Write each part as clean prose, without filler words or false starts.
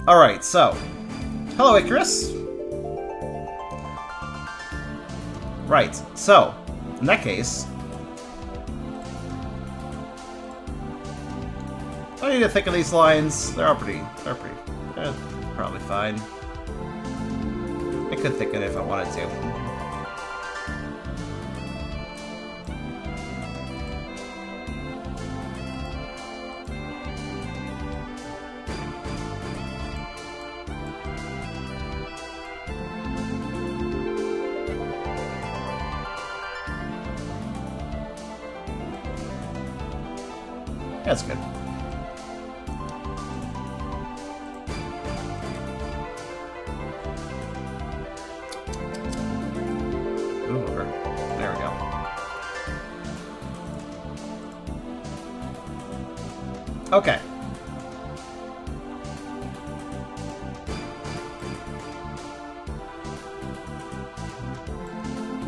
Alright, so. Hello, Icarus. Right, so. In that case. I need to think of these lines. They're probably fine. I could think of it if I wanted to. That's good. Poofer. There we go. Okay.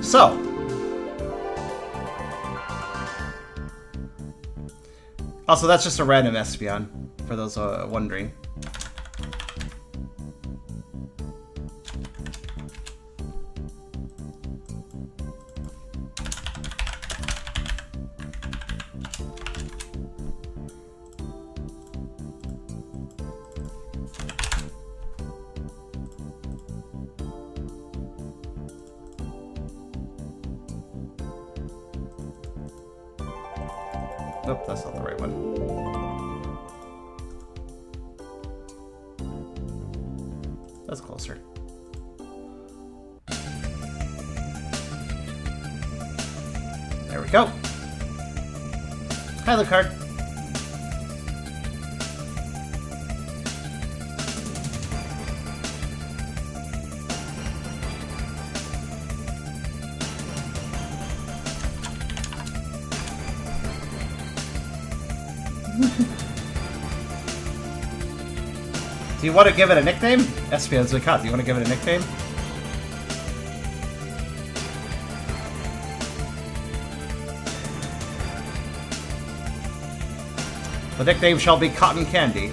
So. Also, that's just a random Espeon, for those wondering. Nope, that's not the right one. That's closer. There we go. Hi, Lucard. Do you want to give it a nickname? Espeon's the cut. Do you want to give it a nickname? The nickname shall be Cotton Candy.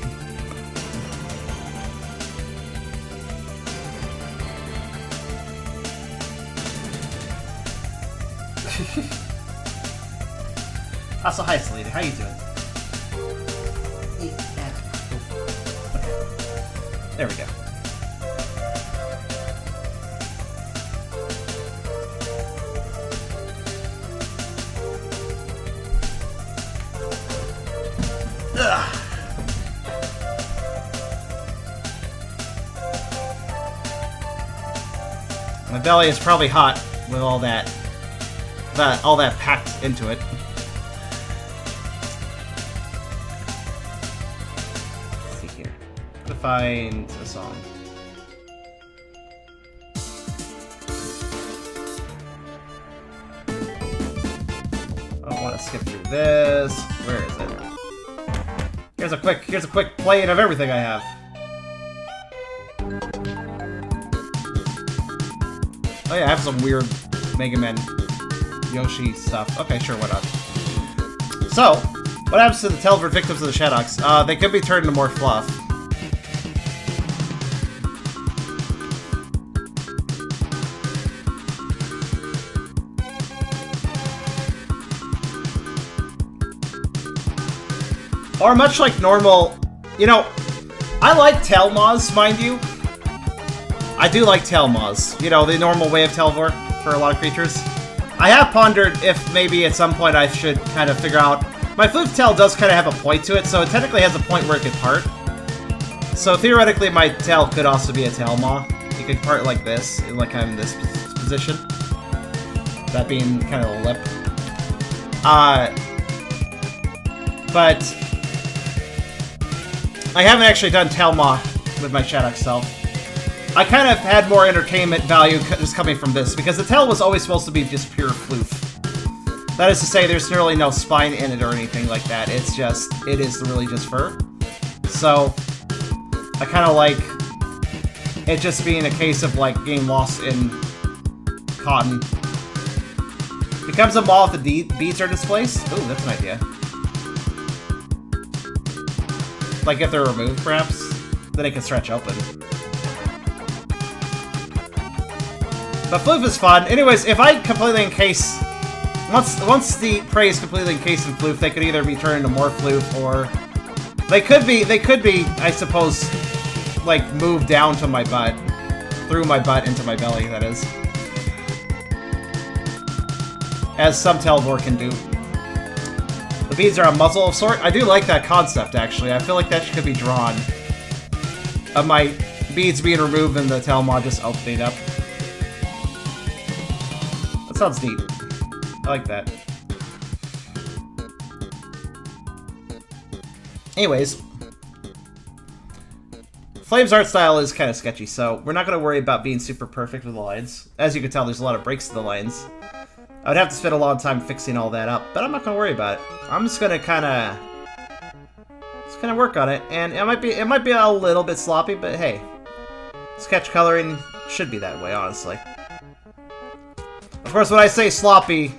Also, hi, Selena. How you doing? There we go. Ugh. My belly is probably hot with all that packed into it. Find a song. I don't want to skip through this. Where is it? Here's a quick play-in of everything I have. Oh yeah, I have some weird Mega Man Yoshi stuff. Okay, sure, why not? So, what happens to the Tail-Floofer victims of the Shadowks? They could be turned into more fluff. Or much like normal, you know, I like tail moths, mind you. I do like tail moths, you know, the normal way of Tail-Floofer for a lot of creatures. I have pondered if maybe at some point I should kind of figure out... My floof tail does kind of have a point to it, so it technically has a point where it could part. So theoretically my tail could also be a tail moth. It could part like this, like kind of in this position. That being kind of a lip. But... I haven't actually done Tail Moth with my Shadowk self. I kind of had more entertainment value just coming from this, because the tail was always supposed to be just pure floof. That is to say, there's really no spine in it or anything like that. It is really just fur. So, I kind of like it just being a case of, like, getting lost in cotton. Becomes a moth if the beads are displaced? Ooh, that's an idea. Like if they're removed, perhaps? then it can stretch open. But floof is fun. Anyways, if I completely encase... Once the prey is completely encased in floof, they could either be turned into more floof, or... They could be, I suppose, like, moved down to my butt. Through my butt into my belly, that is. As some Tail-Floofer can do. The beads are a muzzle of sort. I do like that concept, actually. I feel like that could be drawn. Of my beads being removed and the tail mod just opening up. That sounds neat. I like that. Anyways. Flame's art style is kind of sketchy, so we're not going to worry about being super perfect with the lines. As you can tell, there's a lot of breaks to the lines. I would have to spend a long time fixing all that up, but I'm not going to worry about it. I'm just going to kind of work on it, and it might be a little bit sloppy, but hey, sketch coloring should be that way, honestly. Of course, when I say sloppy,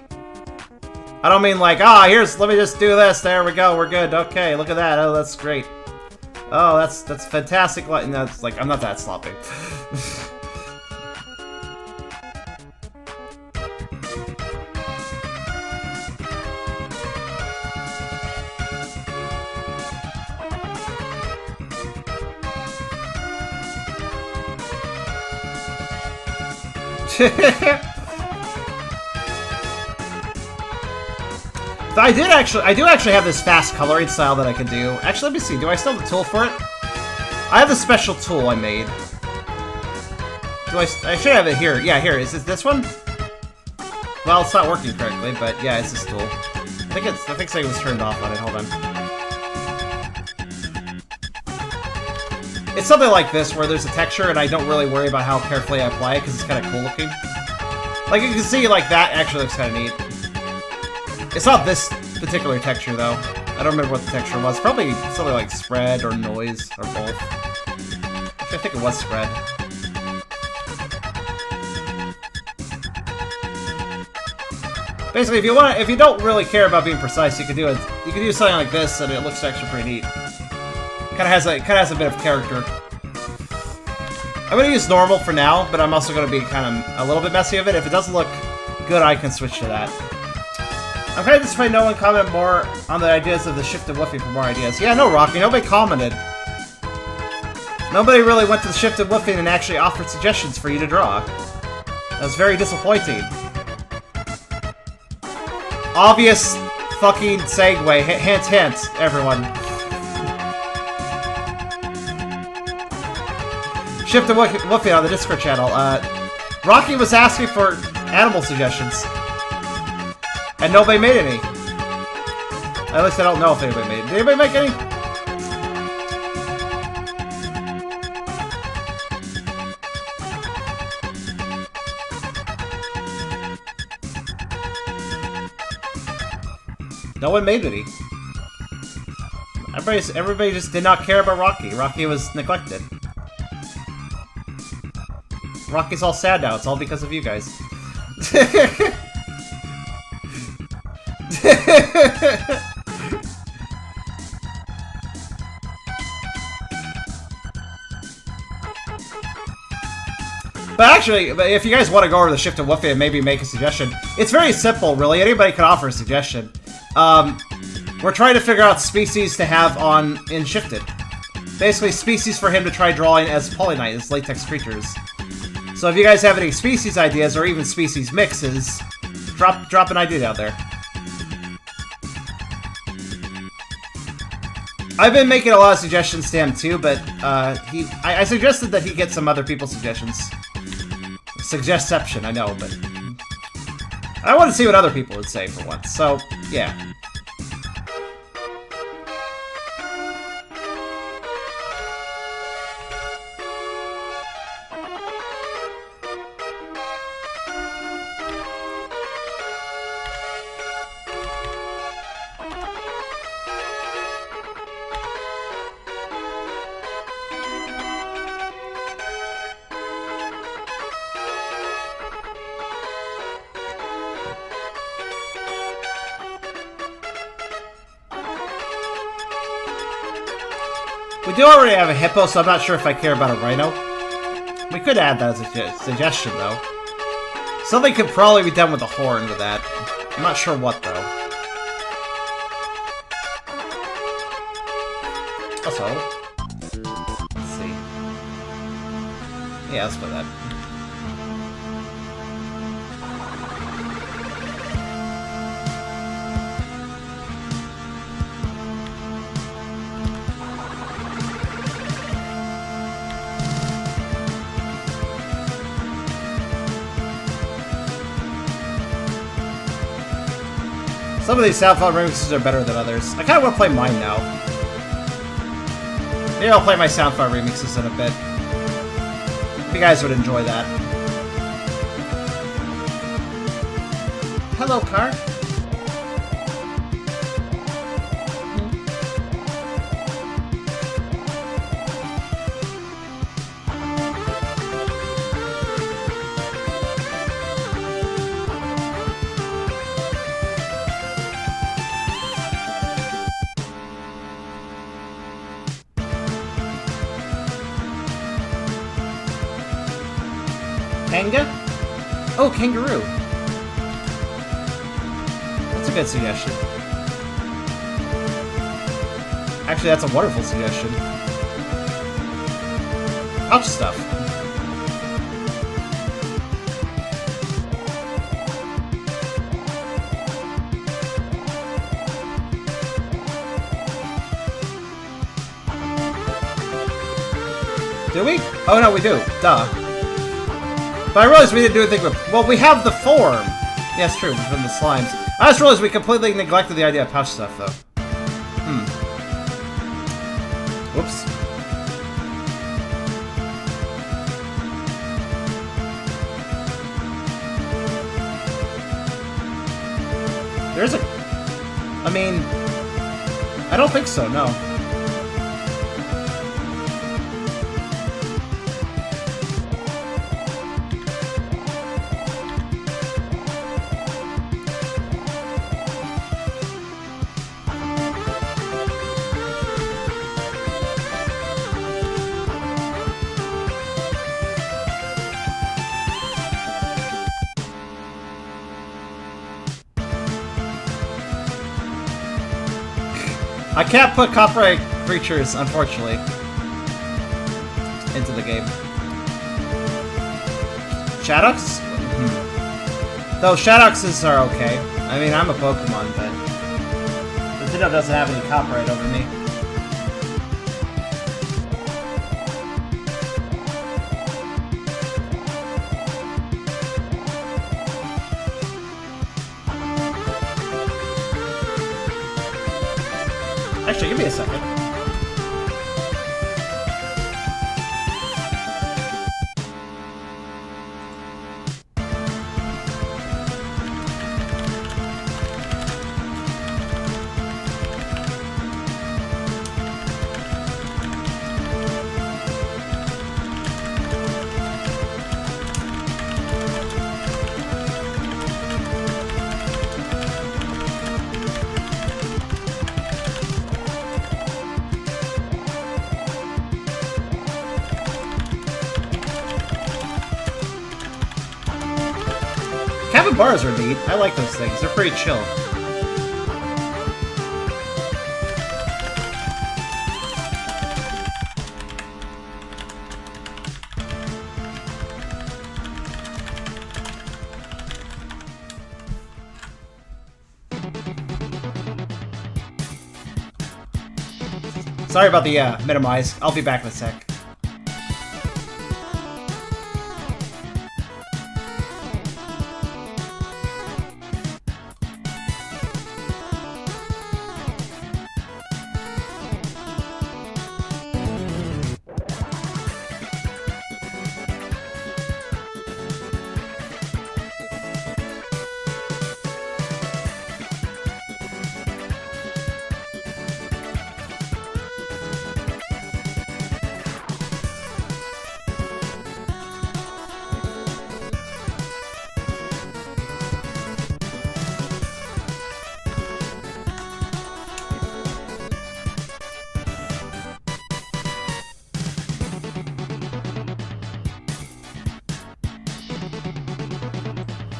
I don't mean like, let me just do this, there we go, we're good, okay, look at that, oh, that's great. Oh, that's fantastic. No, it's like, I'm not that sloppy. I do actually have this fast coloring style that I can do. Actually, let me see. Do I still have the tool for it? I have a special tool I made. I should have it here. Yeah, here. Is it this one? Well, it's not working correctly, but yeah, it's this tool. I think something was turned off on it. Hold on. It's something like this, where there's a texture, and I don't really worry about how carefully I apply it, because it's kind of cool looking. Like, you can see, like, that actually looks kind of neat. It's not this particular texture, though. I don't remember what the texture was. Probably something like spread or noise or both. Actually, I think it was spread. Basically, if you don't really care about being precise, you can do something like this, and it looks actually pretty neat. Kind of has a bit of character. I'm gonna use normal for now, but I'm also gonna be kind of a little bit messy of it. If it doesn't look good, I can switch to that. I'm kind of disappointed no one commented more on the ideas of the shift and woofing for more ideas. Yeah, no, Rocky, nobody commented. Nobody really went to the shift and woofing and actually offered suggestions for you to draw. That was very disappointing. Obvious fucking segue. Hint, hint, everyone. Shift and woofing on the Discord channel. Rocky was asking for animal suggestions. And nobody made any. At least I don't know if anybody made. Did anybody make any? No one made any. Everybody just did not care about Rocky. Rocky was neglected. Rocky's all sad now. It's all because of you guys. But actually, if you guys want to go over the shift and woofing and maybe make a suggestion, it's very simple, really. Anybody can offer a suggestion. We're trying to figure out species to have in Shifted. Basically, species for him to try drawing as Polynite, as latex creatures. So if you guys have any species ideas, or even species mixes, drop an idea out there. I've been making a lot of suggestions to him too, but I suggested that he get some other people's suggestions. Suggestion, I know, but I want to see what other people would say for once. So, yeah. do already have a hippo, so I'm not sure if I care about a rhino. We could add that as a suggestion, though. Something could probably be done with a horn with that. I'm not sure what, though. Also, let's see. Yeah, let's put that. Some of these sound file remixes are better than others. I kind of want to play mine now. Maybe I'll play my sound file remixes in a bit. If you guys would enjoy that. Hello, car. Kanga? Oh, kangaroo. That's a good suggestion. Actually, that's a wonderful suggestion. Pouch stuff. Do we? Oh no, we do. Duh. But I realized we didn't do anything with... Well, we have the form! Yes, true, from the slimes. I just realized we completely neglected the idea of pouch stuff, though. Whoops. There's a... I mean... I don't think so, no. I can't put copyright creatures, unfortunately, into the game. Shadows? Though Shadows are okay. I mean, I'm a Pokemon, but Nintendo doesn't have any copyright over me. Actually, give me a second. Bars are neat. I like those things. They're pretty chill. Sorry about the minimize. I'll be back in a sec.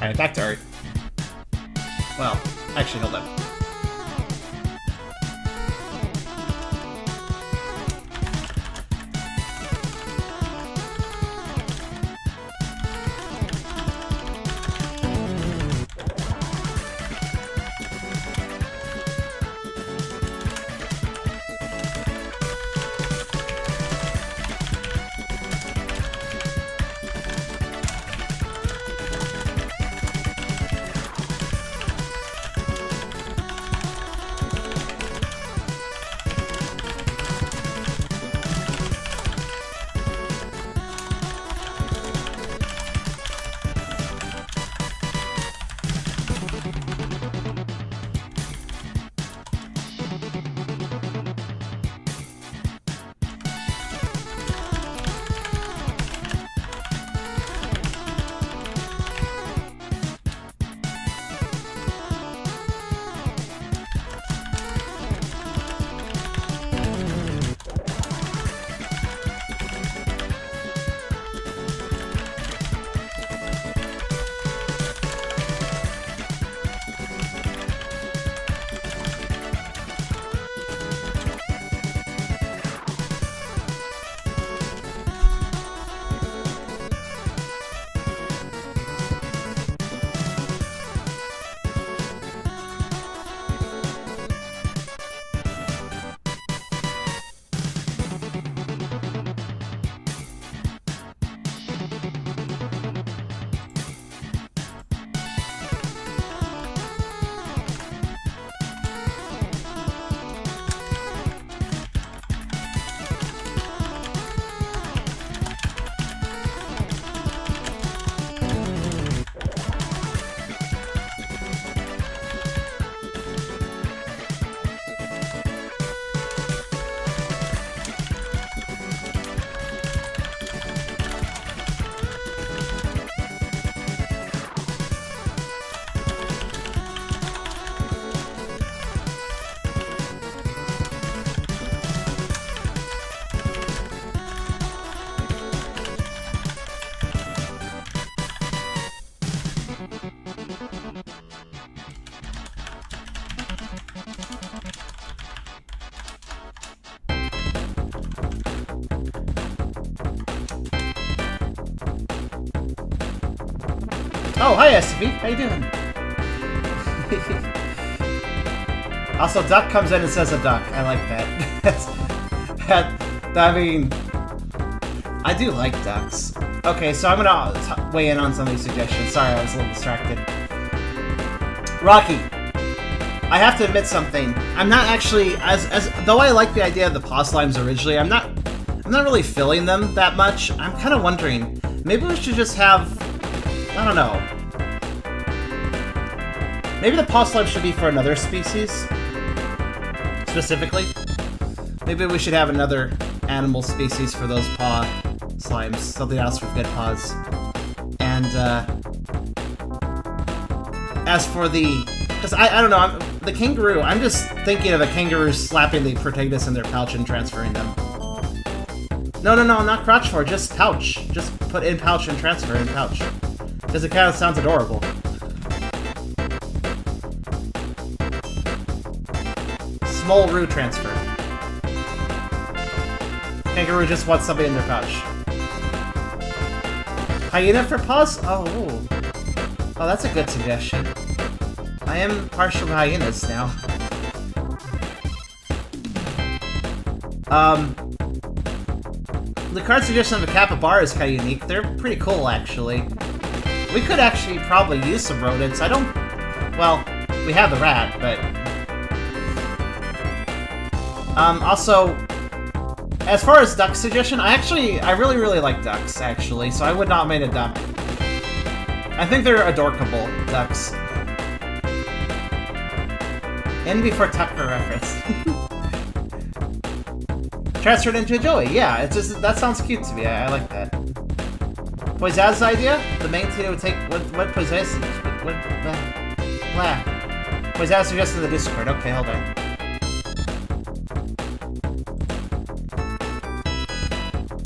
Alright, back to art. Well, actually, hold on. Oh, hi, SB. How you doing? Also, Duck comes in and says a duck. I like that. I mean, I do like ducks. Okay, so I'm gonna weigh in on some of these suggestions. Sorry, I was a little distracted. Rocky, I have to admit something. I'm not actually, though I like the idea of the paw slimes originally, I'm not really feeling them that much. I'm kind of wondering, maybe we should just have, I don't know. Maybe the paw slime should be for another species, specifically. Maybe we should have another animal species for those paw slimes, something else with good paws. And as for the, because I don't know, the kangaroo, I'm just thinking of a kangaroo slapping the protagonist in their pouch and transferring them. No, not crotch for, just pouch. Just put in pouch and transfer in pouch. Because it kind of sounds adorable. Small-roo transfer. Kangaroo just wants somebody in their pouch. Hyena for paws? Oh, that's a good suggestion. I am partial to hyenas now. The card suggestion of a capybara is kind of unique. They're pretty cool, actually. We could actually probably use some rodents. I don't... Well, we have the rat, but... Also, as far as duck suggestion, I really like ducks, actually, so I would not make a duck. I think they're adorable, ducks. In before Tucker reference. Transferred into a Joey, yeah, it's just, that sounds cute to me, I like that. Poizaz's idea? The main team would take, what Poizaz, blah. Poizaz suggested the Discord, okay, hold on.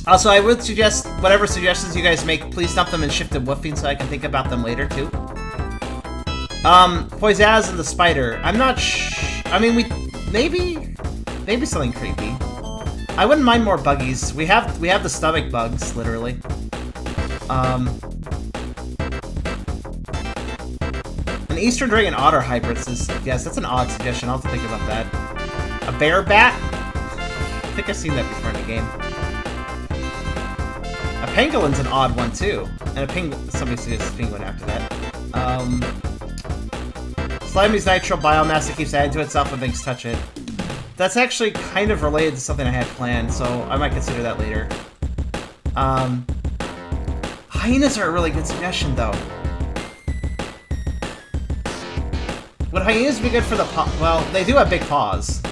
Also, I would suggest, whatever suggestions you guys make, please dump them in shifted woofing so I can think about them later, too. Poisaz and the spider. I'm not I mean, maybe something creepy. I wouldn't mind more buggies. We have the stomach bugs, literally. An Eastern Dragon Otter hybrids is... Yes, that's an odd suggestion. I'll have to think about that. A bear bat? I think I've seen that before in the game. A pangolin's an odd one, too. And a penguin... Somebody suggested penguin after that. Slimy's nitro biomass that keeps adding to itself when things touch it. That's actually kind of related to something I had planned, so I might consider that later. Hyenas are a really good suggestion, though. Would hyenas be good for the paw? Well, they do have big paws.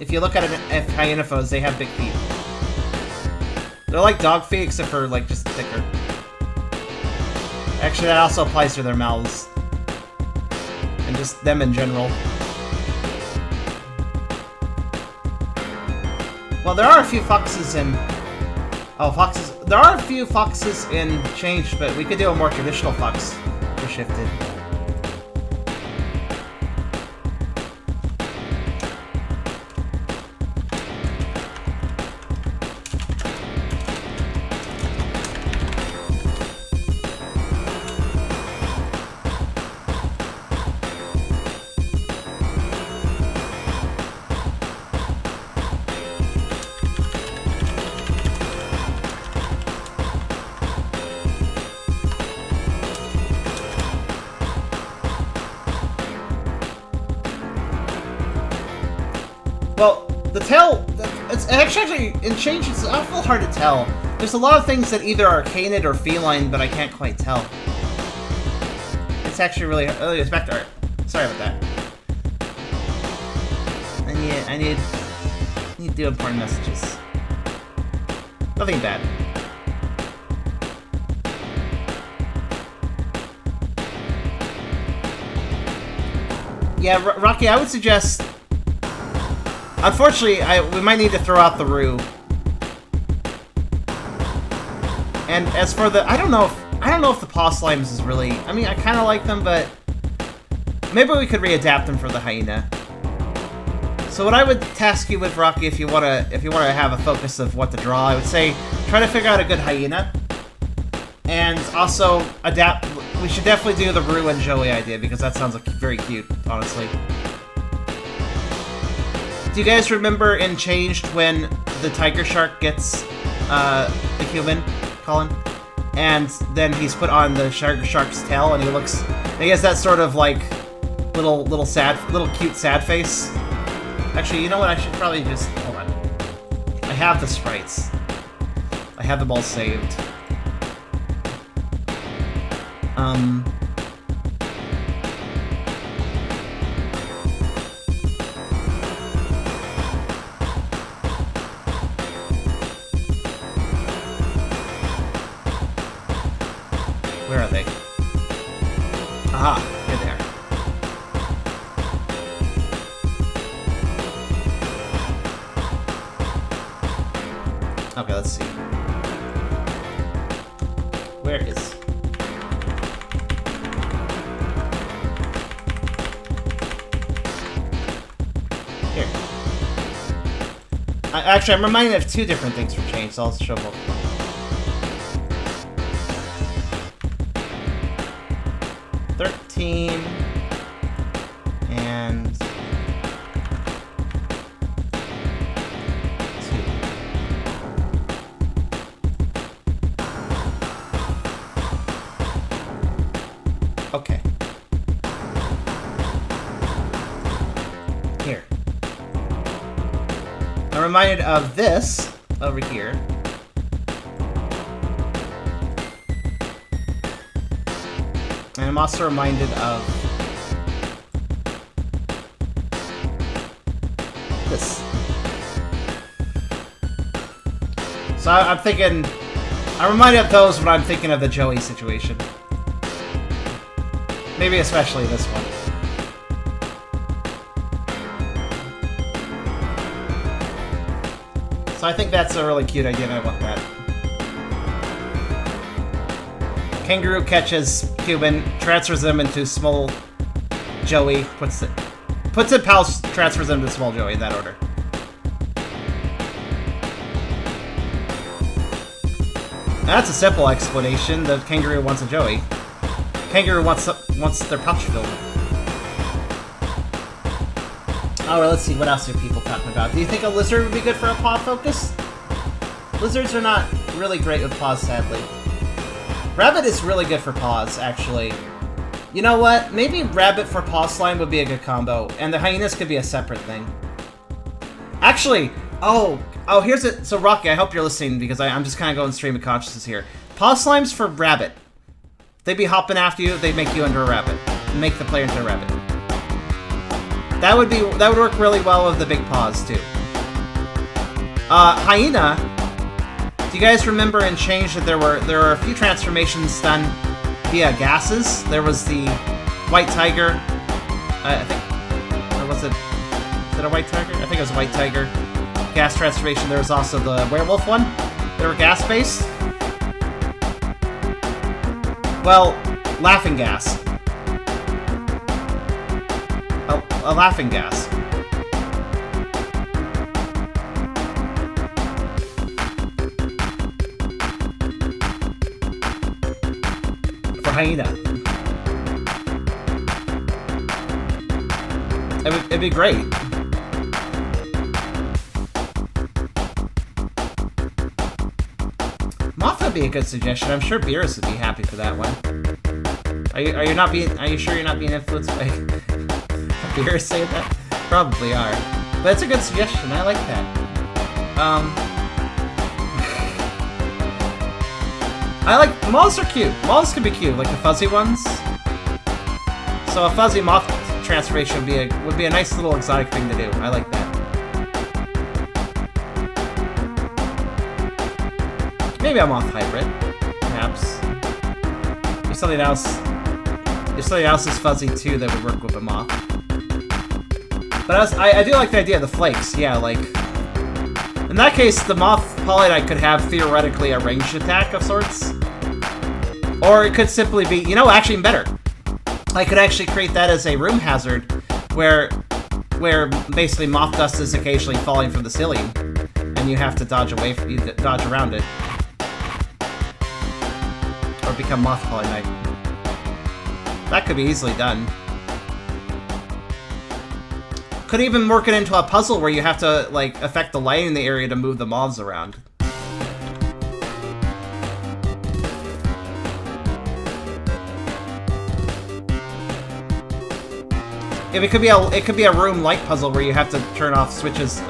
If you look at hyena foes, they have big feet. They're like dog feet, except for, like, just thicker. Actually, that also applies to their mouths. And just them in general. Well, there are a few foxes in... Oh, foxes... There are a few foxes in Changed, but we could do a more traditional fox for Shifted. Well, the tail... It's actually, in Change, it's awful hard to tell. There's a lot of things that either are canid or feline, but I can't quite tell. It's actually really... Oh, it's back to art. Sorry about that. I need to do important messages. Nothing bad. Yeah, Rocky, I would suggest... Unfortunately, we might need to throw out the Roo. And as for the... I don't know if the paw slimes is really... I mean, I kind of like them, but... Maybe we could readapt them for the hyena. So what I would task you with, Rocky, if you wanna have a focus of what to draw, I would say try to figure out a good hyena. And also adapt... We should definitely do the Roo and Joey idea, because that sounds like very cute, honestly. Do you guys remember in Changed when the tiger shark gets the human, Colin? And then he's put on the shark's tail and he has that sort of like little cute sad face. Actually, you know what? I should probably just hold on. I have the sprites. I have them all saved. Where are they? Aha, here they are. Okay, let's see. Where is... Here. Actually, I'm reminded of two different things for Change, so I'll show both. 13 and 2. Okay. Here. I'm reminded of this over here. And I'm also reminded of this. So I'm thinking... I'm reminded of those when I'm thinking of the Joey situation. Maybe especially this one. So I think that's a really cute idea and I want that. Kangaroo catches human, transfers them into small Joey, puts it Pals, transfers him to Small Joey in that order. That's a simple explanation. The kangaroo wants a Joey. Kangaroo wants their pouch filled. Alright, let's see. What else are people talking about? Do you think a lizard would be good for a paw focus? Lizards are not really great with paws, sadly. Rabbit is really good for paws, actually. You know what? Maybe rabbit for paw slime would be a good combo, and the hyenas could be a separate thing. Actually, oh, here's it. So Rocky, I hope you're listening because I'm just kind of going stream of consciousness here. Paw slimes for rabbit. They'd be hopping after you. They'd make you into a rabbit. Make the player into a rabbit. That would work really well with the big paws too. Hyena. Do you guys remember in Change that there were a few transformations done via gases? There was the white tiger. I think, or was it? Is it a white tiger? I think it was a white tiger. Gas transformation. There was also the werewolf one. They were gas based. Well, laughing gas. A laughing gas. For hyena. It'd be great. Moth would be a good suggestion. I'm sure Beerus would be happy for that one. Are you sure you're not being influenced by Beerus saying that? Probably are. But it's a good suggestion. I like that. I like moths are cute. Moths can be cute, like the fuzzy ones. So a fuzzy moth transformation would be a nice little exotic thing to do. I like that. Maybe a moth hybrid, perhaps. If something else is fuzzy too, that would work with a moth. But I do like the idea of the flakes. Yeah, like in that case, the moth Polydite could have theoretically a ranged attack of sorts, or it could simply be, you know, actually better. I could actually create that as a room hazard, where basically moth dust is occasionally falling from the ceiling, and you have to dodge around it. Or become Moth Polydite. That could be easily done. Could even work it into a puzzle where you have to, like, affect the lighting in the area to move the moths around. It could be a room light puzzle where you have to turn off switches,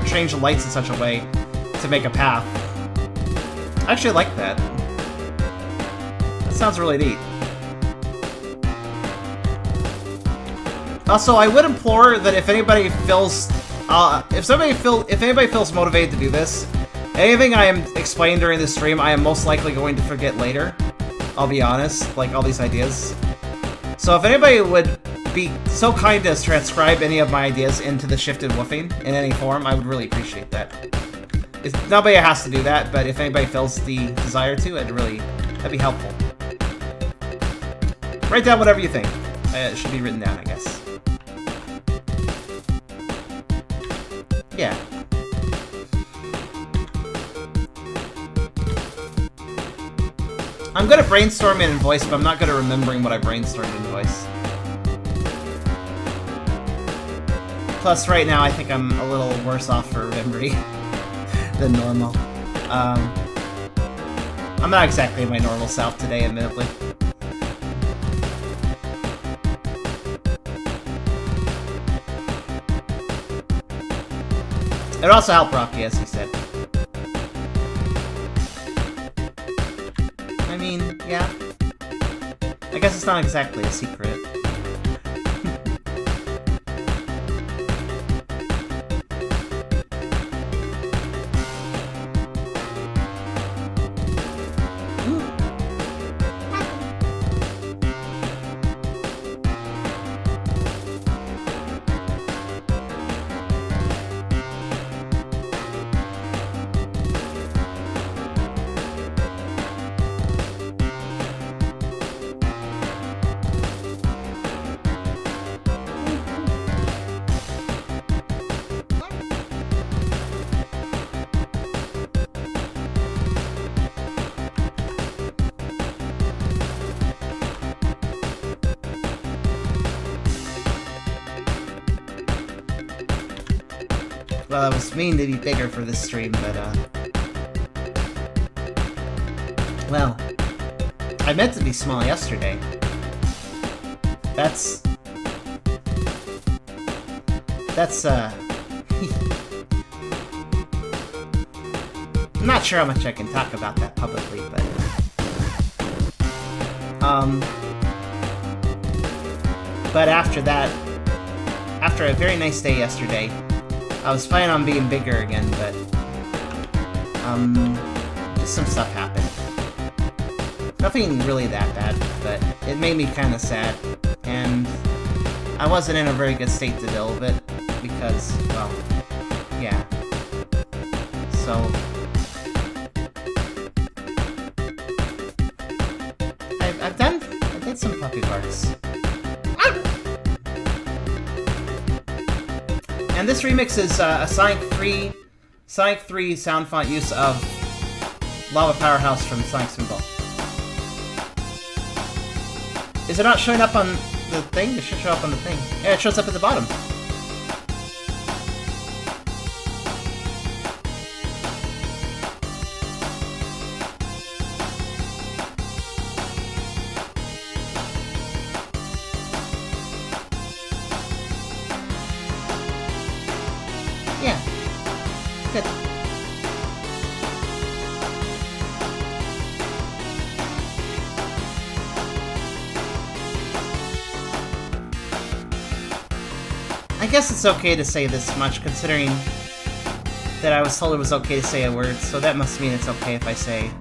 change the lights in such a way to make a path. I actually like that. Sounds really neat. Also, I would implore that if anybody feels motivated to do this, anything I am explaining during this stream, I am most likely going to forget later. I'll be honest, like all these ideas. So if anybody would be so kind as to transcribe any of my ideas into the shifted woofing in any form, I would really appreciate that. Nobody has to do that, but if anybody feels the desire to, that'd be helpful. Write down whatever you think. It should be written down, I guess. Yeah. I'm good at brainstorming in voice, but I'm not good at remembering what I brainstormed in voice. Plus, right now, I think I'm a little worse off for memory than normal. I'm not exactly my normal self today, admittedly. It would also help Rocky, as he said. I mean, yeah. I guess it's not exactly a secret. Well, it was mean to be bigger for this stream, but, well, I meant to be small yesterday. That's, I'm not sure how much I can talk about that publicly, but after that, after a very nice day yesterday, I was planning on being bigger again, but, just some stuff happened. Nothing really that bad, but it made me kind of sad, and I wasn't in a very good state to deal with it, because, well, yeah. So, I did some puppy barks. And this remix is a Sonic 3 sound font use of Lava Powerhouse from Sonic Spinball. Is it not showing up on the thing? It should show up on the thing. Yeah, it shows up at the bottom. Yeah. Good. I guess it's okay to say this much, considering that I was told it was okay to say a word, so that must mean it's okay if I say,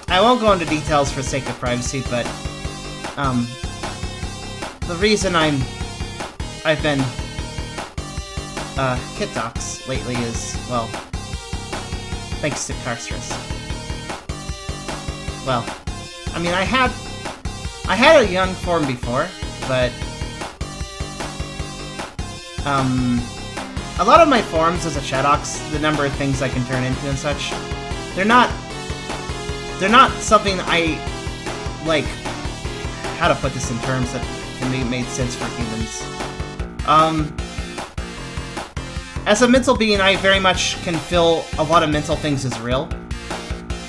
I won't go into details for sake of privacy, but, the reason I've been, kit docs lately is, well, thanks to car stress. Well, I mean, I had a young form before, but, a lot of my forms as a Shadox, the number of things I can turn into and such, they're not something I, like, how to put this in terms that can be made sense for humans. As a mental being, I very much can feel a lot of mental things as real,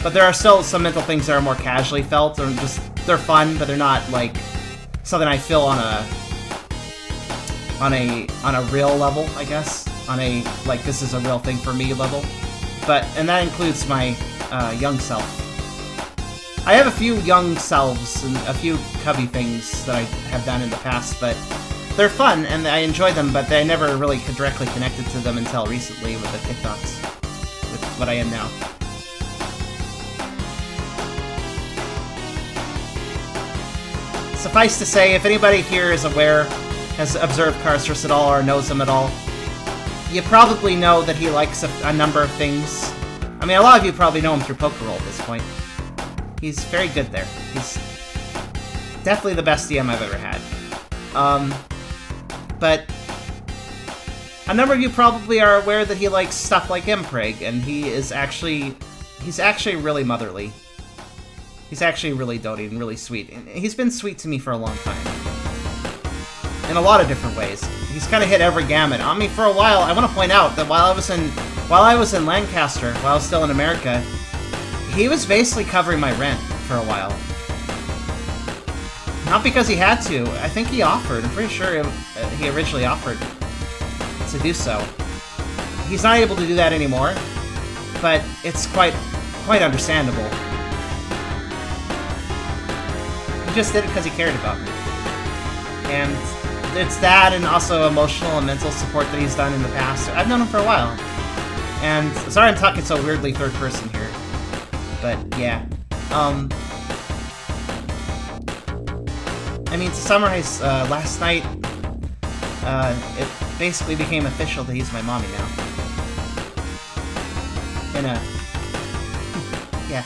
but there are still some mental things that are more casually felt, or just, they're fun, but they're not, like, something I feel on a real level, I guess. On a, like, this is a real thing for me level. And that includes my, young self. I have a few young selves and a few cubby things that I have done in the past, but they're fun, and I enjoy them, but I never really directly connected to them until recently with the TikToks, with what I am now. Suffice to say, if anybody here is aware, has observed Carcerus at all, or knows him at all, you probably know that he likes a number of things. I mean, a lot of you probably know him through Pokeroll at this point. He's very good there. He's definitely the best DM I've ever had. But a number of you probably are aware that he likes stuff like Mpreg, and he's actually really motherly. He's actually really doting and really sweet. And he's been sweet to me for a long time. In a lot of different ways. He's kind of hit every gamut. I mean, for a while, I want to point out that while I was in Lancaster, while I was still in America, he was basically covering my rent for a while. Not because he had to. I think he offered. I'm pretty sure he originally offered to do so. He's not able to do that anymore, but it's quite understandable. He just did it because he cared about me. And it's that, and also emotional and mental support that he's done in the past. I've known him for a while. And, sorry I'm talking so weirdly third person here. But, yeah. I mean, to summarize, last night, it basically became official that he's my mommy now. Yeah.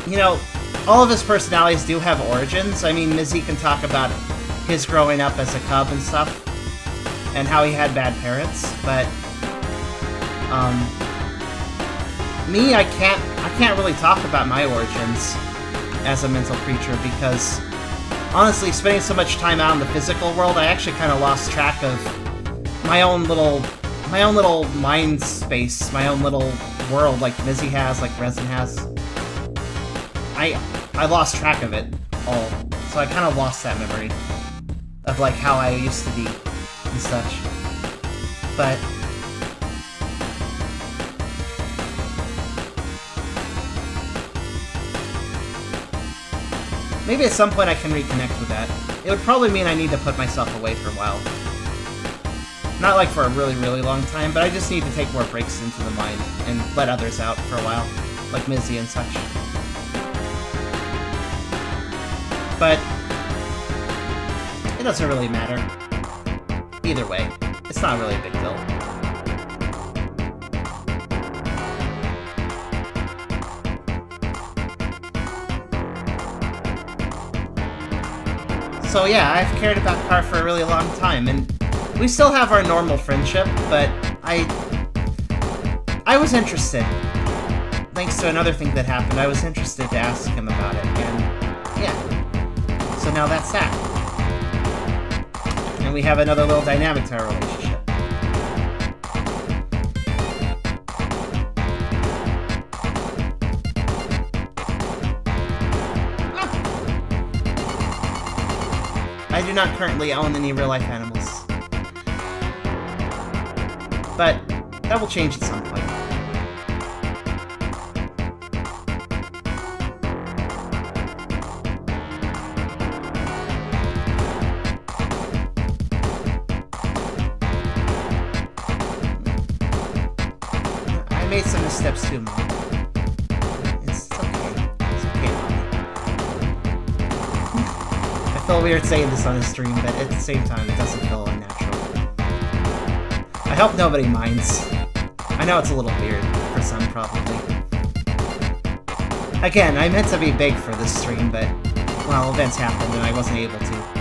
You know, all of his personalities do have origins. I mean, Mizzy can talk about his growing up as a cub and stuff, and how he had bad parents, but, me, I can't really talk about my origins as a mental creature because, honestly, spending so much time out in the physical world, I actually kind of lost track of my own little mind space, my own little world, like Mizzy has, like Resin has. I lost track of it all, so I kind of lost that memory of like how I used to be and such. But maybe at some point I can reconnect with that. It would probably mean I need to put myself away for a while. Not like for a really, really long time, but I just need to take more breaks into the mind and let others out for a while, like Mizzy and such. But it doesn't really matter. Either way, it's not really a big deal. So yeah, I've cared about Car for a really long time, and we still have our normal friendship, but I was interested. Thanks to another thing that happened, I was interested to ask him about it, and yeah. So now that's that. And we have another little dynamic to our relationship. I do not currently own any real-life animals. But that will change at some point. I made some missteps too, Mom. It's okay. It's okay, Mommy. I feel weird saying this on a stream, but at the same time, it doesn't feel unnatural. I hope nobody minds. I know it's a little weird for some, probably. Again, I meant to be big for this stream, but, well, events happened and I wasn't able to.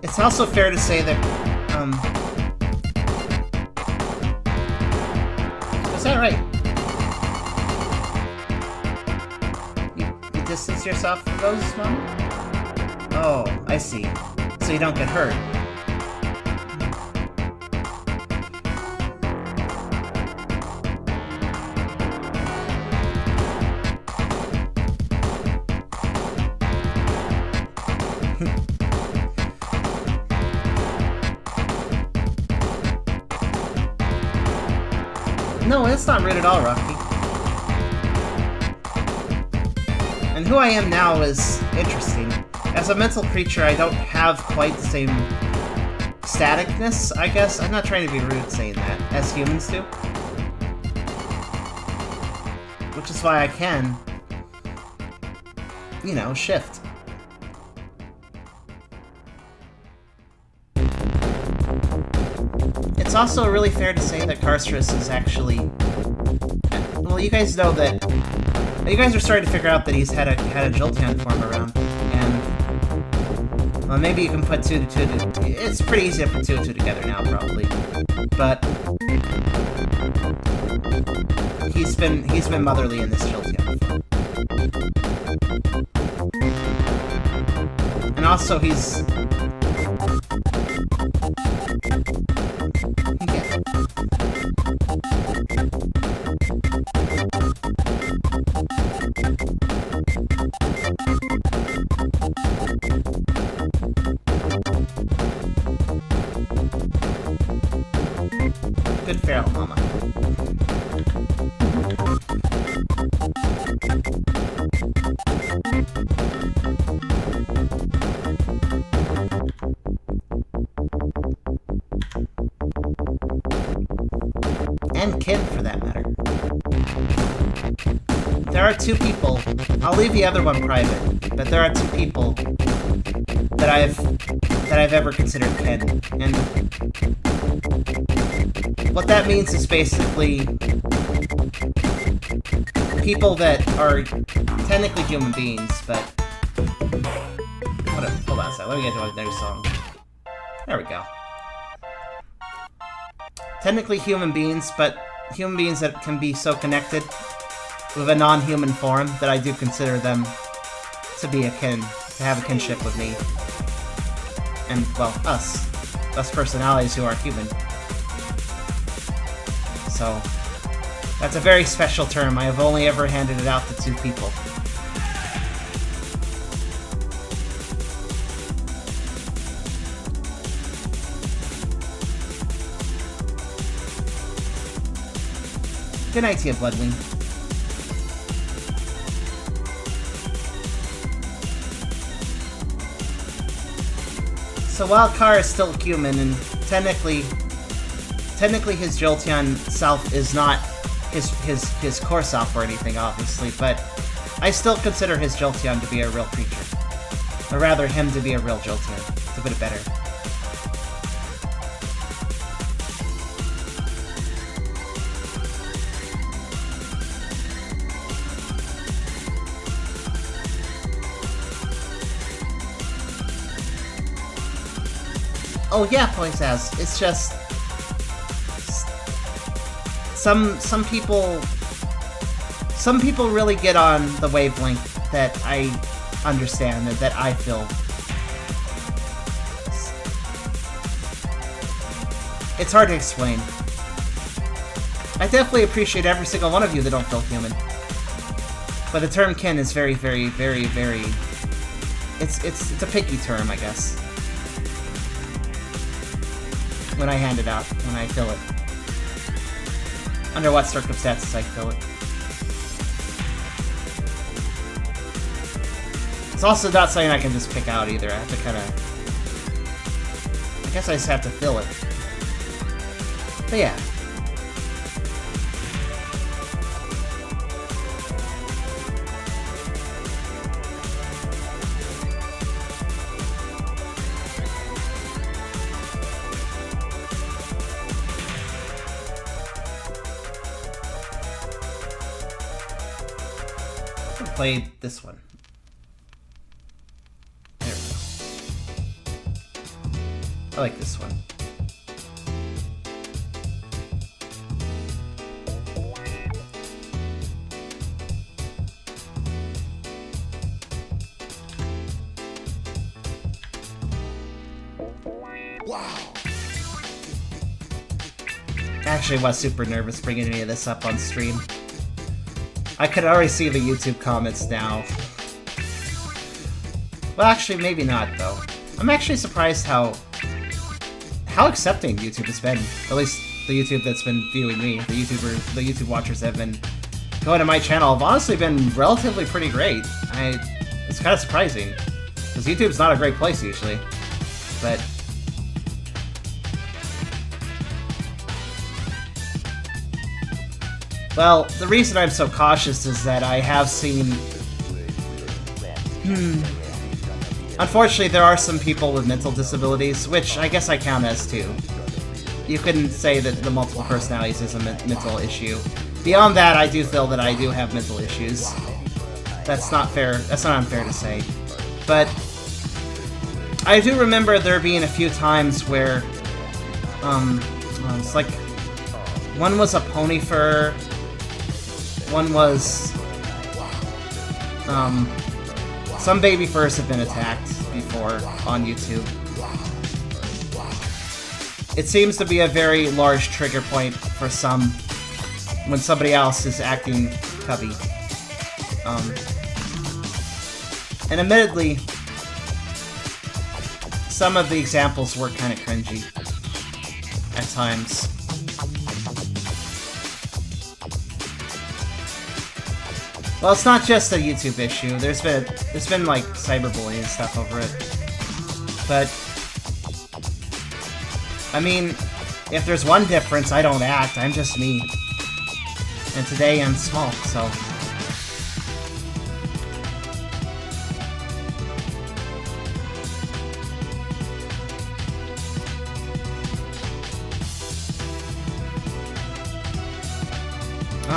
It's also fair to say that, is that right? You distance yourself from those, Mom? Oh, I see. So you don't get hurt. No, it's not rude at all, Rocky. And who I am now is interesting. As a mental creature, I don't have quite the same staticness, I guess. I'm not trying to be rude saying that, as humans do. Which is why I can, you know, shift. It's also really fair to say that Carcerus is actually... Well, you guys know that... You guys are starting to figure out that he's had a Jolteon form around, and... Well, maybe you can put 2 to 2 to... It's pretty easy to put 2 and 2 together now, probably. But... He's been motherly in this Jolteon form. And also, he's... Good feral mama. there are two people. I'll leave the other one private, but there are two people that I've ever considered kin, and what that means is basically people that are technically human beings, but hold on a second. Let me get to a new song. There we go. Technically human beings, but human beings that can be so connected with a non-human form that I do consider them to be akin, to have a kinship with me. And, well, us personalities who are human. So, that's a very special term. I have only ever handed it out to two people. Good night to you, Bloodwing. So while Kar is still human, and technically his Jolteon self is not his core self or anything, obviously, but I still consider his Jolteon to be a real creature. Or rather, him to be a real Jolteon, to put it better. Oh yeah, Poisaz. It's just some people really get on the wavelength that I understand and that I feel. It's hard to explain. I definitely appreciate every single one of you that don't feel human. But the term kin is very, very, very, very... It's a picky term, I guess. When I hand it out, when I fill it. Under what circumstances I fill it. It's also not something I can just pick out either. I have to kind of... I guess I just have to fill it. But yeah. Played this one. There we go. I like this one. Wow. Actually, I was super nervous bringing any of this up on stream. I could already see the YouTube comments now. Well, actually, maybe not, though. I'm actually surprised how accepting YouTube has been. At least the YouTube that's been viewing me. The YouTube watchers that have been going to my channel have honestly been relatively pretty great. It's kind of surprising. Because YouTube's not a great place, usually. But... well, the reason I'm so cautious is that I have seen... Unfortunately, there are some people with mental disabilities, which I guess I count as too. You couldn't say that the multiple personalities is a mental issue. Beyond that, I do feel that I do have mental issues. That's not fair. That's not unfair to say. But I do remember there being a few times where... it's like... one was a pony fur... one was, some baby furs have been attacked before on YouTube. It seems to be a very large trigger point for some when somebody else is acting cubby. And admittedly, some of the examples were kind of cringy at times. Well, it's not just a YouTube issue. There's been like cyberbullying and stuff over it. But I mean, if there's one difference, I don't act. I'm just me. And today I'm small, so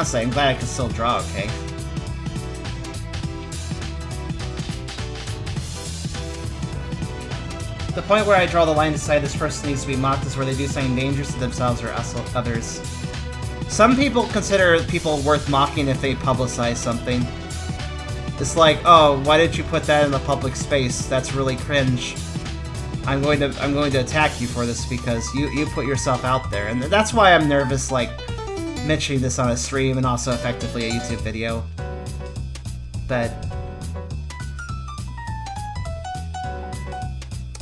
Honestly, I'm glad I can still draw okay. The point where I draw the line to decide this person needs to be mocked is where they do something dangerous to themselves or others. Some people consider people worth mocking if they publicize something. It's like, oh, why did you put that in the public space? That's really cringe. I'm going to attack you for this because you put yourself out there, and that's why I'm nervous, like, mentioning this on a stream and also effectively a YouTube video. But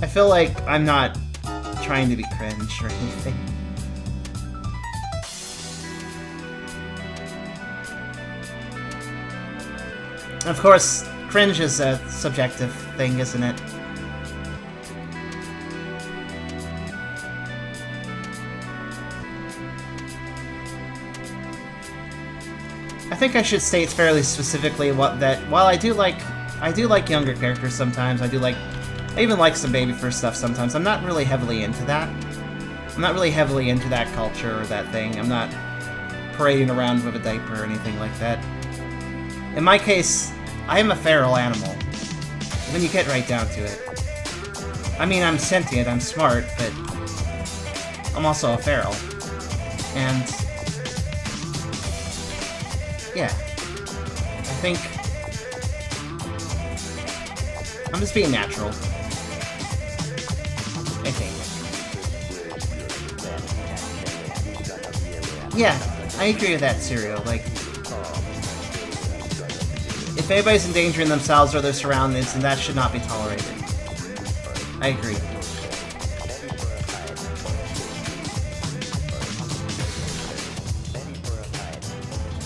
I feel like I'm not trying to be cringe or anything. Of course, cringe is a subjective thing, isn't it? I think I should state fairly specifically that while I do like younger characters sometimes, I even like some baby first stuff sometimes. I'm not really heavily into that. I'm not really heavily into that culture or that thing. I'm not parading around with a diaper or anything like that. In my case, I am a feral animal, when you get right down to it. I mean, I'm sentient, I'm smart, but I'm also a feral. And yeah, I think I'm just being natural. I think. Yeah, I agree with that, Serial. Like, if anybody's endangering themselves or their surroundings, then that should not be tolerated. I agree.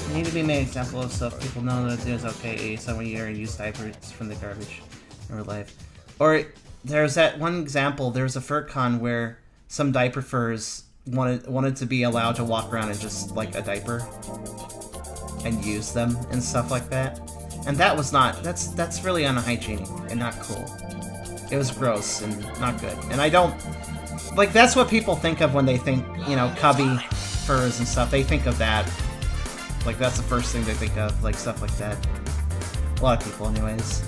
You need to be made an example of stuff people know that it is okay someone year and use diapers from the garbage in real life. Or there's that one example, there was a FurCon where some diaper furs wanted to be allowed to walk around in just like a diaper and use them and stuff like that. And that was not, that's really unhygienic and not cool. It was gross and not good. And I don't, like, that's what people think of when they think, you know, cubby furs and stuff. They think of that. Like, that's the first thing they think of, like, stuff like that. A lot of people, anyways.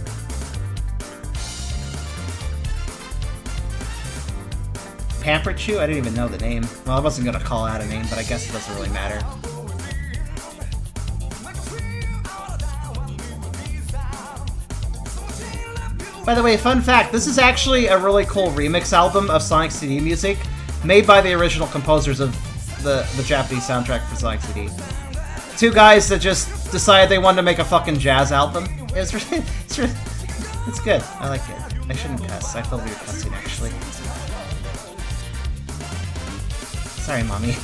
Pampered Chew? I didn't even know the name. Well, I wasn't gonna call out a name, but I guess it doesn't really matter. By the way, fun fact, this is actually a really cool remix album of Sonic CD music, made by the original composers of the Japanese soundtrack for Sonic CD. Two guys that just decided they wanted to make a fucking jazz album. It's good. I like it. I shouldn't cuss. I feel weird cussing, actually. Sorry, Mommy.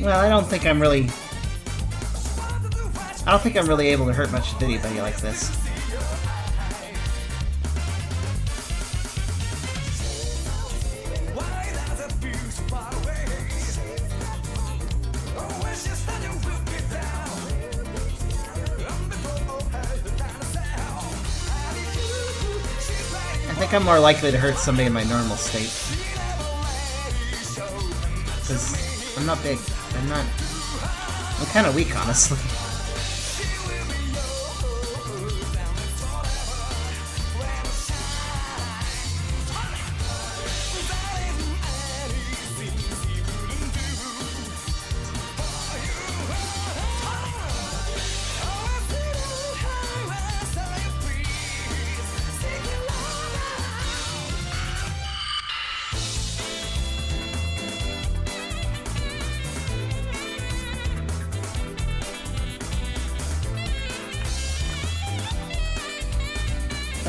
Well, I don't think I'm really able to hurt much of anybody like this. I think I'm more likely to hurt somebody in my normal state. Because I'm not big. I'm kind of weak, honestly.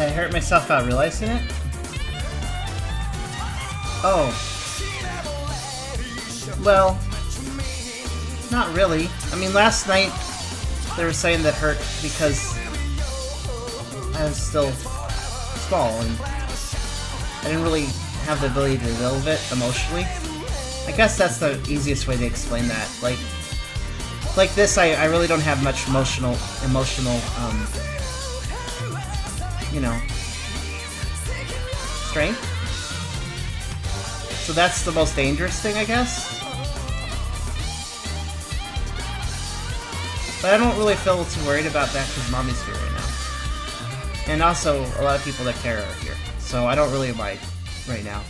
I hurt myself without realizing it? Oh. Well, not really. I mean, last night they were saying that hurt because I was still small and I didn't really have the ability to deal with it emotionally. I guess that's the easiest way to explain that. Like this, I really don't have much emotional, you know, strength. So that's the most dangerous thing, I guess. But I don't really feel too worried about that because Mommy's here right now. And also, a lot of people that care are here. So I don't really mind right now.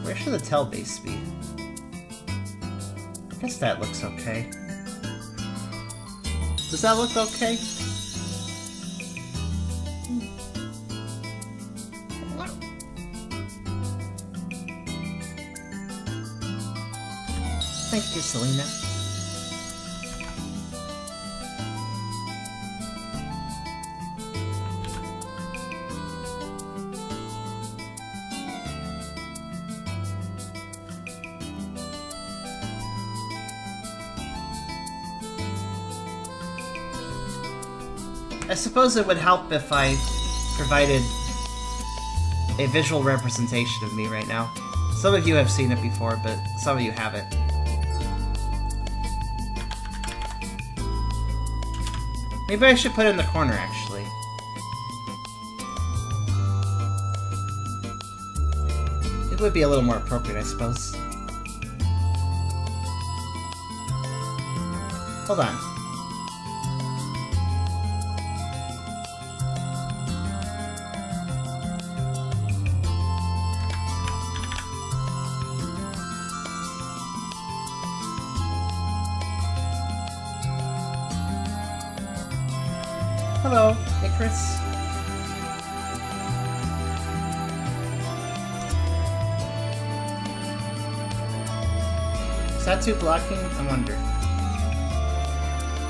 Where should the tail base be? I guess that looks okay. Does that look okay? Thank you, Selena. I suppose it would help if I provided a visual representation of me right now. Some of you have seen it before, but some of you haven't. Maybe I should put it in the corner, actually. It would be a little more appropriate, I suppose. Hold on. Hello, hey Chris. Is that too blocking? I wonder.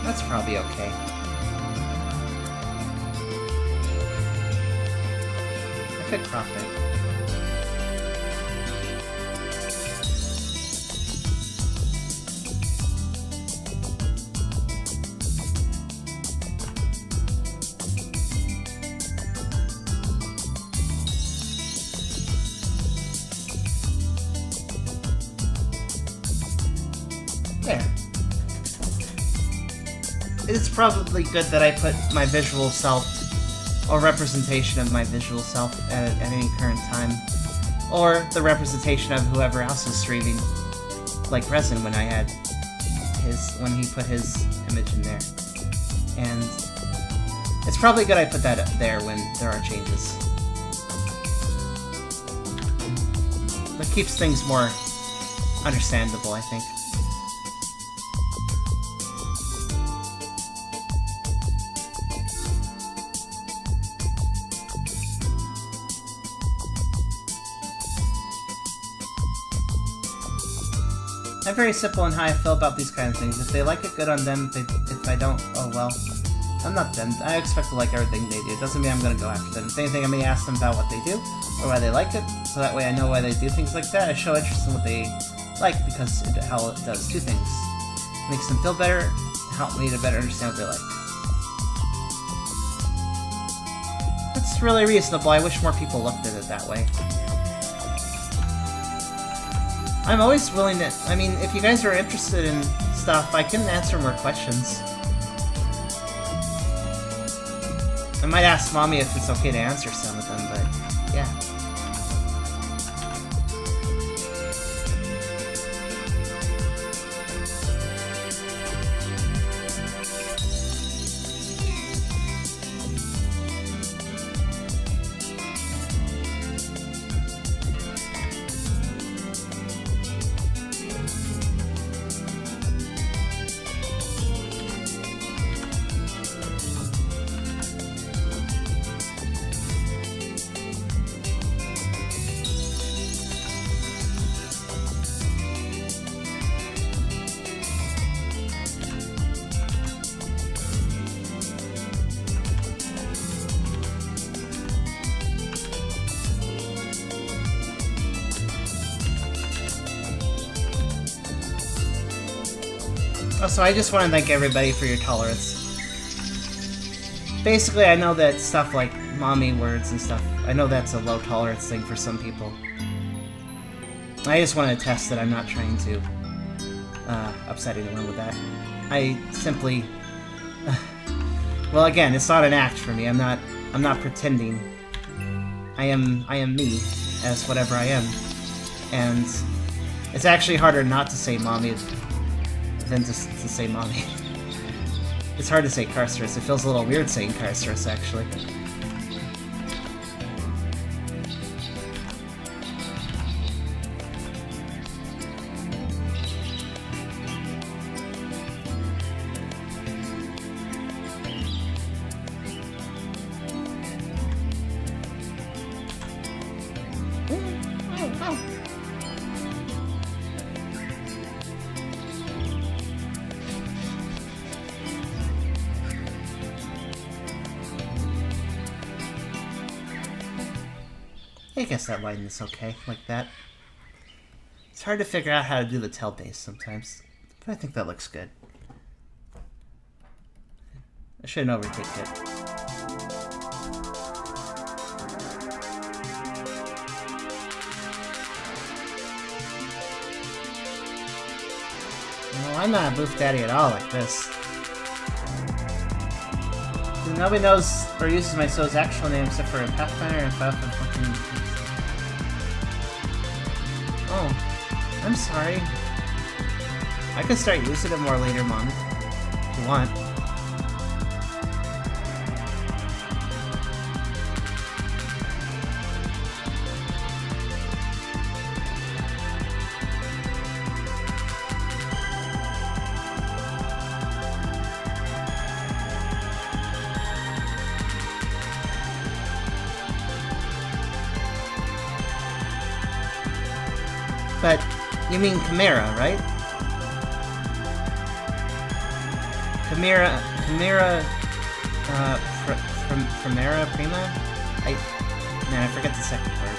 That's probably okay. I could crop it. It's probably good that I put my visual self, or representation of my visual self at any current time, or the representation of whoever else is streaming, like Resin when when he put his image in there. And it's probably good I put that there when there are changes. That keeps things more understandable, I think. I'm very simple in how I feel about these kind of things. If they like it, good on them. If I don't, oh well. I'm not them. I expect to like everything they do. It doesn't mean I'm gonna go after them. If anything, I may ask them about what they do, or why they like it, so that way I know why they do things like that. I show interest in what they like, because how it does two things. It makes them feel better, help me to better understand what they like. That's really reasonable. I wish more people looked at it that way. I'm always willing to... I mean, if you guys are interested in stuff, I can answer more questions. I might ask Mommy if it's okay to answer some of them, but yeah. Also, I just want to thank everybody for your tolerance. Basically, I know that stuff like mommy words and stuff, I know that's a low tolerance thing for some people. I just want to test that I'm not trying to upset anyone with that. I simply... well, again, it's not an act for me. I'm not pretending. I am me, as whatever I am. And it's actually harder not to say mommy than to say mommy. It's hard to say carcerous. It feels a little weird saying carcerous, actually. I guess that line is okay, like that. It's hard to figure out how to do the tail base sometimes, but I think that looks good. I shouldn't overtake it. No, I'm not a boof daddy at all like this. Nobody knows or uses my So's actual name except for Pathfinder and Puff and fucking... Oh, I'm sorry. I could start using it more later, Mom. If you want. But you mean Chimera, right? Chimera, Primera, Prima? Man, I forget the second part.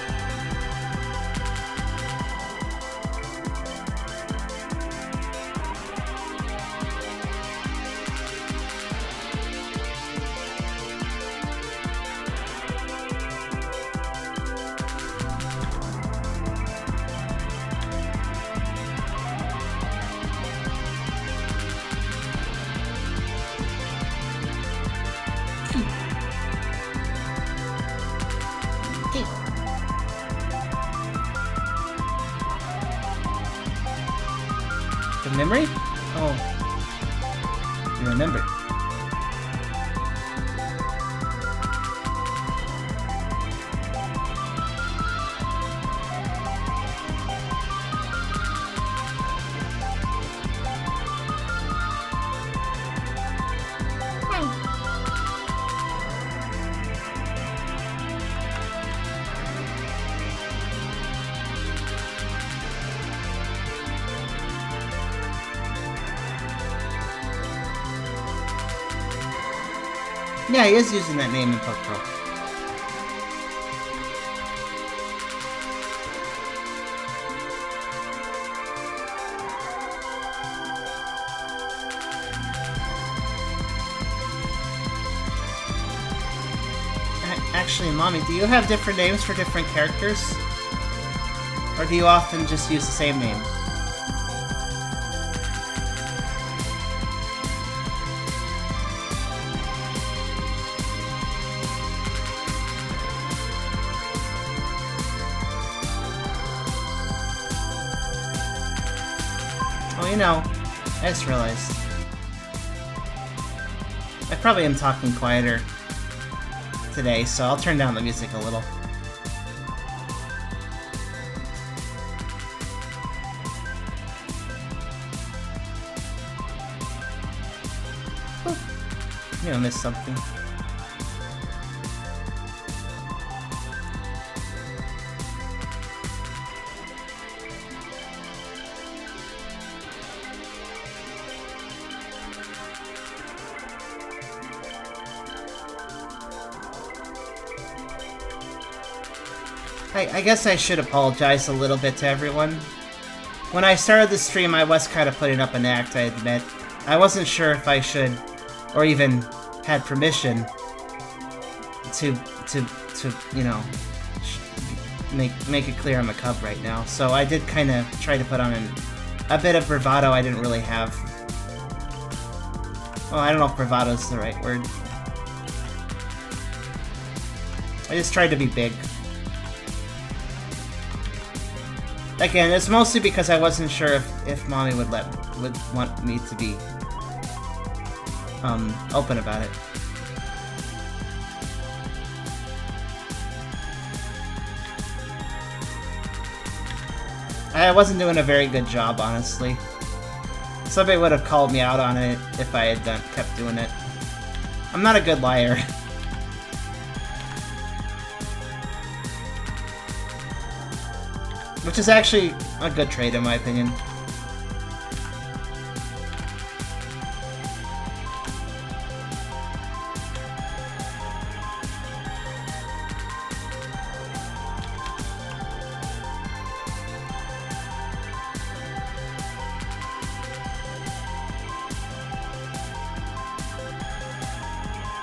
Memory? Oh. You remember. Yeah, he is using that name in Pokeball. Actually, Mommy, do you have different names for different characters? Or do you often just use the same name? You know, I just realized. I probably am talking quieter today, so I'll turn down the music a little. You know, missed something. I guess I should apologize a little bit to everyone. When I started the stream, I was kind of putting up an act, I admit. I wasn't sure if I should, or even had permission to you know, make it clear I'm a cub right now. So I did kind of try to put on a bit of bravado I didn't really have. Well, I don't know if bravado is the right word. I just tried to be big. Again, it's mostly because I wasn't sure if Mommy would want me to be open about it. I wasn't doing a very good job, honestly. Somebody would have called me out on it if I had kept doing it. I'm not a good liar. Which is actually a good trait, in my opinion.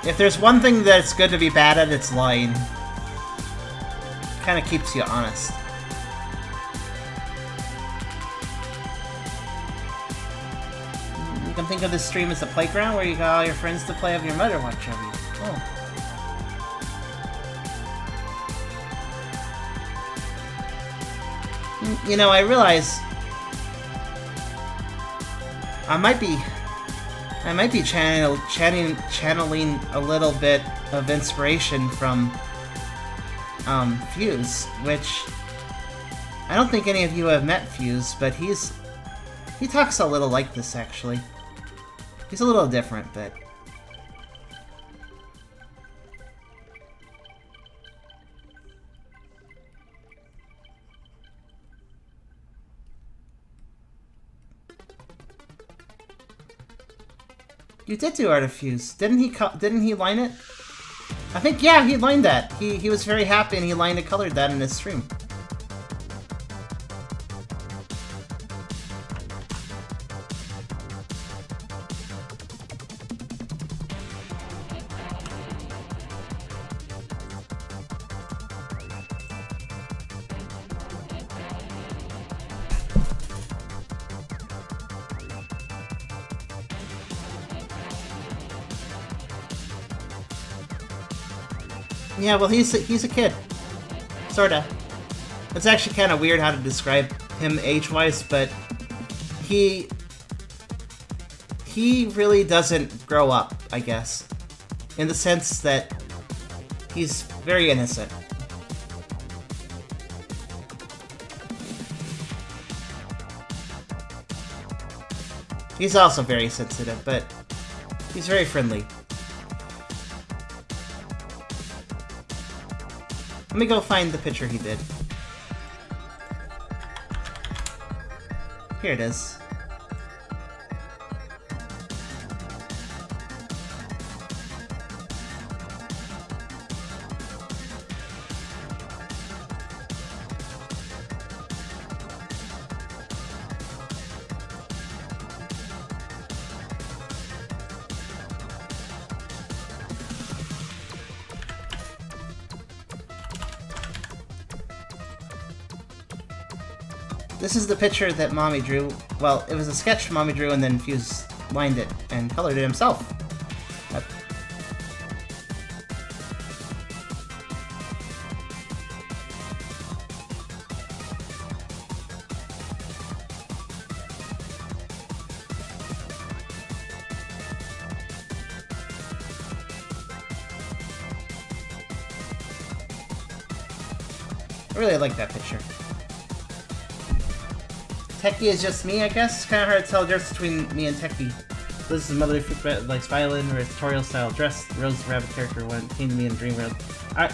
If there's one thing that's good to be bad at, it's lying. Kind of keeps you honest. You can think of this stream as a playground where you got all your friends to play, have your mother watch over you. Oh. You know, I realize I might be channeling a little bit of inspiration from Fuse, which I don't think any of you have met Fuse, but he talks a little like this, actually. He's a little different, but you did do Art of Fuse. Didn't he line it? I think, yeah, he lined that. He was very happy and he lined and colored that in his stream. Yeah, well, he's a kid. Sorta. It's actually kind of weird how to describe him age-wise, but he really doesn't grow up, I guess. In the sense that he's very innocent. He's also very sensitive, but he's very friendly. Let me go find the picture he did. Here it is. This is the picture that Mommy drew. Well, it was a sketch Mommy drew and then Fuse lined it and colored it himself. I really like that picture. Techie is just me, I guess. It's kind of hard to tell the difference between me and Techie. This is Mother Fruit likes violin or tutorial style dress. Rose the rabbit character when it came to me in Dream World. Alright.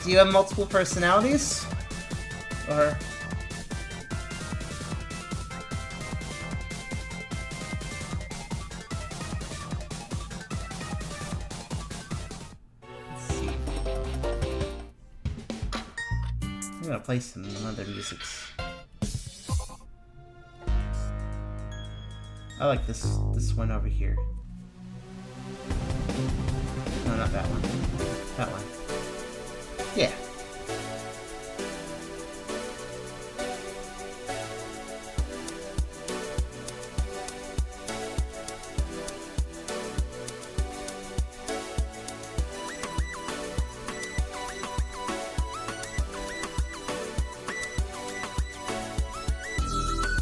Do you have multiple personalities? Or... I'm gonna play some other music. I like this one over here. No, not that one. That one. Yeah.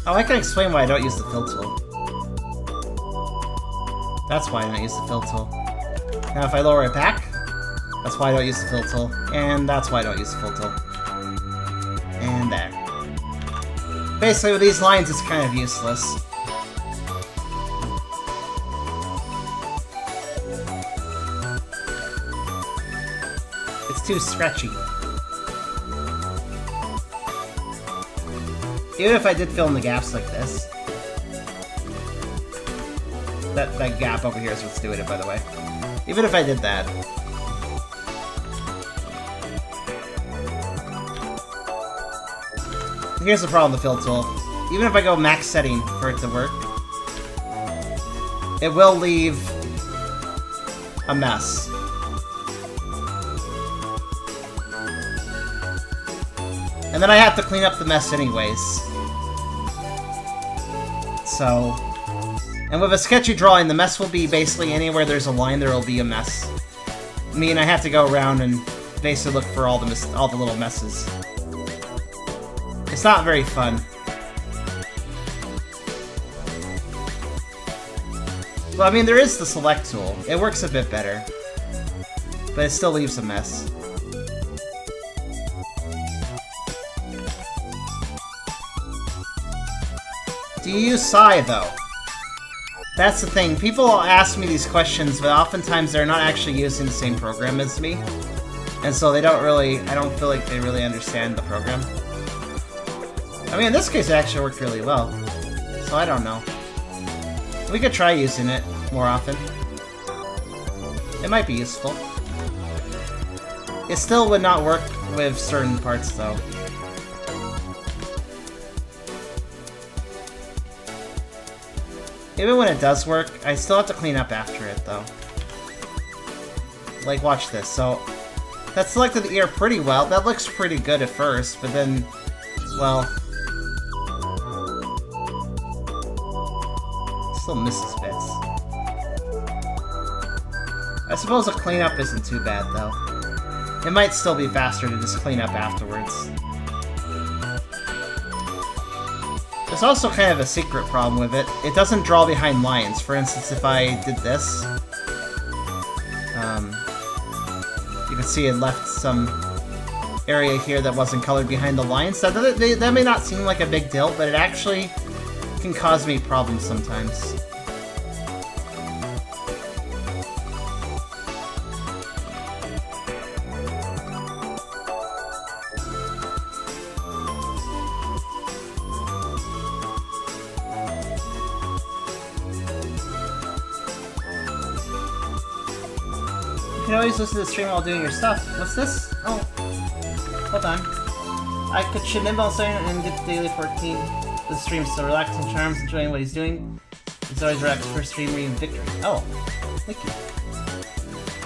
Oh, I can explain why I don't use the fill tool. That's why I don't use the fill tool. Now if I lower it back, that's why I don't use the fill tool. And that's why I don't use the fill tool. And there. Basically with these lines it's kind of useless. It's too stretchy. Even if I did fill in the gaps like this. That gap over here is what's doing it, by the way. Even if I did that. Here's the problem with the fill tool. Even if I go max setting for it to work, it will leave a mess. And then I have to clean up the mess anyways. So... And with a sketchy drawing, the mess will be basically anywhere there's a line, there will be a mess. I mean, I have to go around and basically look for all the little messes. It's not very fun. Well, I mean, there is the select tool. It works a bit better. But it still leaves a mess. Do you use Psy, though? That's the thing. People ask me these questions, but oftentimes they're not actually using the same program as me. And so they don't really... I don't feel like they really understand the program. I mean, in this case, it actually worked really well. So I don't know. We could try using it more often. It might be useful. It still would not work with certain parts, though. Even when it does work, I still have to clean up after it, though. Like, watch this. So, that selected the ear pretty well. That looks pretty good at first, but then, well... still misses bits. I suppose a cleanup isn't too bad, though. It might still be faster to just clean up afterwards. There's also kind of a secret problem with it. It doesn't draw behind lines. For instance, if I did this, you can see it left some area here that wasn't colored behind the lines. That may not seem like a big deal, but it actually can cause me problems sometimes. You can always listen to the stream while doing your stuff. What's this? Oh. Hold on. I could Shinimbo sign and get the daily 14. The stream's so relaxing, charms, enjoying what he's doing. He's always relaxed for stream reading victory. Oh. Thank you.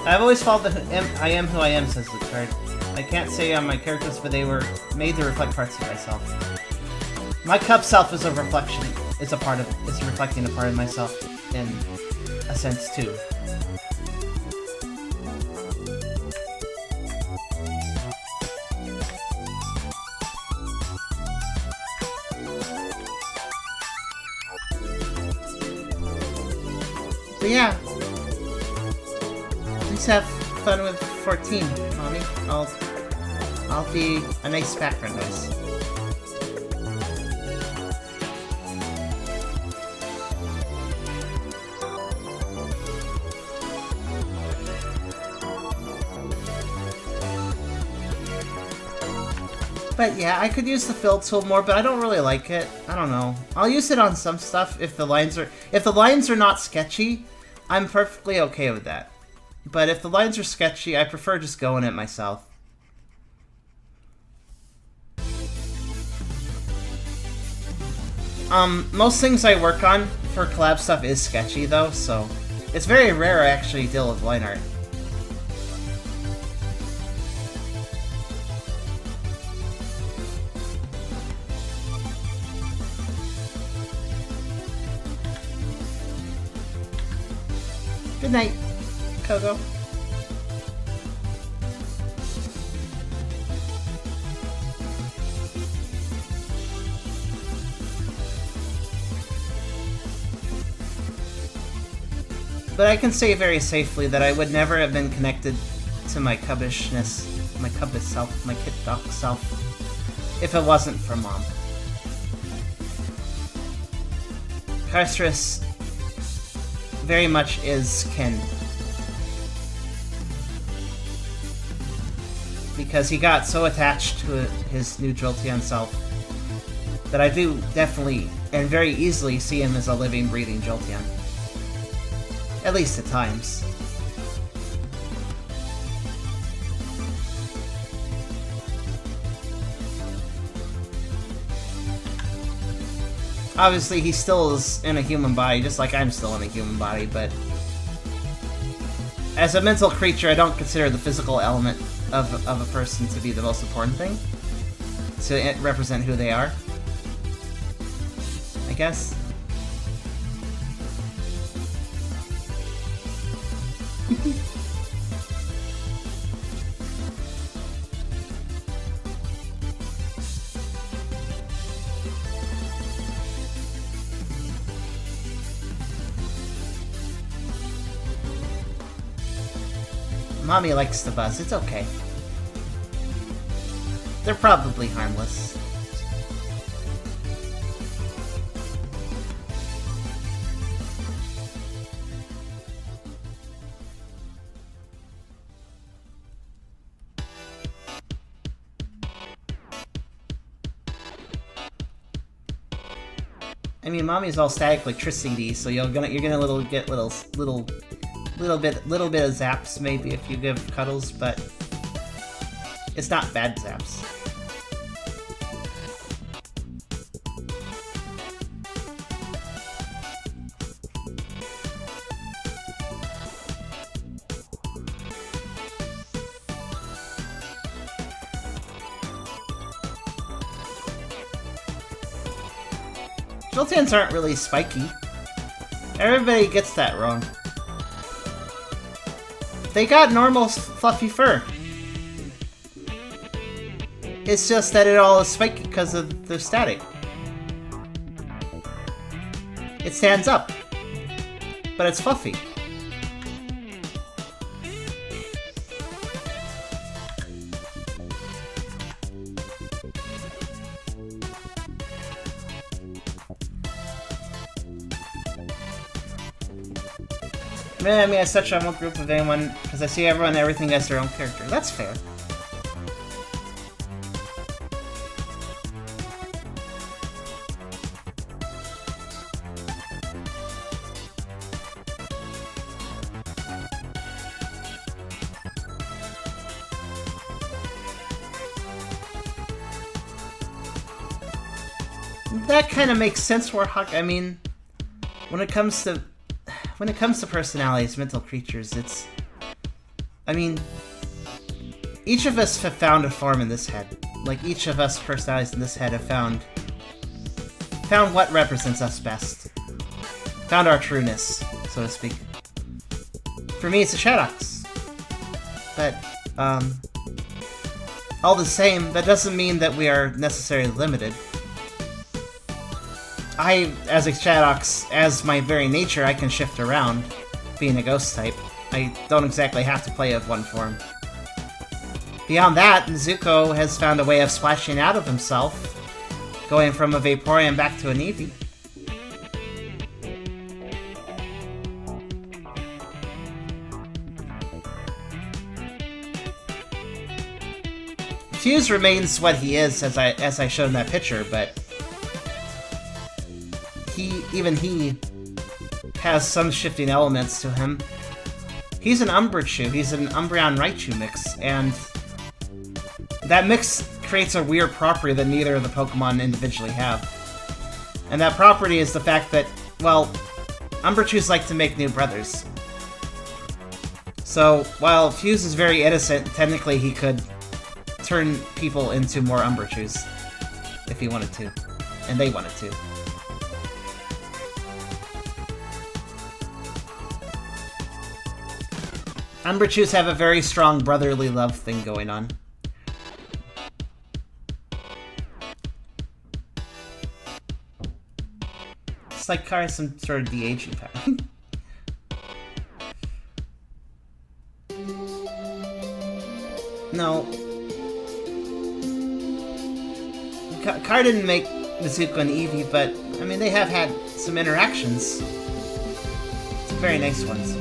I've always followed the I am who I am, says the card. I can't say on my characters, but they were made to reflect parts of myself. My cup self is a reflection. It's reflecting a part of myself in a sense too. But yeah, please have fun with 14, Mommy. I'll be a nice background noise. But yeah, I could use the fill tool more, but I don't really like it. I don't know. I'll use it on some stuff if the lines are not sketchy. I'm perfectly okay with that. But if the lines are sketchy, I prefer just going it myself. Most things I work on for collab stuff is sketchy though, so it's very rare I actually deal with line art. Good night, Kogo. But I can say very safely that I would never have been connected to my cubbishness, my cubbish self, my kit dog self, if it wasn't for Mom. Carcerus very much is kin. Because he got so attached to his new Jolteon self that I do definitely and very easily see him as a living, breathing Jolteon. At least at times. Obviously, he still is in a human body, just like I'm still in a human body, but as a mental creature, I don't consider the physical element of a person to be the most important thing. To represent who they are, I guess. Mommy likes the buzz, it's okay. They're probably harmless. I mean, Mommy's all static electricity, so you're gonna get little bit of zaps maybe if you give cuddles, but it's not bad zaps. Jolteons aren't really spiky. Everybody gets that wrong. They got normal fluffy fur. It's just that it all is spiky because of the static. It stands up, but it's fluffy. I mean, as such, I won't group with anyone, because I see everyone and everything as their own character. That's fair. That kind of makes sense, Warhawk. I mean, when it comes to personalities, mental creatures, it's... I mean, each of us have found a form in this head. Like, each of us personalities in this head have found what represents us best. Found our trueness, so to speak. For me, it's a Shadox. But, all the same, that doesn't mean that we are necessarily limited. I, as a Shadox, as my very nature, I can shift around, being a ghost type. I don't exactly have to play with one form. Beyond that, Nezuko has found a way of splashing out of himself, going from a Vaporeon back to an Eevee. Fuse remains what he is, as I showed in that picture, but even he has some shifting elements to him. He's an Umbrechu, he's an Umbreon-Raichu mix, and that mix creates a weird property that neither of the Pokemon individually have. And that property is the fact that, well, Umberchus like to make new brothers. So, while Fuse is very innocent, technically he could turn people into more Umberchus if he wanted to. And they wanted to. Umberchus have a very strong brotherly love thing going on. It's like Car has some sort of de-aging pattern. No. Car didn't make Mizuko and Eevee, but, I mean, they have had some interactions. Some very nice ones.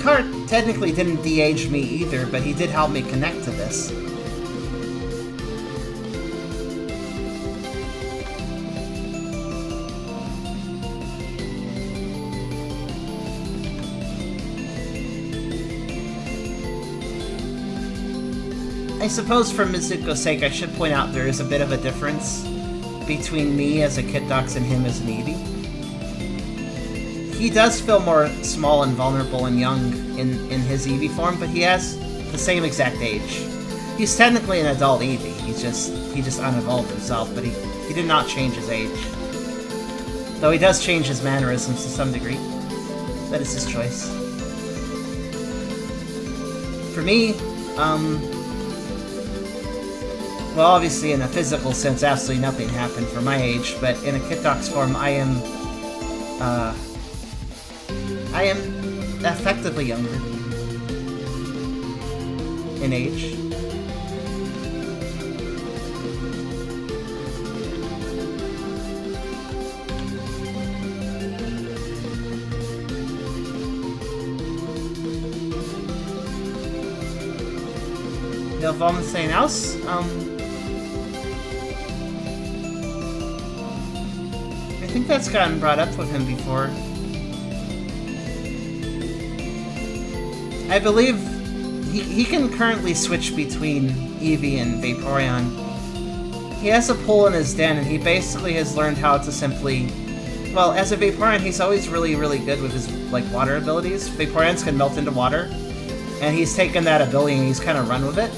Car technically didn't de-age me either, but he did help me connect to this. I suppose for Mizuko's sake, I should point out there is a bit of a difference between me as a Kitdox and him as an Eevee. He does feel more small and vulnerable and young in his Eevee form, but he has the same exact age. He's technically an adult Eevee. He just unevolved himself, but he did not change his age. Though he does change his mannerisms to some degree. That is his choice. For me, well, obviously in a physical sense, absolutely nothing happened for my age, but in a Kitdox form, I am effectively younger in age. They'll evolve into something else? I think that's gotten brought up with him before. I believe he can currently switch between Eevee and Vaporeon. He has a pool in his den, and he basically has learned how to simply... Well, as a Vaporeon, he's always really, really good with his, like, water abilities. Vaporeons can melt into water, and he's taken that ability and he's kind of run with it.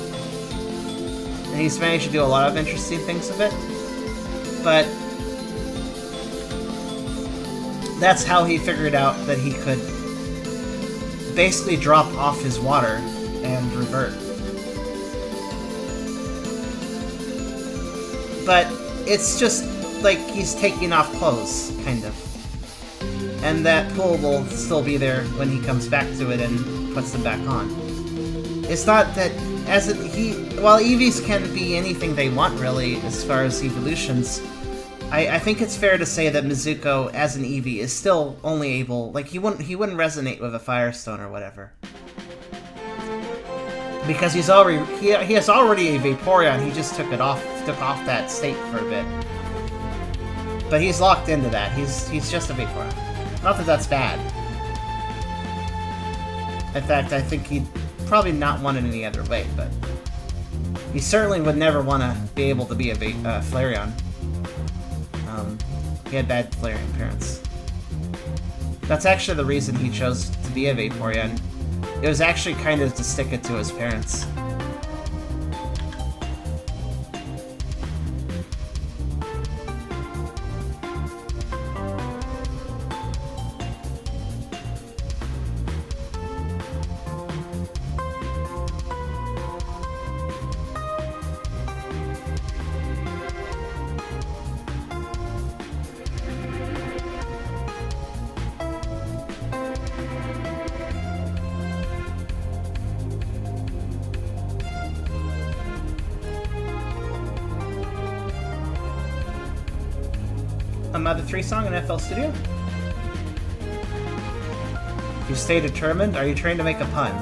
And he's managed to do a lot of interesting things with it. But that's how he figured out that he could basically drop off his water and revert. But it's just like he's taking off clothes, kind of. And that pool will still be there when he comes back to it and puts them back on. It's not that while Eevees can be anything they want really as far as evolutions, I think it's fair to say that Mizuko, as an Eevee, is still only able... Like, he wouldn't resonate with a Firestone or whatever. Because he has already a Vaporeon, he just took off that state for a bit. But he's locked into that. He's just a Vaporeon. Not that that's bad. In fact, I think he'd probably not want it any other way, but... He certainly would never want to be able to be a Flareon. He had bad Flareon parents. That's actually the reason he chose to be a Vaporeon. It was actually kind of to stick it to his parents. A Mother 3 song in FL Studio? You stay determined? Are you trying to make a pun?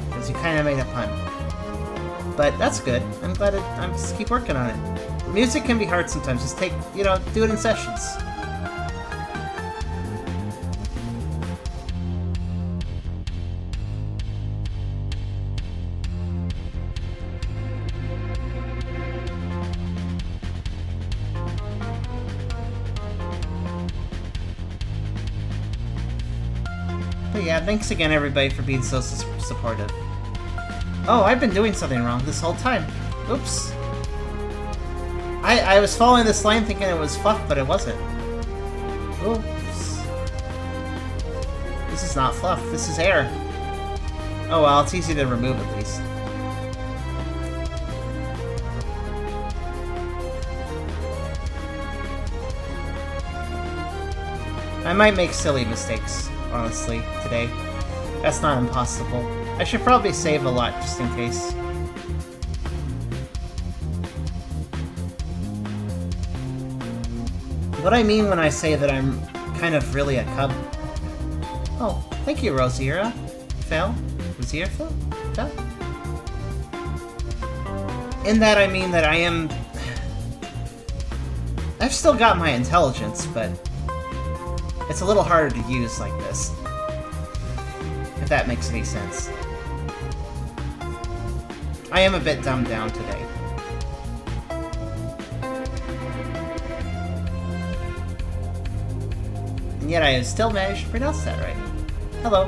Because you kind of made a pun. But that's good. I'm glad I'm just keep working on it. Music can be hard sometimes. Just do it in sessions. But yeah, thanks again everybody for being so supportive. Oh, I've been doing something wrong this whole time. Oops. I was following this line thinking it was fluff, but it wasn't. Oops. This is not fluff, this is air. Oh well, it's easy to remove at least. I might make silly mistakes, honestly, today. That's not impossible. I should probably save a lot just in case. What I mean when I say that I'm kind of really a cub. Oh, thank you, Rosiera. Phil? Rosiera Phil? Phil? In that I mean that I am... I've still got my intelligence, but it's a little harder to use like this. If that makes any sense. I am a bit dumbed down today. And yet I still managed to pronounce that right. Hello.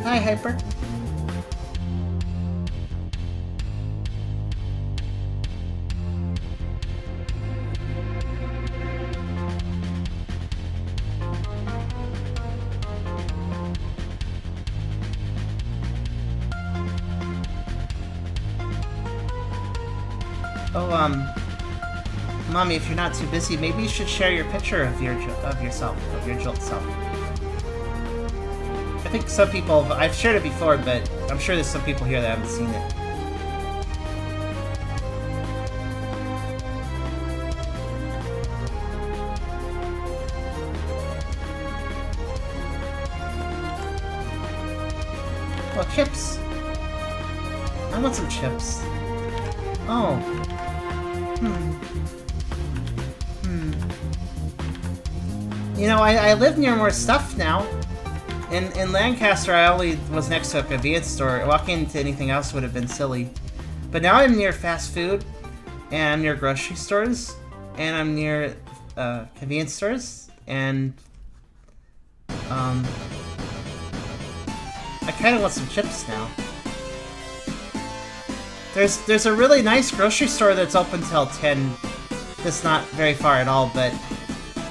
Hi, Hyper. Oh, Mommy, if you're not too busy, maybe you should share your picture of your Jolt self. I think some people, I've shared it before, but I'm sure there's some people here that haven't seen it. Oh, chips! I want some chips. Oh. You know, I live near more stuff now. In Lancaster, I only was next to a convenience store. Walking into anything else would have been silly. But now I'm near fast food, and I'm near grocery stores, and I'm near convenience stores, and I kind of want some chips now. There's a really nice grocery store that's open till 10. That's not very far at all, but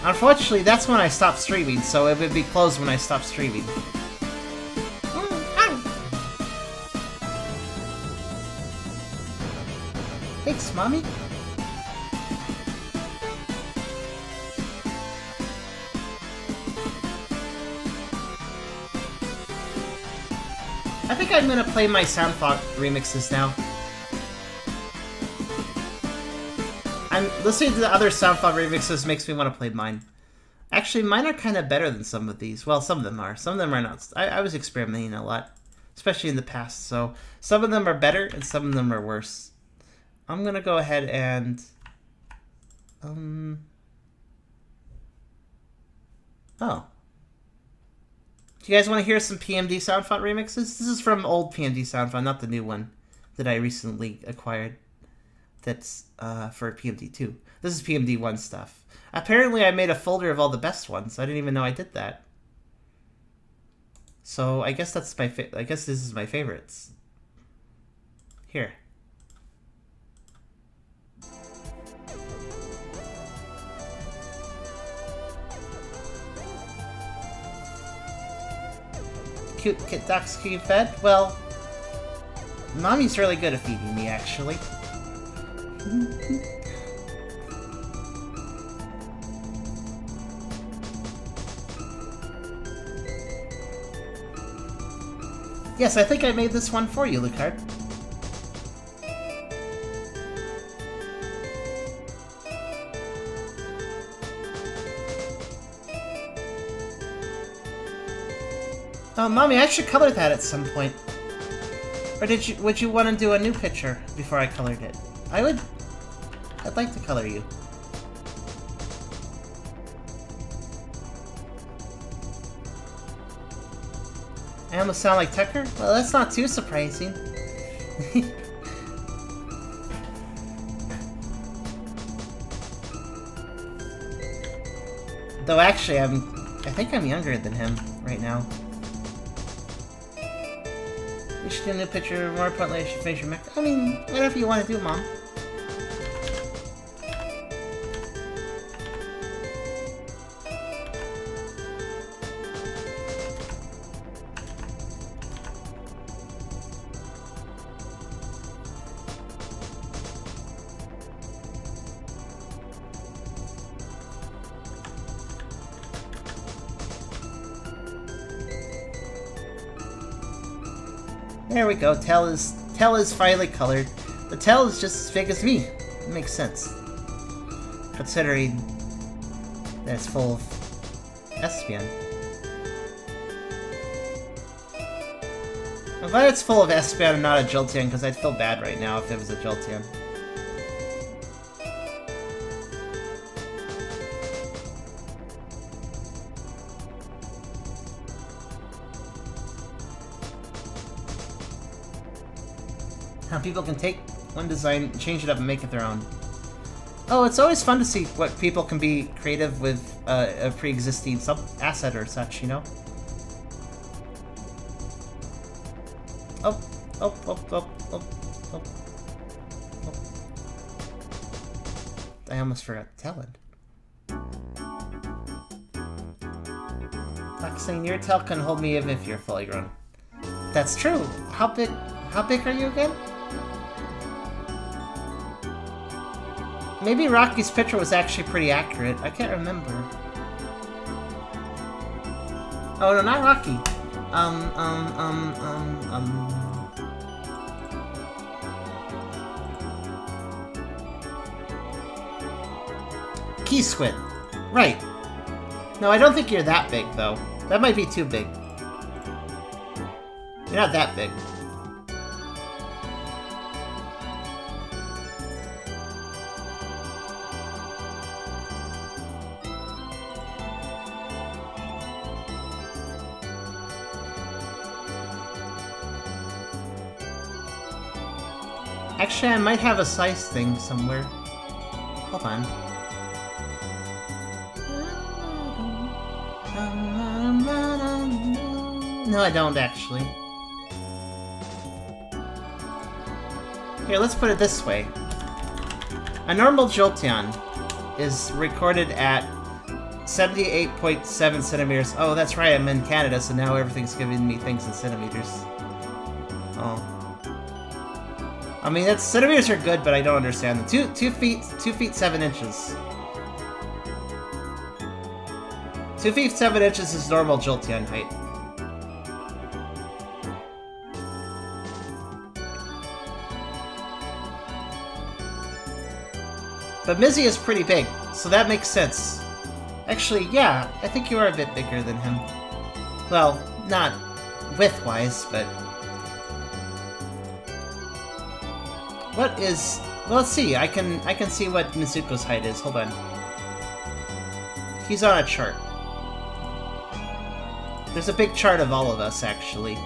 unfortunately, that's when I stopped streaming, so it would be closed when I stopped streaming. Thanks, Mommy. I think I'm gonna play my SoundCloud remixes now. I'm listening to the other SoundCloud remixes makes me want to play mine. Actually, mine are kind of better than some of these. Well, some of them are. Some of them are not. I was experimenting a lot, especially in the past. So some of them are better and some of them are worse. I'm gonna go ahead and oh. Do you guys want to hear some PMD SoundCloud remixes? This is from old PMD SoundCloud, not the new one that I recently acquired. That's for PMD2. This is PMD1 stuff. Apparently I made a folder of all the best ones. I didn't even know I did that. So I guess that's my I guess this is my favorites. Here. Cute kit ducks being fed? Well, Mommy's really good at feeding me, actually. Yes, I think I made this one for you, Lucard. Oh, Mommy, I should color that at some point. Or would you want to do a new picture before I colored it? I'd like to color you. almost sound like Tucker? Well, that's not too surprising. Though actually, I think I'm younger than him right now. We should do a new picture. More importantly, I should finish your mech. I mean, whatever you want to do, Mom. There we go. Tail is finely colored. The tail is just as big as me. It makes sense, considering that it's full of Espion. I'm glad it's full of Espion and not a Jolteon, because I'd feel bad right now if it was a Jolteon. How people can take one design, change it up, and make it their own. Oh, it's always fun to see what people can be creative with a pre-existing sub-asset or such, you know? Oh. I almost forgot to tell it. Like saying your tail can hold me even if you're fully grown. That's true. How big are you again? Maybe Rocky's picture was actually pretty accurate. I can't remember. Oh no, not Rocky. Key Squid. Right. No, I don't think you're that big, though. That might be too big. You're not that big. Actually, I might have a size thing somewhere. Hold on. No, I don't actually. Here, let's put it this way. A normal Jolteon is recorded at 78.7 centimeters. Oh, that's right, I'm in Canada, so now everything's giving me things in centimeters. Oh. I mean, that's, centimeters are good, but I don't understand them. 2 feet 7 inches. 2 feet 7 inches is normal Jolteon height. But Mizzy is pretty big, so that makes sense. Actually, yeah, I think you are a bit bigger than him. Well, not width-wise, but... What is... Well, let's see. I can see what Mizuko's height is. Hold on. He's on a chart. There's a big chart of all of us, actually.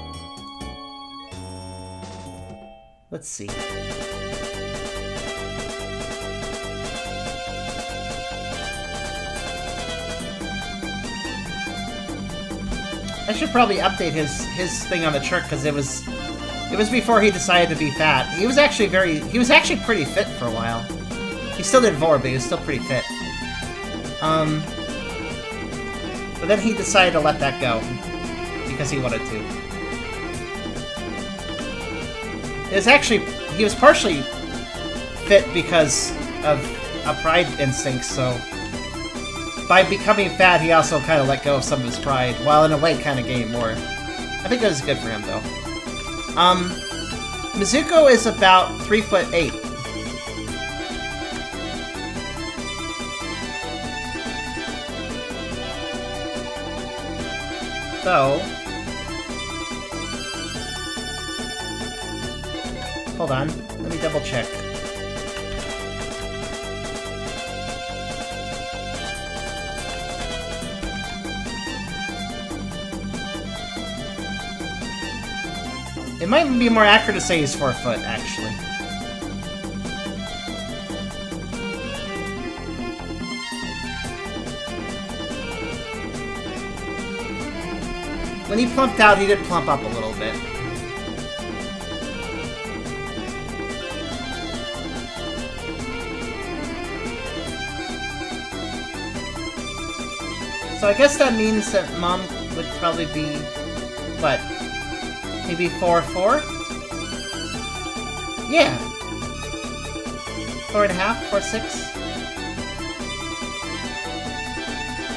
Let's see. I should probably update his thing on the chart, because it was before he decided to be fat. He was actually pretty fit for a while. He still did Vore, but he was still pretty fit. But then he decided to let that go because he wanted to. He was partially fit because of a pride instinct, so by becoming fat, he also kind of let go of some of his pride, while in a way kind of gained more. I think it was good for him, though. Mizuko is about 3'8". So... Hold on, let me double check. It might be more accurate to say he's 4 foot, actually. When he plumped out, he did plump up a little bit. So I guess that means that Mom would probably be, what, maybe 4'4"? Yeah. 4.5, 4'6"?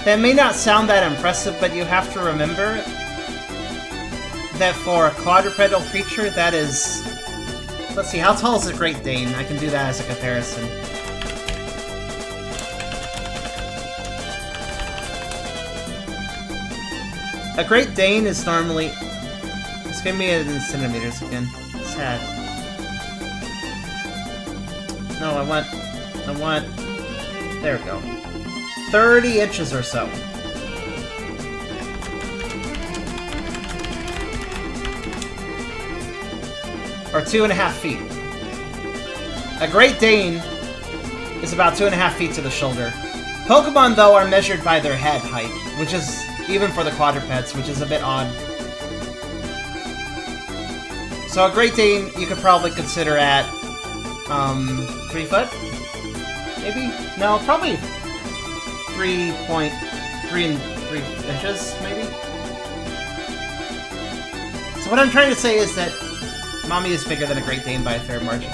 That may not sound that impressive, but you have to remember that for a quadrupedal creature, that is... Let's see, how tall is a Great Dane? I can do that as a comparison. A Great Dane is normally... It's gonna be in centimeters again. Sad. No, I want... There we go. 30 inches or so. Or 2.5 feet. A Great Dane is about 2.5 feet to the shoulder. Pokemon, though, are measured by their head height, which is... even for the quadrupeds, which is a bit odd. So a Great Dane you could probably consider at 3 foot? Maybe? No, probably 3.3 inches, maybe? So what I'm trying to say is that Mommy is bigger than a Great Dane by a fair margin.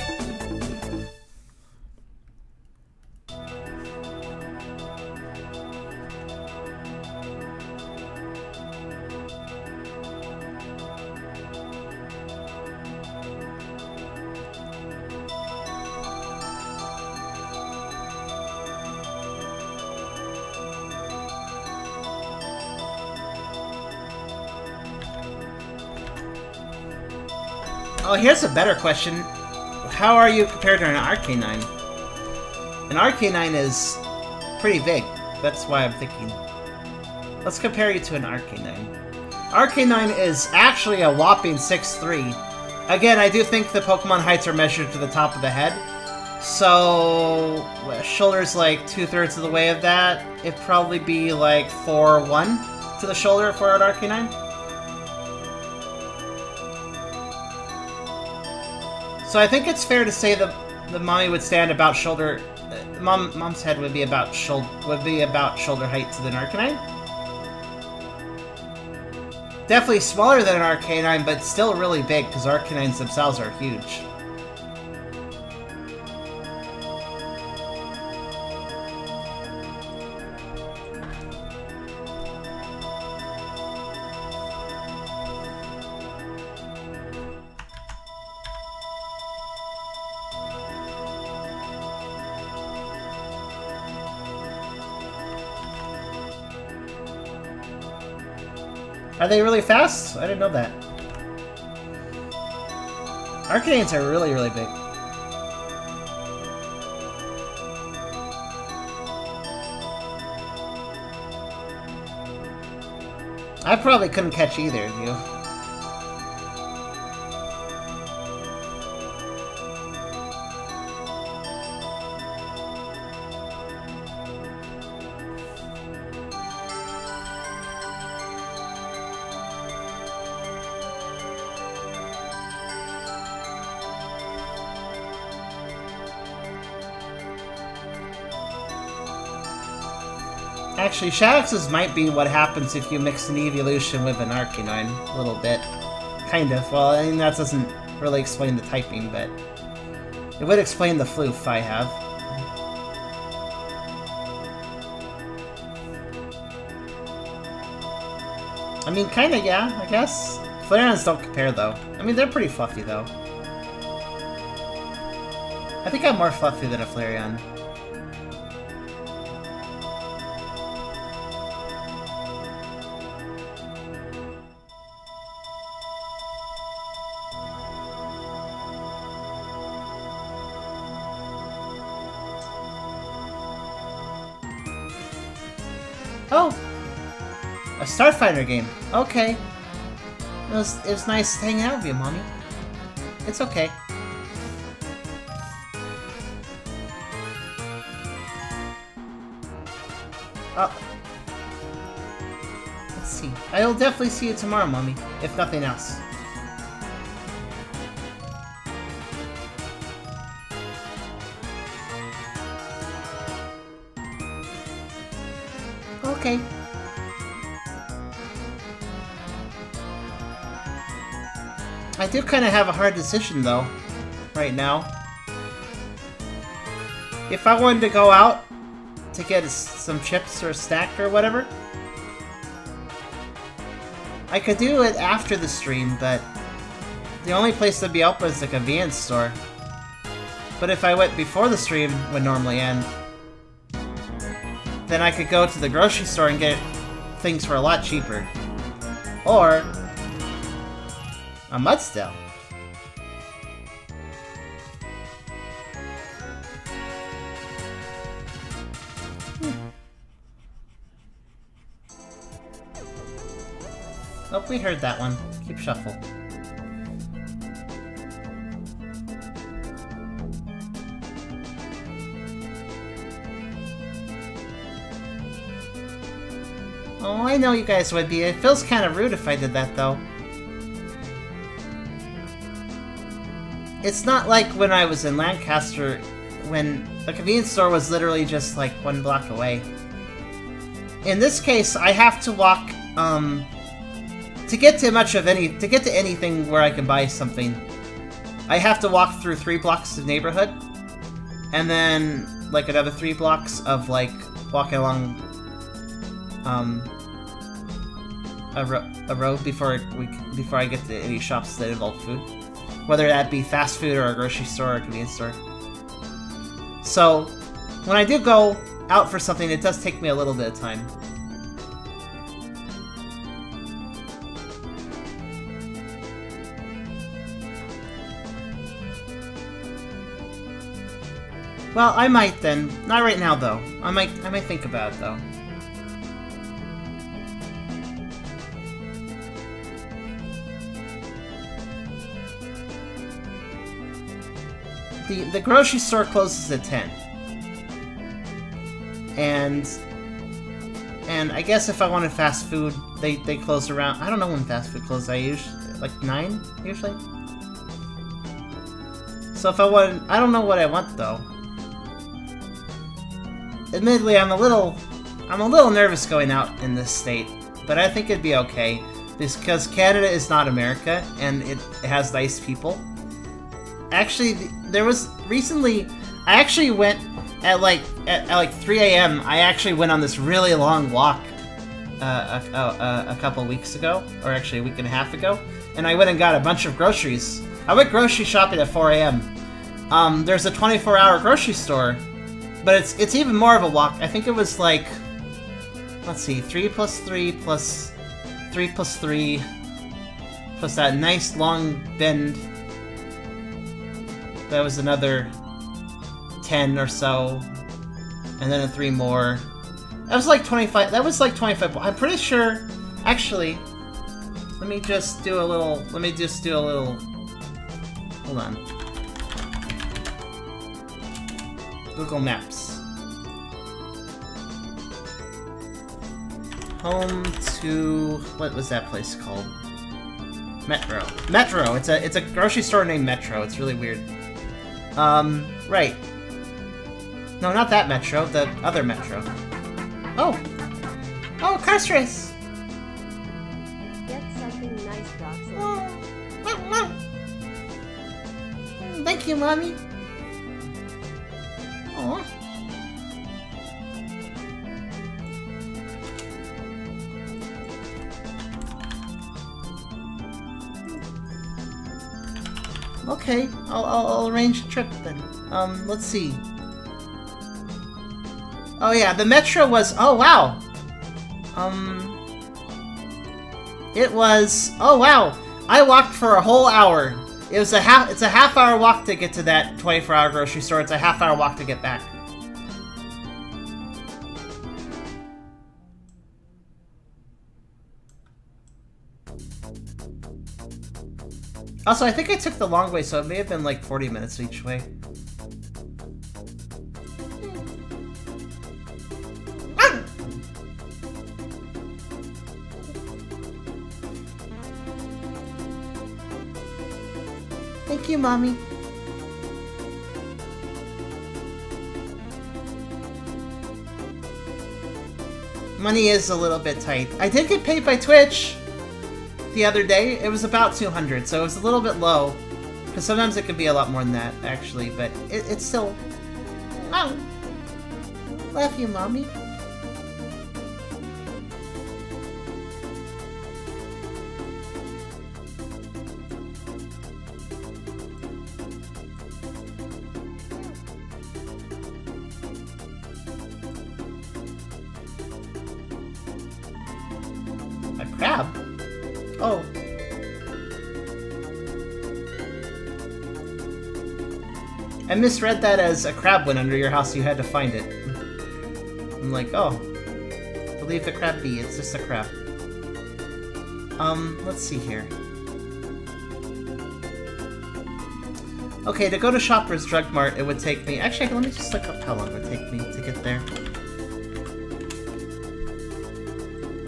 Oh, here's a better question. How are you compared to an Arcanine? An Arcanine is pretty big. That's why I'm thinking. Let's compare you to an Arcanine. Arcanine is actually a whopping 6'3". Again, I do think the Pokemon heights are measured to the top of the head. So, shoulder's like 2/3 of the way of that. It'd probably be like 4'1" to the shoulder for an Arcanine. So I think it's fair to say that the Mommy would stand about shoulder. Mom's head would be about shoulder height to the Arcanine. Definitely smaller than an Arcanine, but still really big because Arcanines themselves are huge. Are they really fast? I didn't know that. Arcanines are really, really big. I probably couldn't catch either of you. Actually, Shadox's might be what happens if you mix an evolution with an Arcanine, a little bit. Kind of. Well, I mean, that doesn't really explain the typing, but it would explain the floof I have. I mean, kinda, yeah, I guess. Flareons don't compare, though. I mean, they're pretty fluffy, though. I think I'm more fluffy than a Flareon. Oh! A Starfighter game. Okay. It was nice hanging out with you, Mommy. It's okay. Let's see. I will definitely see you tomorrow, Mommy, if nothing else. Okay. I do kind of have a hard decision, though, right now. If I wanted to go out to get some chips or a snack or whatever, I could do it after the stream, but the only place that'd be open is the convenience store. But if I went before the stream would normally end, then I could go to the grocery store and get things for a lot cheaper. Or a Mudstill. Oh, we heard that one. Keep shuffle. Oh, I know you guys would be. It feels kind of rude if I did that, though. It's not like when I was in Lancaster, when the convenience store was literally just like 1 block away. In this case, I have to walk, to get to anything where I can buy something, I have to walk through 3 blocks of neighborhood, and then like another 3 blocks of like walking along, a road before I get to any shops that involve food. Whether that be fast food or a grocery store or a convenience store. So, when I do go out for something, it does take me a little bit of time. Well, I might then. Not right now, though. I might think about it, though. The grocery store closes at 10. And I guess if I wanted fast food, they close around, I don't know when fast food closes, I usually, like 9, usually? So if I wanted, I don't know what I want, though. Admittedly, I'm a little nervous going out in this state, but I think it'd be okay, because Canada is not America, and it has nice people. Actually, there was recently, I actually went at like 3 a.m. I actually went on this really long walk a couple weeks ago, or actually a week and a half ago, and I went and got a bunch of groceries. I went grocery shopping at 4 a.m. There's a 24-hour grocery store, but it's even more of a walk. I think it was like, let's see, 3 plus 3 plus 3 plus 3 plus that nice long bend. That was another 10 or so, and then 3 more. That was like 25. That was like 25. I'm pretty sure. Actually, let me just do a little. Hold on. Google Maps. Home to, what was that place called? Metro. Metro. It's a grocery store named Metro. It's really weird. Right. No, not that Metro, the other Metro. Oh! Oh, Carstress! Get something nice, Doggo. Oh. Thank you, Mommy. Aw. Okay, I'll arrange a trip then. Let's see. Oh yeah, the Metro was, oh wow! It was, oh wow! I walked for a whole hour. It's a half-hour walk to get to that 24-hour grocery store. It's a half-hour walk to get back. Also, I think I took the long way, so it may have been like 40 minutes each way. Thank you, Mommy. Money is a little bit tight. I did get paid by Twitch the other day. It was about 200, so it was a little bit low. Because sometimes it could be a lot more than that, actually, but it's still... Oh. Love you, Mommy. A crab? Oh. I misread that as a crab went under your house, you had to find it. I'm like, oh. Leave the crab be, it's just a crab. Let's see here. Okay, to go to Shoppers Drug Mart, it would take me... Actually, let me just look up how long it would take me to get there.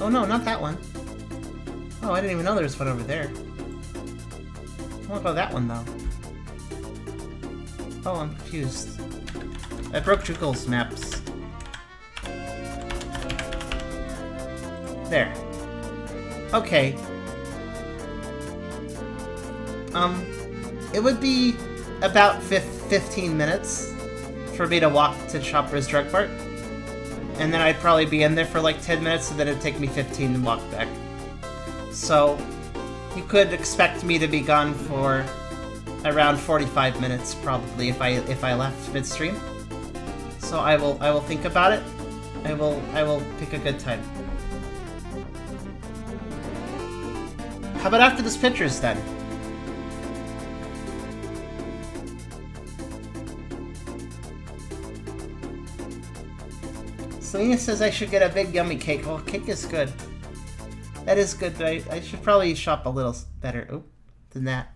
Oh no, not that one. Oh, I didn't even know there was one over there. I want to go that one, though. Oh, I'm confused. I broke Google's maps. There. Okay. It would be about 15 minutes for me to walk to Shoppers Drug Mart. And then I'd probably be in there for like 10 minutes, and then it'd take me 15 to walk back. So, you could expect me to be gone for around 45 minutes, probably, if I left midstream. So I will think about it. I will pick a good time. How about after this pictures then? Selena says I should get a big yummy cake. Well, cake is good. That is good, but I should probably shop a little better than that.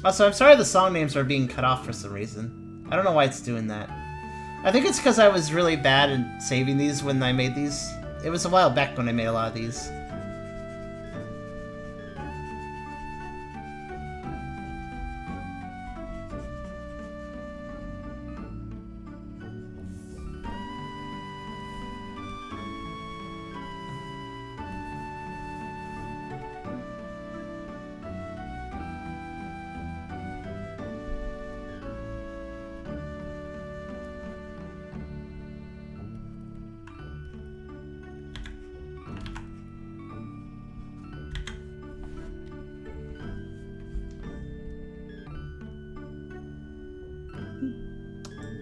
Also, I'm sorry the song names are being cut off for some reason. I don't know why it's doing that. I think it's because I was really bad at saving these when I made these. It was a while back when I made a lot of these.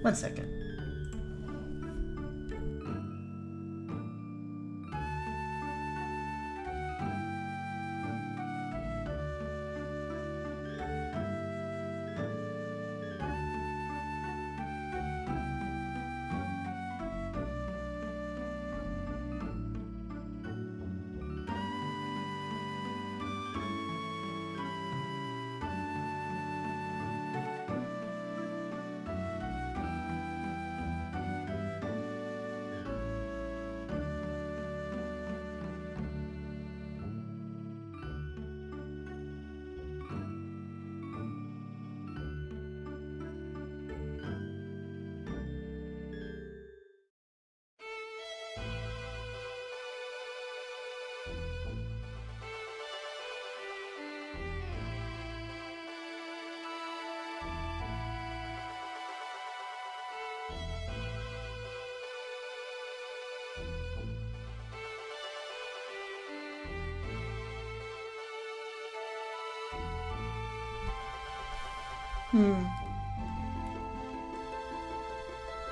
One second.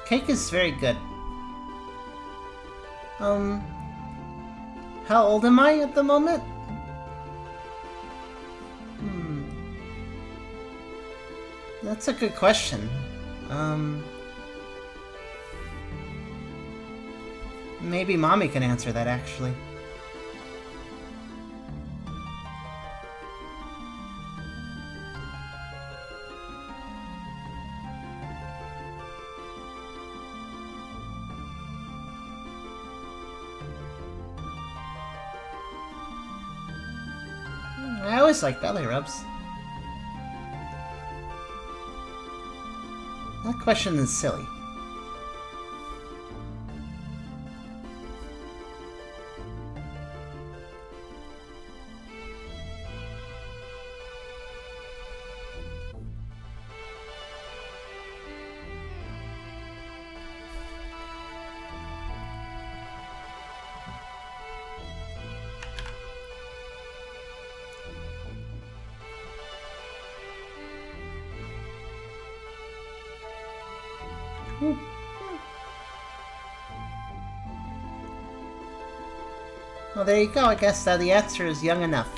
Cake is very good. How old am I at the moment? That's a good question. Maybe Mommy can answer that, actually. I always like belly rubs. That question is silly. Well, there you go. I guess the answer is young enough.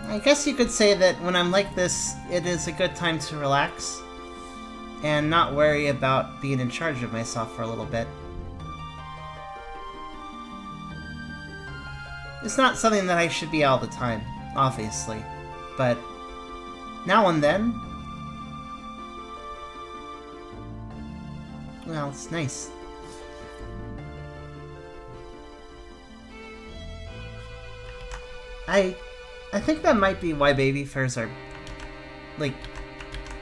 I guess you could say that when I'm like this, it is a good time to relax and not worry about being in charge of myself for a little bit. It's not something that I should be all the time, obviously, but now and then, well, it's nice. I think that might be why baby furs are, like,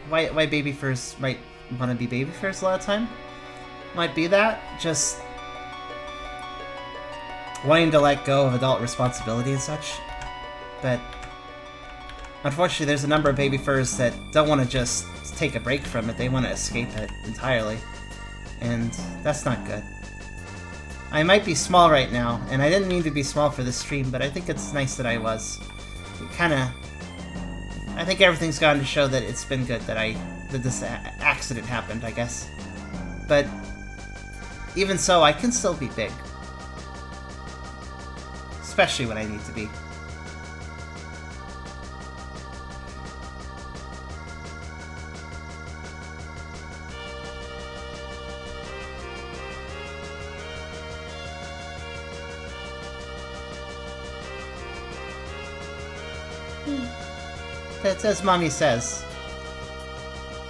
why baby furs might want to be baby furs a lot of time. Might be that, just wanting to let go of adult responsibility and such. But unfortunately, there's a number of baby furs that don't want to just take a break from it. They want to escape it entirely. And that's not good. I might be small right now, and I didn't mean to be small for this stream, but I think it's nice that I was. I think everything's gone to show that it's been good that this accident happened, I guess. But even so, I can still be big. Especially when I need to be. It's as Mommy says.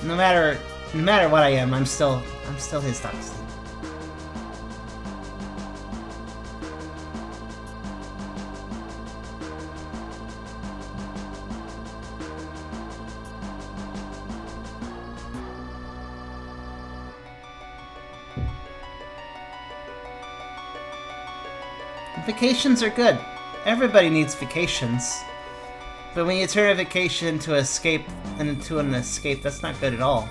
No matter what I am, I'm still his Doxy. Vacations are good. Everybody needs vacations. But when you turn a vacation into an escape, that's not good at all.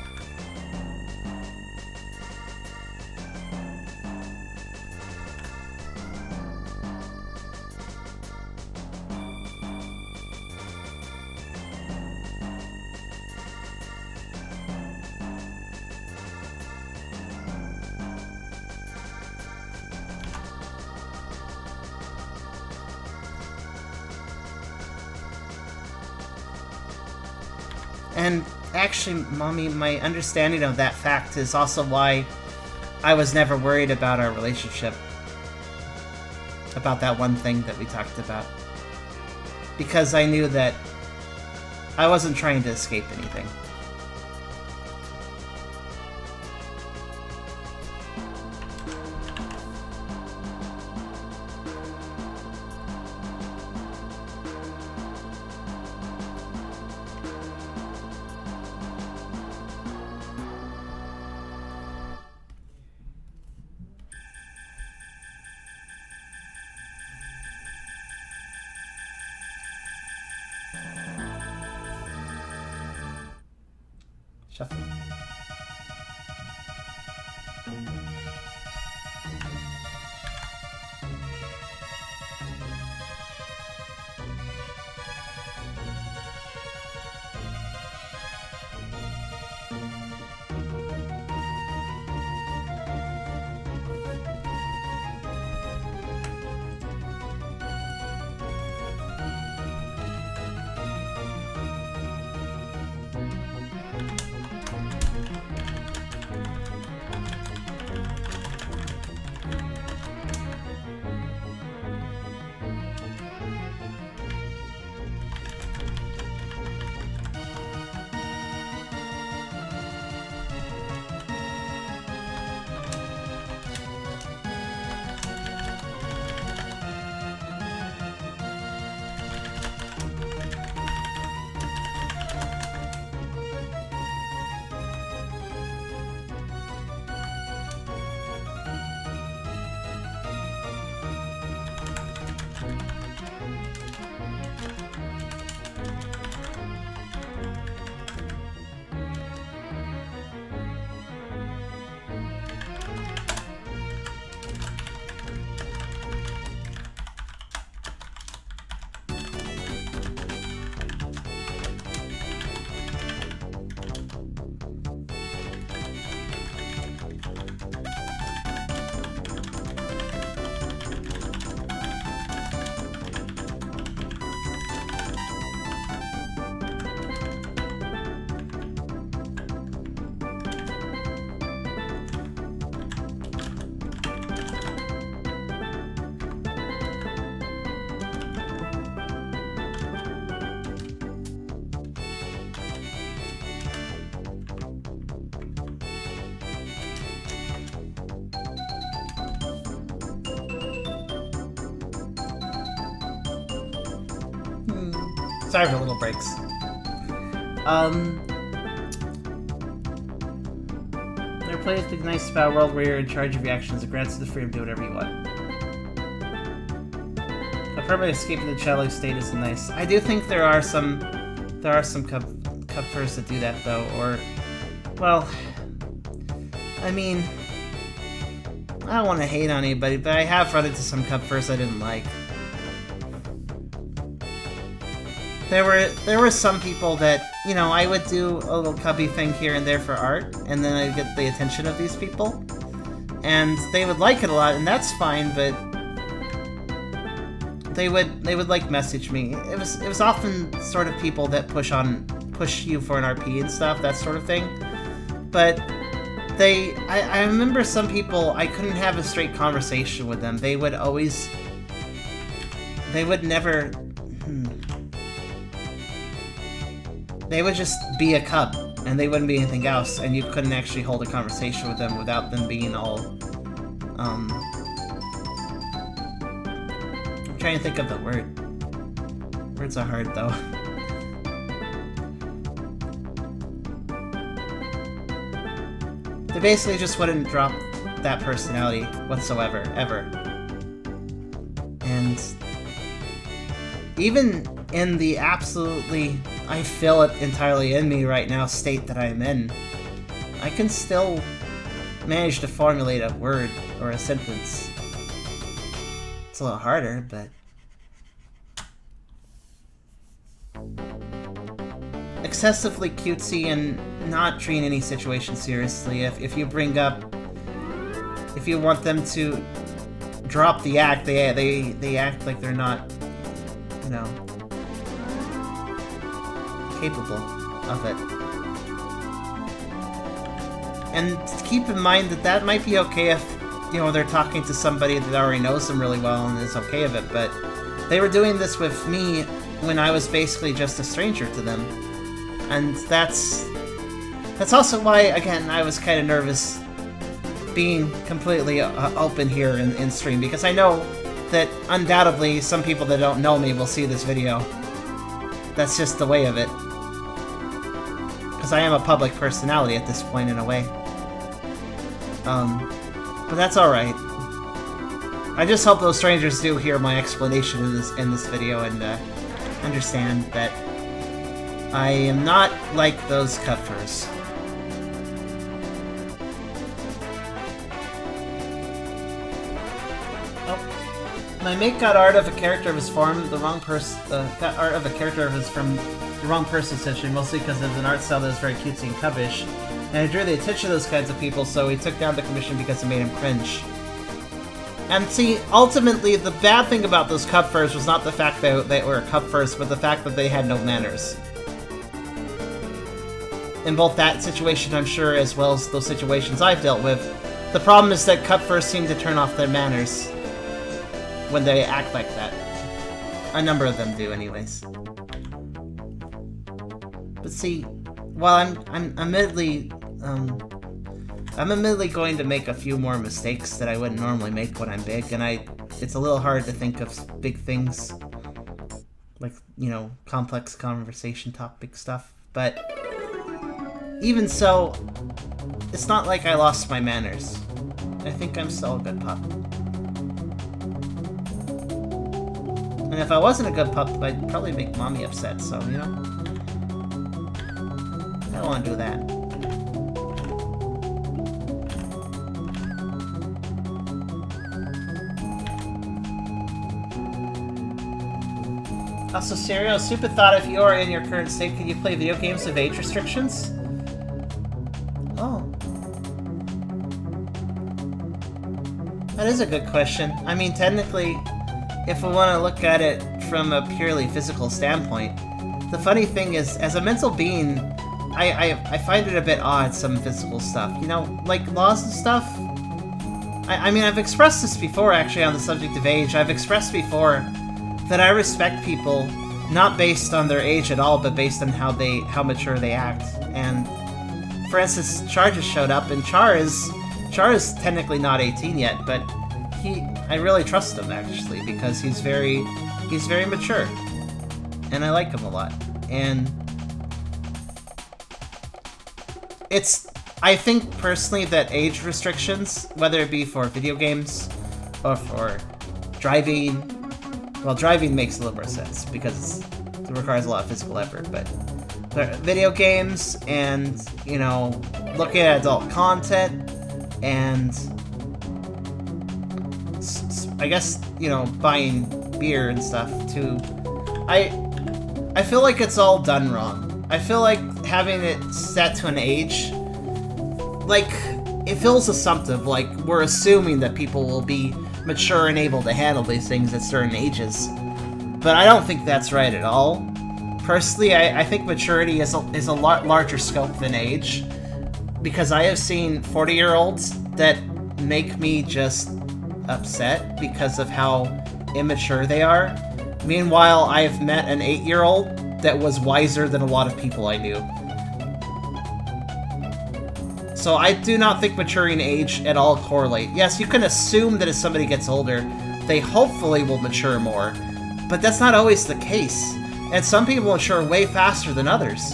And actually, Mommy, my understanding of that fact is also why I was never worried about our relationship. About that one thing that we talked about. Because I knew that I wasn't trying to escape anything. Shuffle. Sorry for little breaks. There are players think nice about a world where you're in charge of your actions. It grants you the freedom to do whatever you want. A permanent escape in the childlike state is nice. I do think there are some cupfurs that do that though, or well, I mean, I don't want to hate on anybody, but I have run into some cupfurs I didn't like. There were some people that, you know, I would do a little cubby thing here and there for art, and then I'd get the attention of these people, and they would like it a lot, and that's fine, but they would like message me. It was often sort of people that push you for an RP and stuff, that sort of thing. But I remember some people, I couldn't have a straight conversation with them. They would never. They would just be a cub, and they wouldn't be anything else, and you couldn't actually hold a conversation with them without them being all, I'm trying to think of the word. Words are hard, though. They basically just wouldn't drop that personality whatsoever, ever. And even in the absolutely, I feel it entirely in me right now state that I'm in, I can still manage to formulate a word or a sentence. It's a little harder, but excessively cutesy and not treating any situation seriously. If you bring up, if you want them to drop the act, they act like they're not, you know, capable of it. And keep in mind that that might be okay if, you know, they're talking to somebody that already knows them really well and is okay with it, but they were doing this with me when I was basically just a stranger to them. And that's also why, again, I was kind of nervous being completely open here in stream, because I know that undoubtedly some people that don't know me will see this video. That's just the way of it. Because I am a public personality at this point, in a way. But that's alright. I just hope those strangers do hear my explanation in this video and understand that I am not like those cupfurs. My mate got art of a character of his form, the wrong person. Got art of a character of his from the wrong person, essentially, mostly because of an art style that was very cutesy and cubbish. And it drew the attention of those kinds of people, so he took down the commission because it made him cringe. And see, ultimately, the bad thing about those cupfurs was not the fact that they were cupfurs, but the fact that they had no manners. In both that situation, I'm sure, as well as those situations I've dealt with, the problem is that cupfurs seem to turn off their manners when they act like that. A number of them do, anyways. But see, while I'm admittedly going to make a few more mistakes that I wouldn't normally make when I'm big, and it's a little hard to think of big things, like, you know, complex conversation topic stuff, but even so, it's not like I lost my manners. I think I'm still a good pup. And if I wasn't a good pup, I'd probably make mommy upset, so, you know, I don't want to do that. Also, Serio, Super thought if you are in your current state, could you play video games with age restrictions? Oh. That is a good question. I mean, technically, if we want to look at it from a purely physical standpoint, the funny thing is, as a mental being, I find it a bit odd, some physical stuff. You know, like laws and stuff. I mean, I've expressed this before, actually, on the subject of age. I've expressed before that I respect people not based on their age at all, but based on how mature they act. And for instance, Char just showed up, and Char is technically not 18 yet, but I really trust him, actually, because he's very mature. and I like them a lot. And I think personally that age restrictions, whether it be for video games or for driving, well, driving makes a little more sense because it requires a lot of physical effort, but video games and, you know, looking at adult content and I guess, you know, buying beer and stuff too. I feel like it's all done wrong. I feel like having it set to an age, like, it feels assumptive, like we're assuming that people will be mature and able to handle these things at certain ages. But I don't think that's right at all. Personally, I think maturity is a lot larger scope than age, because I have seen 40-year-olds that make me just upset because of how immature they are. Meanwhile, I've met an 8-year-old that was wiser than a lot of people I knew. So I do not think maturing age at all correlate. Yes, you can assume that as somebody gets older, they hopefully will mature more, but that's not always the case. And some people mature way faster than others.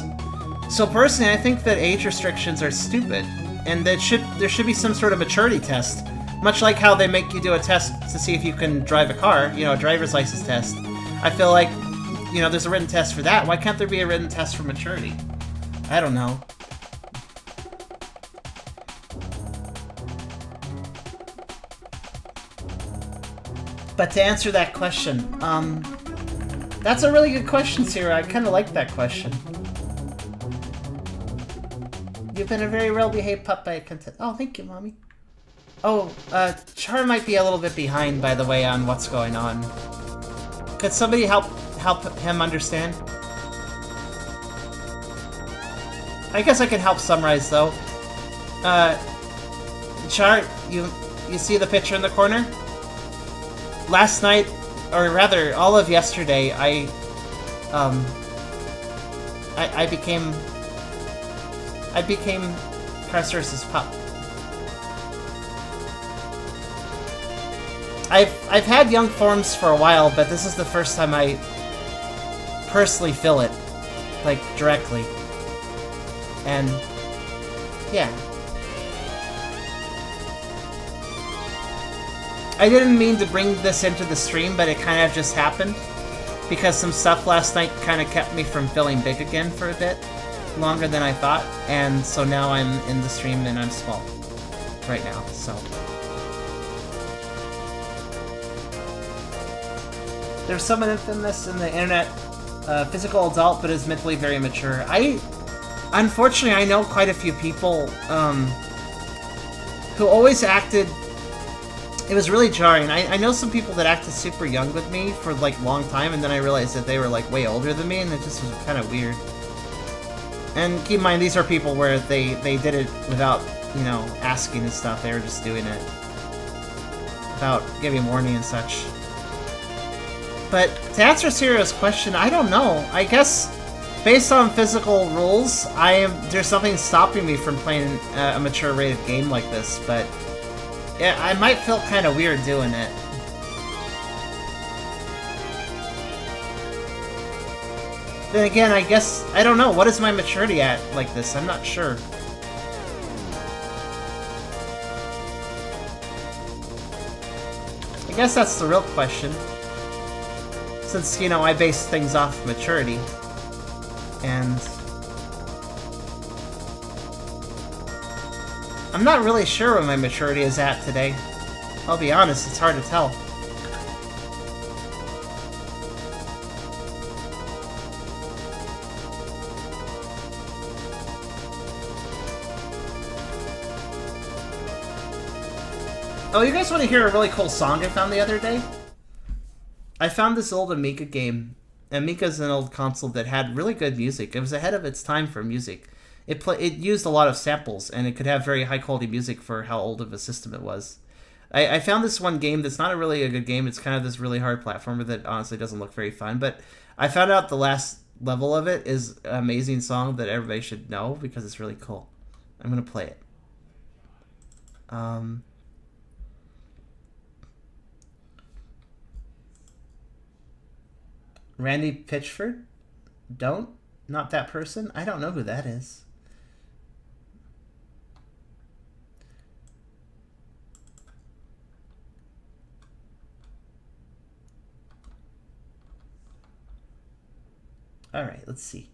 So personally, I think that age restrictions are stupid, and that there should be some sort of maturity test. Much like how they make you do a test to see if you can drive a car, you know, a driver's license test. I feel like, you know, there's a written test for that. Why can't there be a written test for maturity? I don't know. But to answer that question, that's a really good question, Sarah. I kind of like that question. You've been a very well-behaved pup by content. Oh, thank you, Mommy. Oh, Char might be a little bit behind, by the way, on what's going on. Could somebody help him understand? I guess I can help summarize, though. Char, you see the picture in the corner? Last night, or rather, all of yesterday, I became Carcerus's pup. I've had young forms for a while, but this is the first time I personally feel it, like, directly. And, yeah. I didn't mean to bring this into the stream, but it kind of just happened. Because some stuff last night kind of kept me from feeling big again for a bit. Longer than I thought. And so now I'm in the stream and I'm small. Right now, so. There's someone infamous in the internet, physical adult, but is mentally very mature. Unfortunately, I know quite a few people who always acted. It was really jarring. I know some people that acted super young with me for like a long time, and then I realized that they were like way older than me, and it just was kind of weird. And keep in mind, these are people where they did it without, you know, asking and stuff. They were just doing it without giving warning and such. But to answer Cyria's question, I don't know. I guess based on physical rules, there's something stopping me from playing a mature rated game like this, but yeah, I might feel kind of weird doing it. Then again, I guess, I don't know, what is my maturity at like this? I'm not sure. I guess that's the real question. Since, you know, I base things off maturity. And I'm not really sure where my maturity is at today. I'll be honest, it's hard to tell. Oh, you guys want to hear a really cool song I found the other day? I found this old Amiga game. Amiga's an old console that had really good music. It was ahead of its time for music. It used a lot of samples, and it could have very high-quality music for how old of a system it was. I found this one game that's not really a good game. It's kind of this really hard platformer that honestly doesn't look very fun, but I found out the last level of it is an amazing song that everybody should know because it's really cool. I'm going to play it. Randy Pitchford? Don't? Not that person? I don't know who that is. Alright, let's see.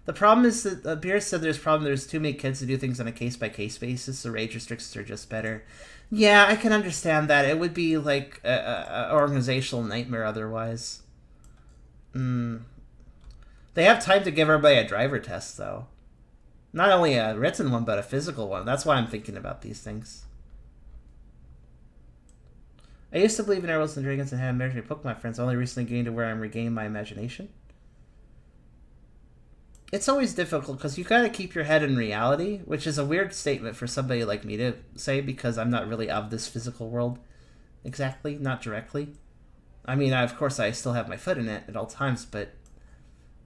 The problem is that Beer said there's too many kids to do things on a case-by-case basis, so age restrictions are just better. Yeah, I can understand that. It would be like a organizational nightmare otherwise. They have time to give everybody a driver test, though. Not only a written one, but a physical one. That's why I'm thinking about these things. I used to believe in Arrows and Dragons and had imaginary Pokemon friends. Only recently gained to where I'm regaining my imagination. It's always difficult because you gotta keep your head in reality, which is a weird statement for somebody like me to say because I'm not really of this physical world exactly, not directly. I mean, of course, I still have my foot in it at all times, but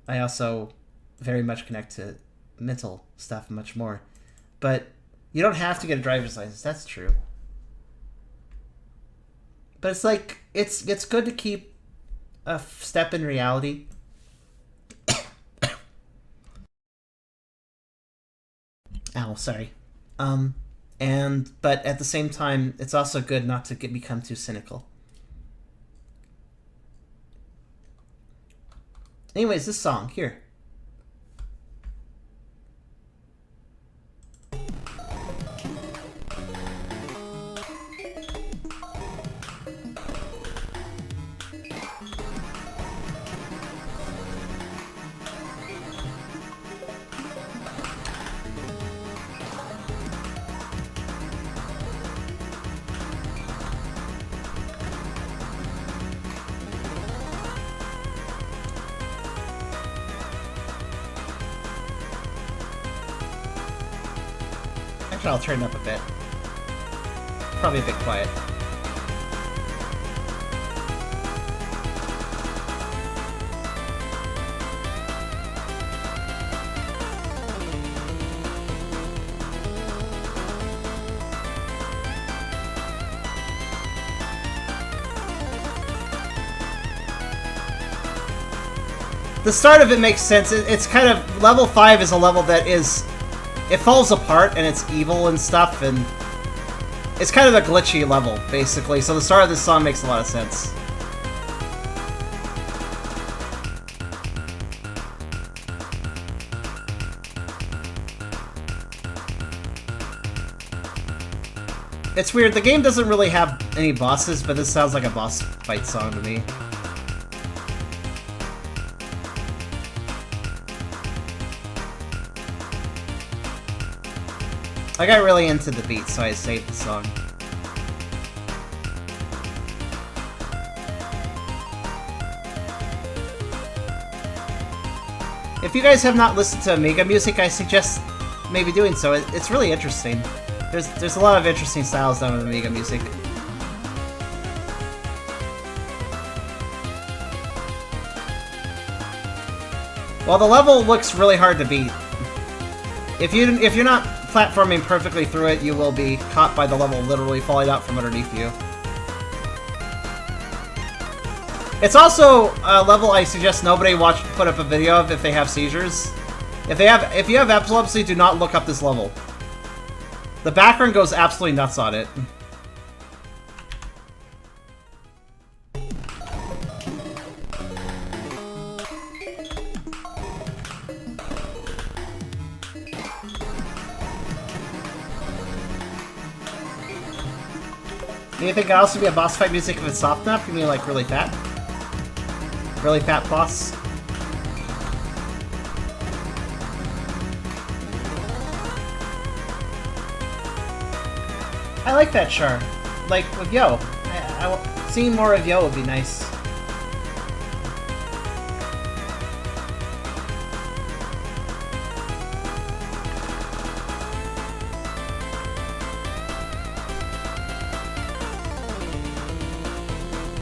I also very much connect to mental stuff much more. But you don't have to get a driver's license, that's true. But it's like, it's good to keep a step in reality. Ow, sorry. But at the same time, it's also good not to become too cynical. Anyways, this song, here. I'll turn it up a bit. Probably a bit quiet. The start of it makes sense. It's kind of... Level 5 is a level that is... It falls apart and it's evil and stuff, and it's kind of a glitchy level, basically. So the start of this song makes a lot of sense. It's weird, the game doesn't really have any bosses, but this sounds like a boss fight song to me. I got really into the beat, so I saved the song. If you guys have not listened to Amiga music, I suggest maybe doing so. It's really interesting. There's a lot of interesting styles done with Amiga music. Well, the level looks really hard to beat. If you're not platforming perfectly through it, you will be caught by the level literally falling out from underneath you. It's also a level I suggest nobody put up a video of if they have seizures. If you have epilepsy, do not look up this level. The background goes absolutely nuts on it. Do you think it could also be a boss fight music if it's soft enough? You mean like really fat? Really fat boss? I like that char. Like with Yo. Seeing more of Yo would be nice.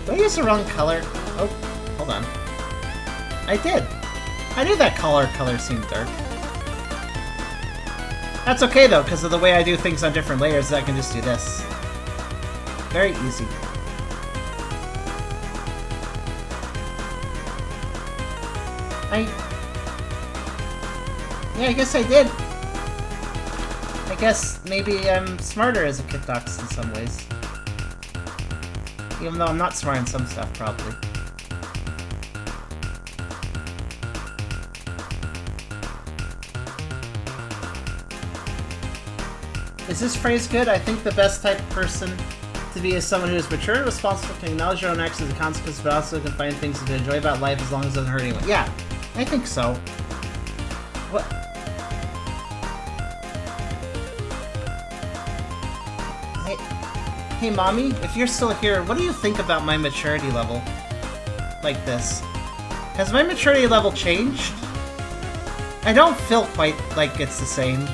Did I use the wrong color? Oh, hold on. I did. I knew that color seemed dark. That's okay though, because of the way I do things on different layers, I can just do this. Very easy. Yeah, I guess I did. I guess maybe I'm smarter as a Kitdox in some ways. Even though I'm not smart in some stuff, probably. Is this phrase good? I think the best type of person to be is someone who is mature, responsible, can acknowledge your own actions as a consequence, but also can find things to enjoy about life as long as it doesn't hurt anyone. Yeah, I think so. What? Hey, Mommy, if you're still here, what do you think about my maturity level? Like this. Has my maturity level changed? I don't feel quite like it's the same,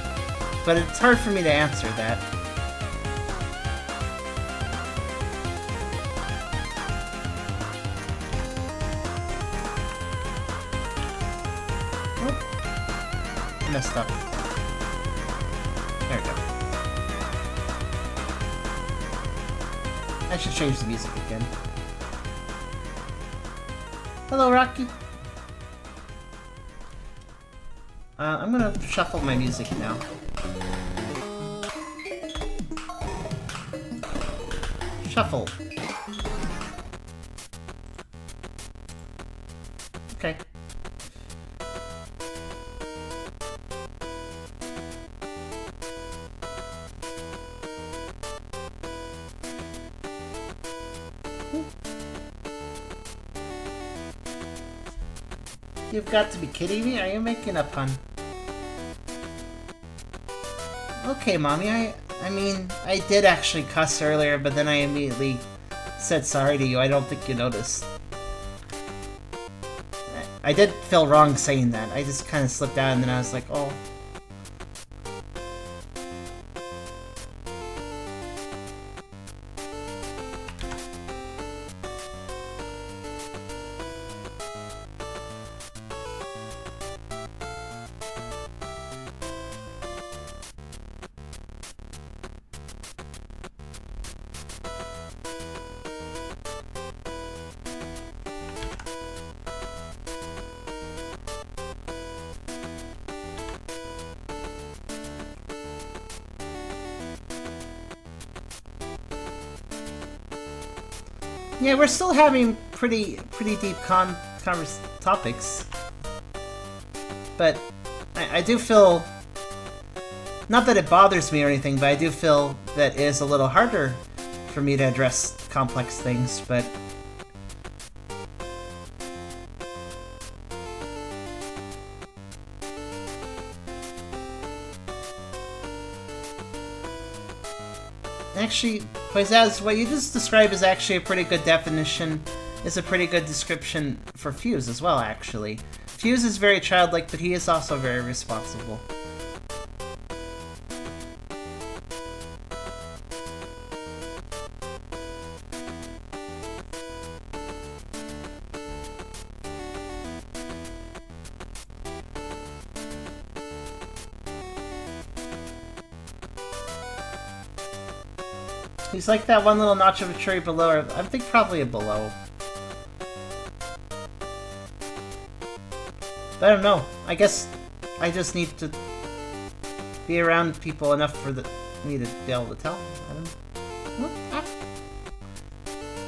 but it's hard for me to answer that. Oh. Messed up. There we go. I should change the music again. Hello, Rocky. I'm gonna shuffle my music now. Shuffle. Okay. You've got to be kidding me? Are you making a pun? Okay, Mommy, I mean, I did actually cuss earlier, but then I immediately said sorry to you. I don't think you noticed. I did feel wrong saying that. I just kind of slipped out and then I was like, oh. Yeah, we're still having pretty deep topics, but I do feel, not that it bothers me or anything, but I do feel that it is a little harder for me to address complex things, but actually, Poisaz, what you just described is actually a pretty good definition, is a pretty good description for Fuse as well, actually. Fuse is very childlike, but he is also very responsible. He's like that one little notch of a cherry below, or I think probably a below. But I don't know. I guess I just need to be around people enough for me to be able to tell. I don't know.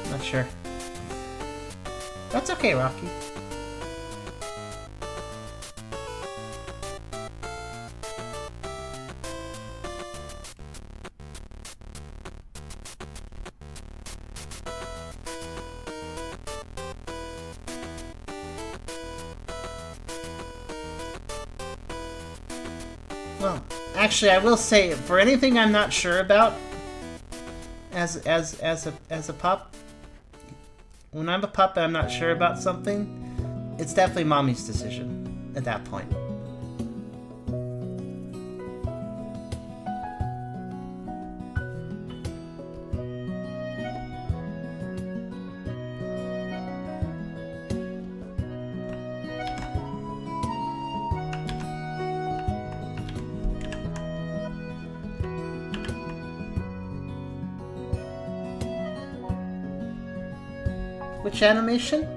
I'm not sure. That's okay, Rocky. Well, actually, I will say, for anything I'm not sure about, as a pup, when I'm a pup and I'm not sure about something, it's definitely Mommy's decision at that point. Which animation?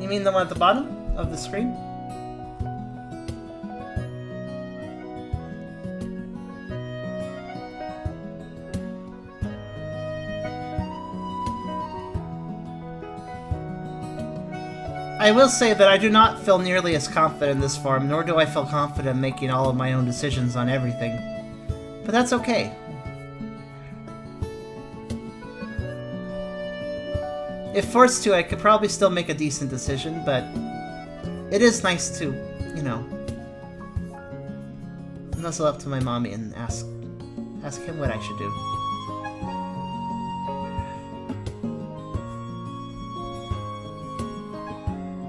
You mean the one at the bottom? of the screen. I will say that I do not feel nearly as confident in this form, nor do I feel confident making all of my own decisions on everything. But that's okay. If forced to, I could probably still make a decent decision, but it is nice to, you know, nuzzle up to my mommy and ask him what I should do.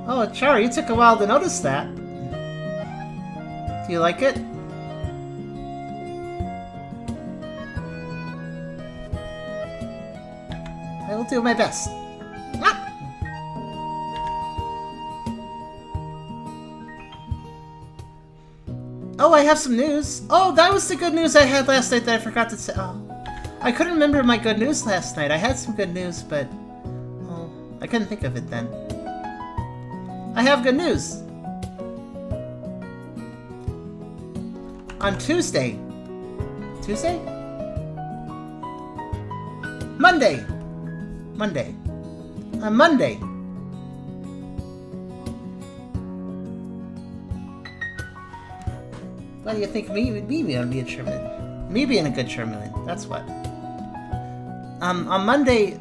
Oh, Char, you took a while to notice that. Do you like it? I will do my best. Ah! Oh, I have some news. Oh, that was the good news I had last night that I forgot to say. Oh, I couldn't remember my good news last night. I had some good news, but oh, I couldn't think of it then. I have good news. On Tuesday. Tuesday? Monday. Monday. On Monday. What do you think me being a Sherman? Me being a good Sherman, that's what. On Monday,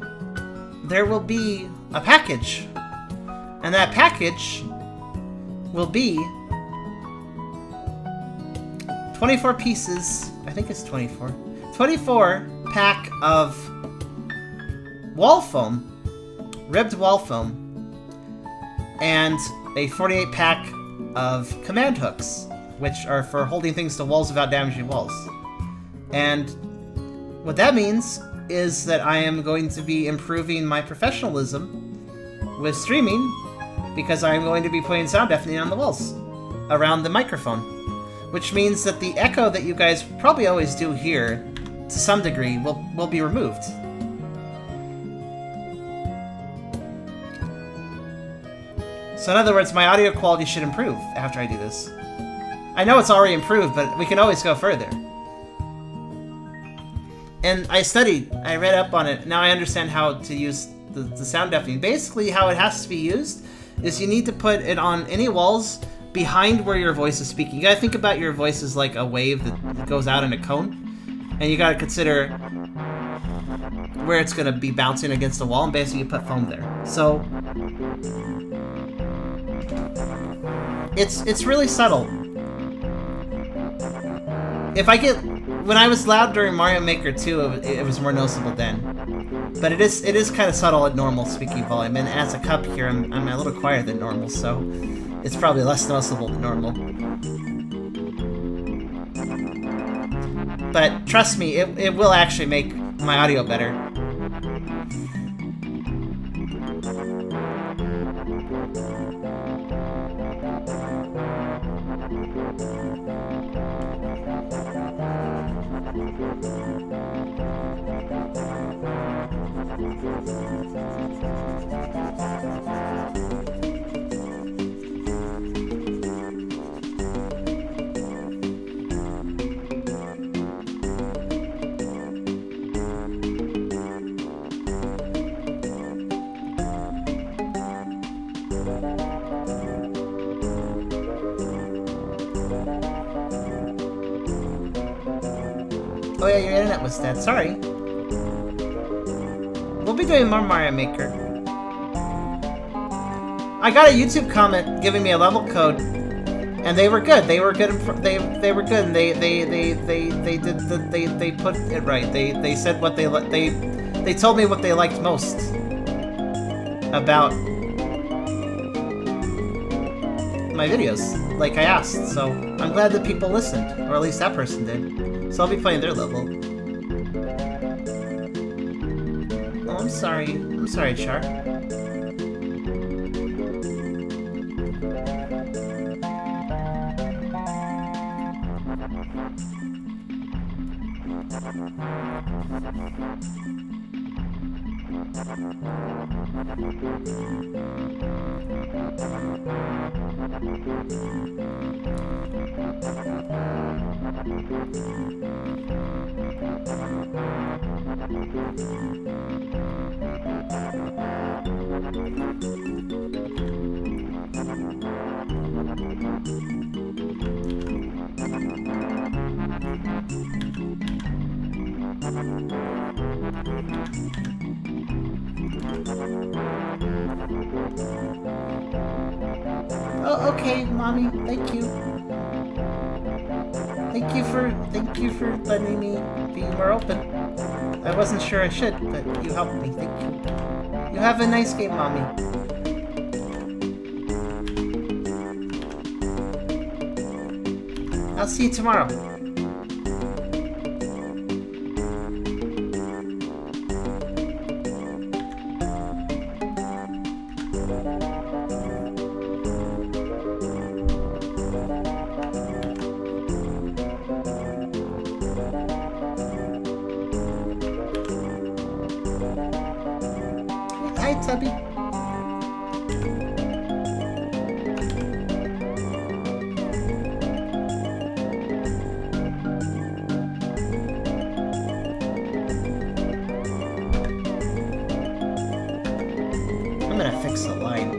there will be a package. And that package will be 24 pieces, I think it's 24, 24 pack of wall foam, ribbed wall foam, and a 48 pack of command hooks, which are for holding things to walls without damaging walls. And what that means is that I am going to be improving my professionalism with streaming, because I'm going to be putting sound deafening on the walls around the microphone, which means that the echo that you guys probably always do here, to some degree, will be removed. So in other words, my audio quality should improve after I do this. I know it's already improved, but we can always go further. And I studied, I read up on it, now I understand how to use the sound deafening. Basically, how it has to be used is you need to put it on any walls behind where your voice is speaking. You gotta think about your voice as like a wave that goes out in a cone, and you gotta consider where it's gonna be bouncing against the wall, and basically you put foam there. So it's really subtle. When I was loud during Mario Maker 2, it was more noticeable then. But it is kind of subtle at normal speaking volume, and as a cup here, I'm a little quieter than normal, so it's probably less noticeable than normal. But trust me, it will actually make my audio better. Oh yeah, your internet was dead. Sorry. We'll be doing more Mario Maker. I got a YouTube comment giving me a level code, and they were good. They were good. They were good. And they put it right. They said what they told me what they liked most about my videos, like I asked. So I'm glad that people listened, or at least that person did. So I'll be playing their level. Oh, I'm sorry. I'm sorry, Char. Oh, okay, Mommy. Thank you. Thank you for letting me be more open. I wasn't sure I should, but you helped me. Thank you. You have a nice game, Mommy. I'll see you tomorrow. Hi, Tubby. I'm gonna fix the line.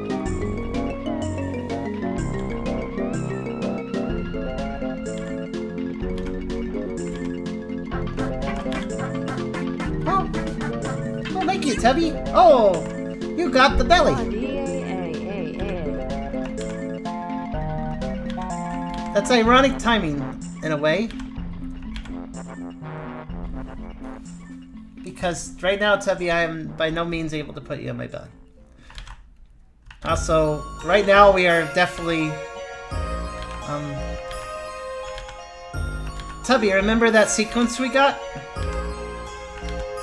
Oh, thank you, Tubby. Oh, you got the belly. That's ironic timing, in a way. Because right now, Tubby, I am by no means able to put you on my belly. Also, right now we are definitely... Tubby, remember that sequence we got?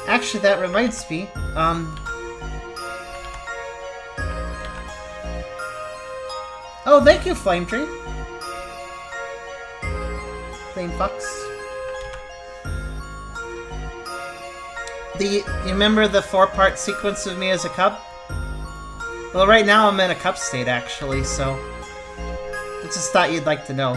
Actually, that reminds me, Oh, thank you, Flame Tree. Flame Fox. You remember the 4-part sequence of me as a cub? Well, right now I'm in a cub state, actually, so... I just thought you'd like to know.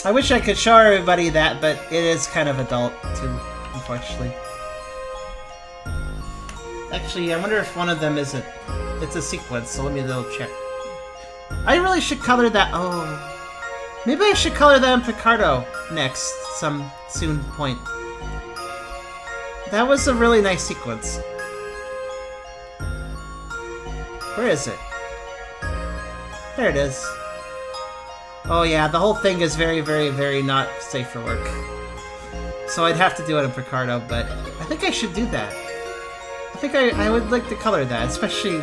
I wish I could show everybody that, but it is kind of adult, too, unfortunately. Actually, I wonder if one of them is it's a sequence, so let me double check. I really should color that. Oh. Maybe I should color that in Picardo next, some soon point. That was a really nice sequence. Where is it? There it is. Oh yeah, the whole thing is very, very, very not safe for work. So I'd have to do it in Picardo, but I think I should do that. I think I would like to color that, especially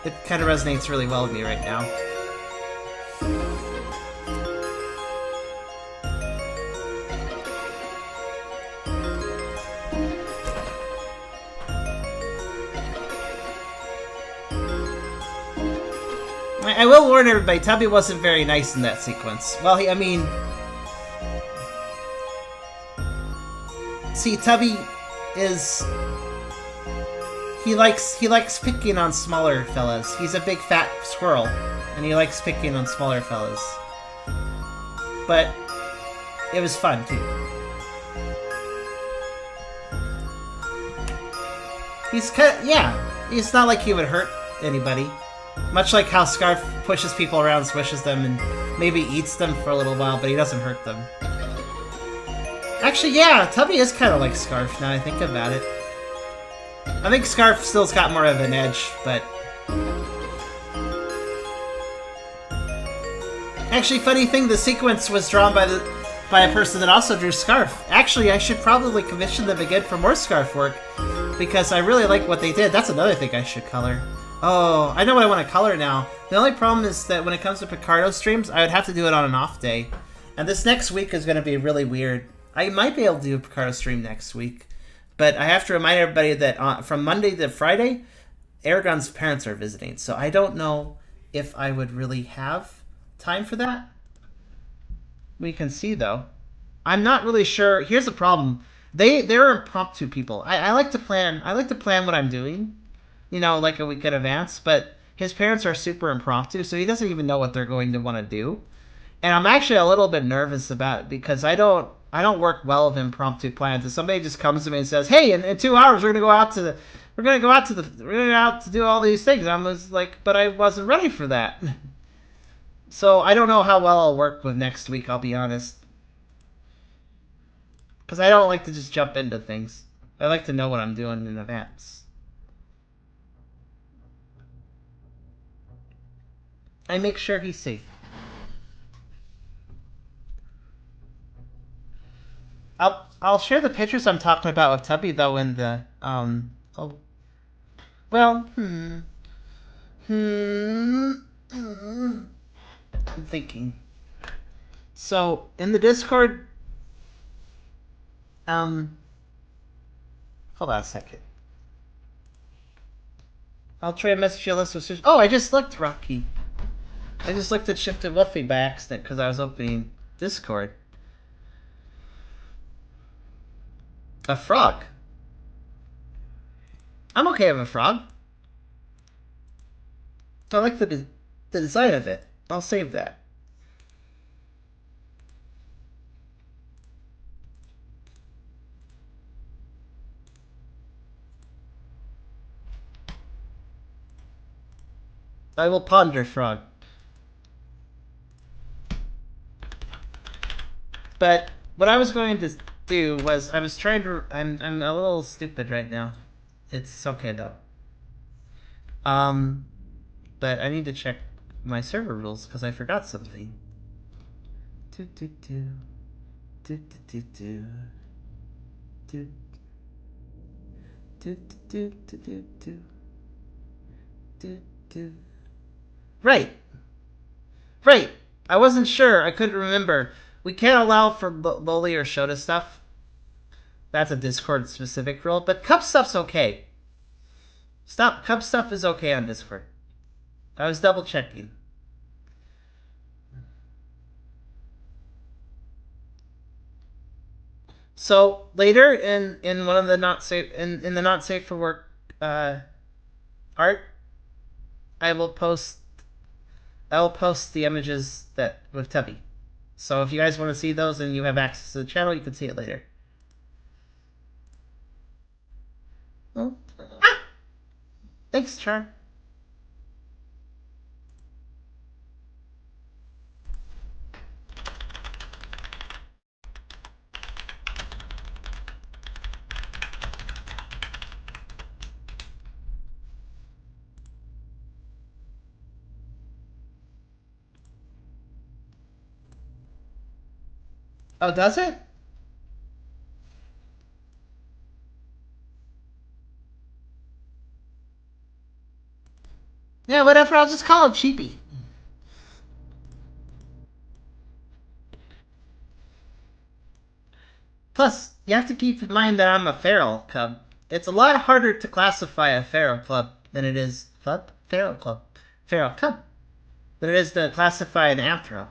it kind of resonates really well with me right now. I will warn everybody, Tubby wasn't very nice in that sequence. Well, I mean... See, Tubby is... He likes picking on smaller fellas. He's a big fat squirrel, and he likes picking on smaller fellas. But it was fun, too. He's yeah, it's not like he would hurt anybody. Much like how Scarf pushes people around, swishes them, and maybe eats them for a little while, but he doesn't hurt them. Actually, yeah, Tubby is kind of like Scarf now I think about it. I think Scarf still's got more of an edge, but... Actually, funny thing, the sequence was drawn by a person that also drew Scarf. Actually, I should probably commission them again for more Scarf work, because I really like what they did. That's another thing I should color. Oh, I know what I want to color now. The only problem is that when it comes to Picardo streams, I would have to do it on an off day. And this next week is going to be really weird. I might be able to do a Picardo stream next week, but I have to remind everybody that from Monday to Friday, Aragon's parents are visiting, so I don't know if I would really have time for that. We can see, though. I'm not really sure. Here's the problem. They're impromptu people. I like to plan. I like to plan what I'm doing, like a week in advance. But his parents are super impromptu, so he doesn't even know what they're going to want to do. And I'm actually a little bit nervous about it because I don't work well with impromptu plans. If somebody just comes to me and says, "Hey, in 2 hours we're gonna go out to do all these things," I was like, but I wasn't ready for that. So I don't know how well I'll work with next week. I'll be honest. Because I don't like to just jump into things. I like to know what I'm doing in advance. I make sure he's safe. I'll share the pictures I'm talking about with Tubby though in the oh well I'm thinking. So in the Discord hold on a second. I'll try to message you a list of... Oh, I just looked, Rocky. I just looked at Shifted Wuffy by accident because I was opening Discord. A frog. I'm okay with a frog. I like the design of it. I'll save that. I will ponder frog. But what I was going to do was I was trying to... I'm a little stupid right now. It's okay though. But I need to check my server rules because I forgot something. Do do do do do do do do do do do do do do. Right. Right. I wasn't sure. I couldn't remember. We can't allow for loli or Shota stuff. That's a Discord specific rule, but cup stuff's okay. Cup stuff is okay on Discord. I was double checking. So later in one of the not safe in the not safe for work art, I will post the images that with Tubby. So if you guys want to see those and you have access to the channel, you can see it later. Oh. Ah! Thanks, Char. Oh, does it? Yeah, whatever. I'll just call it Cheapy. Plus, you have to keep in mind that I'm a feral cub. It's a lot harder to classify a feral club than it is feral cub than it is to classify an anthro.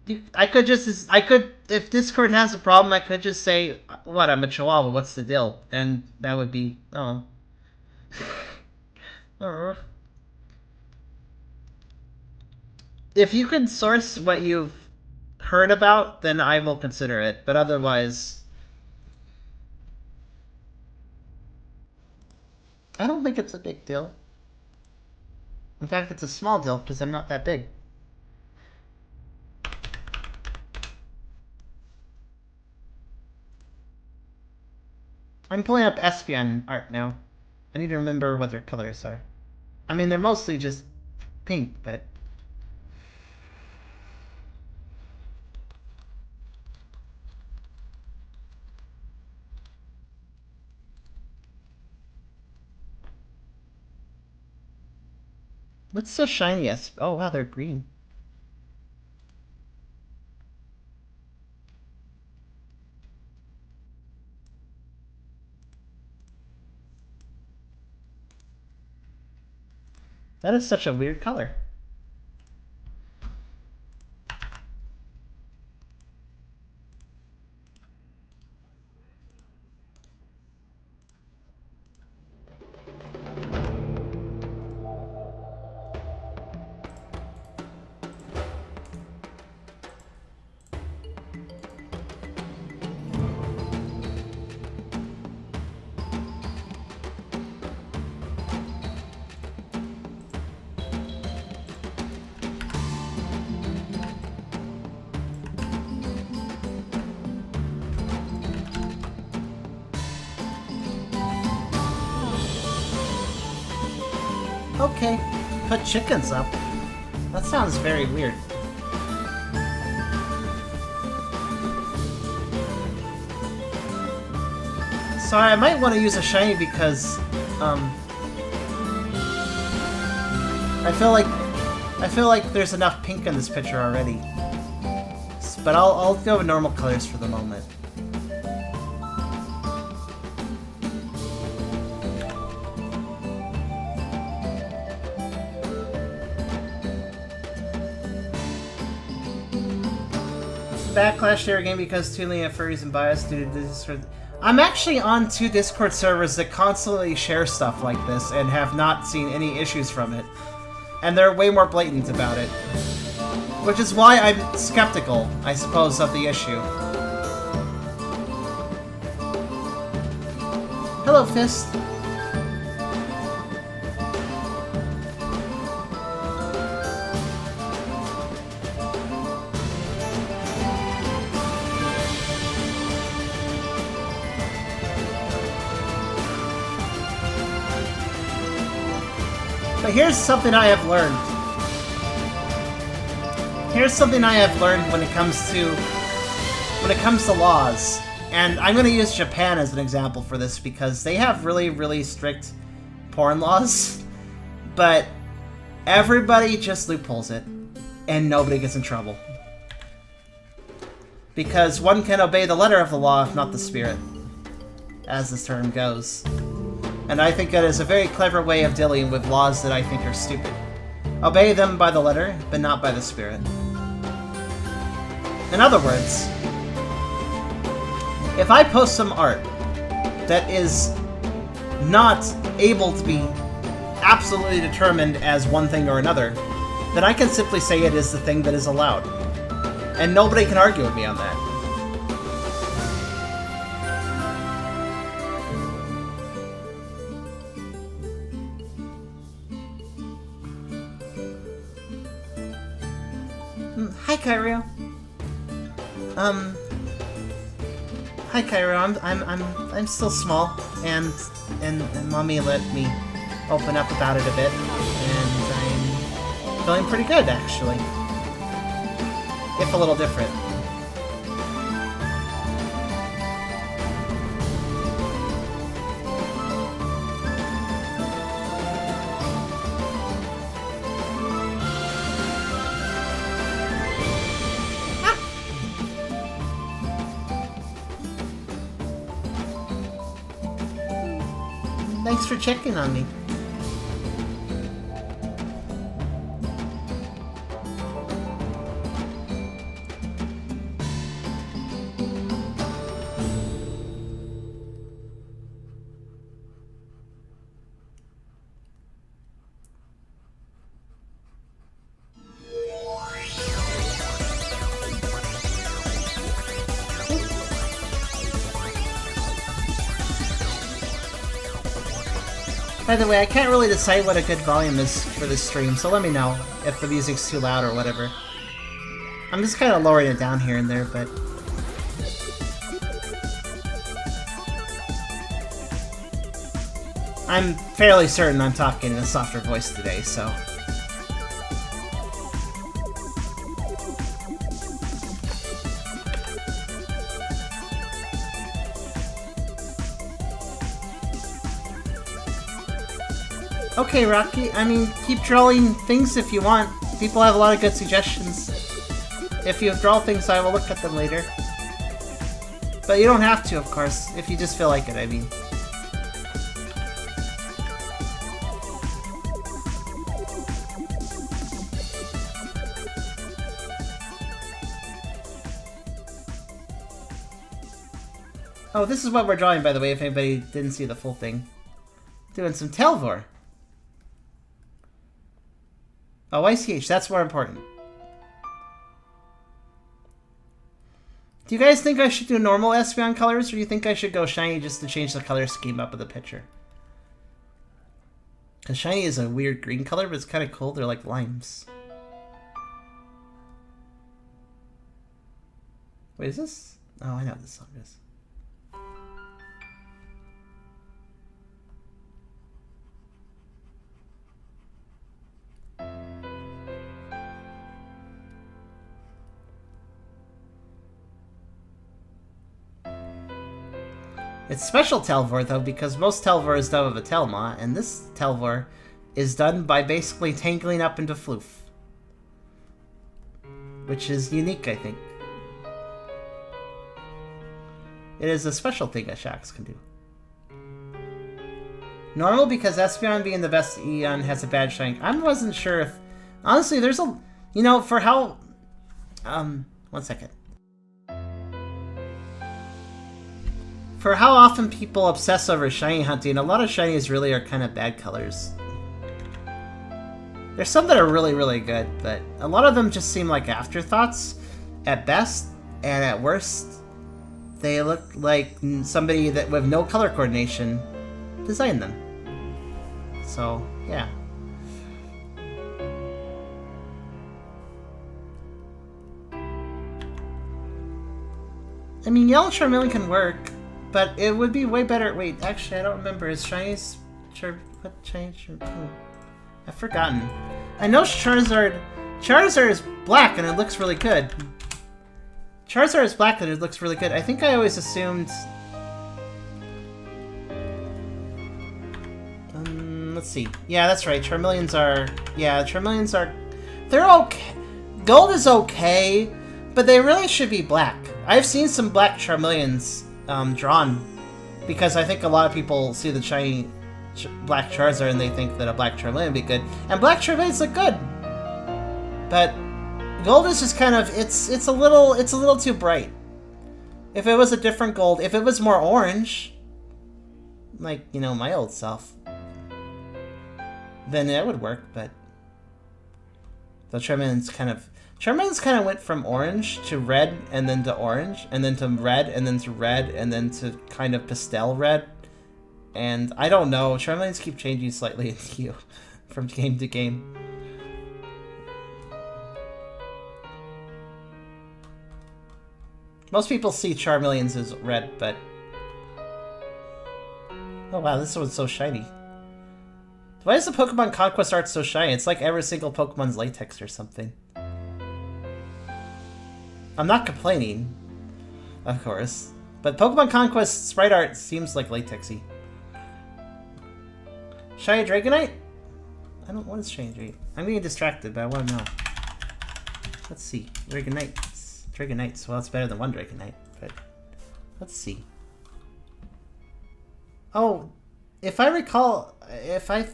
If Discord has a problem, I could just say, what, I'm a chihuahua, what's the deal? And that would be, oh. If you can source what you've heard about, then I will consider it, but otherwise... I don't think it's a big deal. In fact, it's a small deal, because I'm not that big. I'm pulling up Espion art now. I need to remember what their colors are. I mean, they're mostly just pink, but... What's so shiny? Oh wow, they're green. That is such a weird color. Okay, put chickens up. That sounds very weird. So I might want to use a shiny because, I feel like there's enough pink in this picture already. But I'll go with normal colors for the moment. Backlash to your game because too many furries and biased due to Discord. I'm actually on 2 Discord servers that constantly share stuff like this and have not seen any issues from it. And they're way more blatant about it. Which is why I'm skeptical, I suppose, of the issue. Hello, Fist. But here's something I have learned. Here's something I have learned when it comes to laws. And I'm going to use Japan as an example for this because they have really, really strict porn laws. But everybody just loopholes it. And nobody gets in trouble. Because one can obey the letter of the law, if not the spirit. As this term goes. And I think that is a very clever way of dealing with laws that I think are stupid. Obey them by the letter, but not by the spirit. In other words, if I post some art that is not able to be absolutely determined as one thing or another, then I can simply say it is the thing that is allowed. And nobody can argue with me on that. Hi, Cairo. Hi, Cairo. I'm still small, and Mommy let me open up about it a bit, and I'm feeling pretty good, actually. If a little different. Thanks for checking on me. By the way, I can't really decide what a good volume is for this stream, so let me know if the music's too loud or whatever. I'm just kind of lowering it down here and there, but... I'm fairly certain I'm talking in a softer voice today, so... Okay, Rocky, I mean, keep drawing things if you want. People have a lot of good suggestions. If you draw things, I will look at them later. But you don't have to, of course, if you just feel like it, I mean. Oh, this is what we're drawing, by the way, if anybody didn't see the full thing. Doing some Tail-Floofer. Oh, ICH, that's more important. Do you guys think I should do normal Espeon colors, or do you think I should go shiny just to change the color scheme up of the picture? Because shiny is a weird green color, but it's kind of cool. They're like limes. Wait, is this? Oh, I know what this song is. It's special Tail-Floofer though, because most Tail-Floofer is done with a Tailmaw, and this Tail-Floofer is done by basically tangling up into Floof. Which is unique, I think. It is a special thing that Shax can do. Normal because Espeon being the best Eon has a bad shine. I wasn't sure if... Honestly, there's a... You know, for how... one second. For how often people obsess over shiny hunting, a lot of shinies really are kind of bad colors. There's some that are really, really good, but a lot of them just seem like afterthoughts at best, and at worst, they look like somebody that with no color coordination designed them. So, yeah. I mean, Yellow Charmeleon can work. But it would be way better. Wait, actually, I don't remember. Is Shini's... What changed? I've forgotten. I know Charizard... Charizard is black and it looks really good. Charizard is black and it looks really good. I think I always assumed... let's see. Yeah, that's right. Charmeleons are... Yeah, Charmeleons are... They're okay. Gold is okay, but they really should be black. I've seen some black Charmeleons... drawn, because I think a lot of people see the shiny black Charizard and they think that a black Charmeleon would be good, and black Charmeleons look good, but gold is just kind of it's a little too bright. If it was a different gold, if it was more orange, like, you know, my old self, then it would work. But the Charmeleons kind of went from orange to red, and then to orange, and then to red, and then to red, and then to kind of pastel red. And I don't know, Charmeleons keep changing slightly in hue from game to game. Most people see Charmeleons as red, but... Oh wow, this one's so shiny. Why is the Pokemon Conquest art so shiny? It's like every single Pokemon's latex or something. I'm not complaining, of course, but Pokemon Conquest sprite art seems like latexy. Shiny Dragonite? I don't want to change it. I'm getting distracted, but I want to know. Let's see. Dragonites. Well, it's better than one Dragonite, but let's see. Oh, if I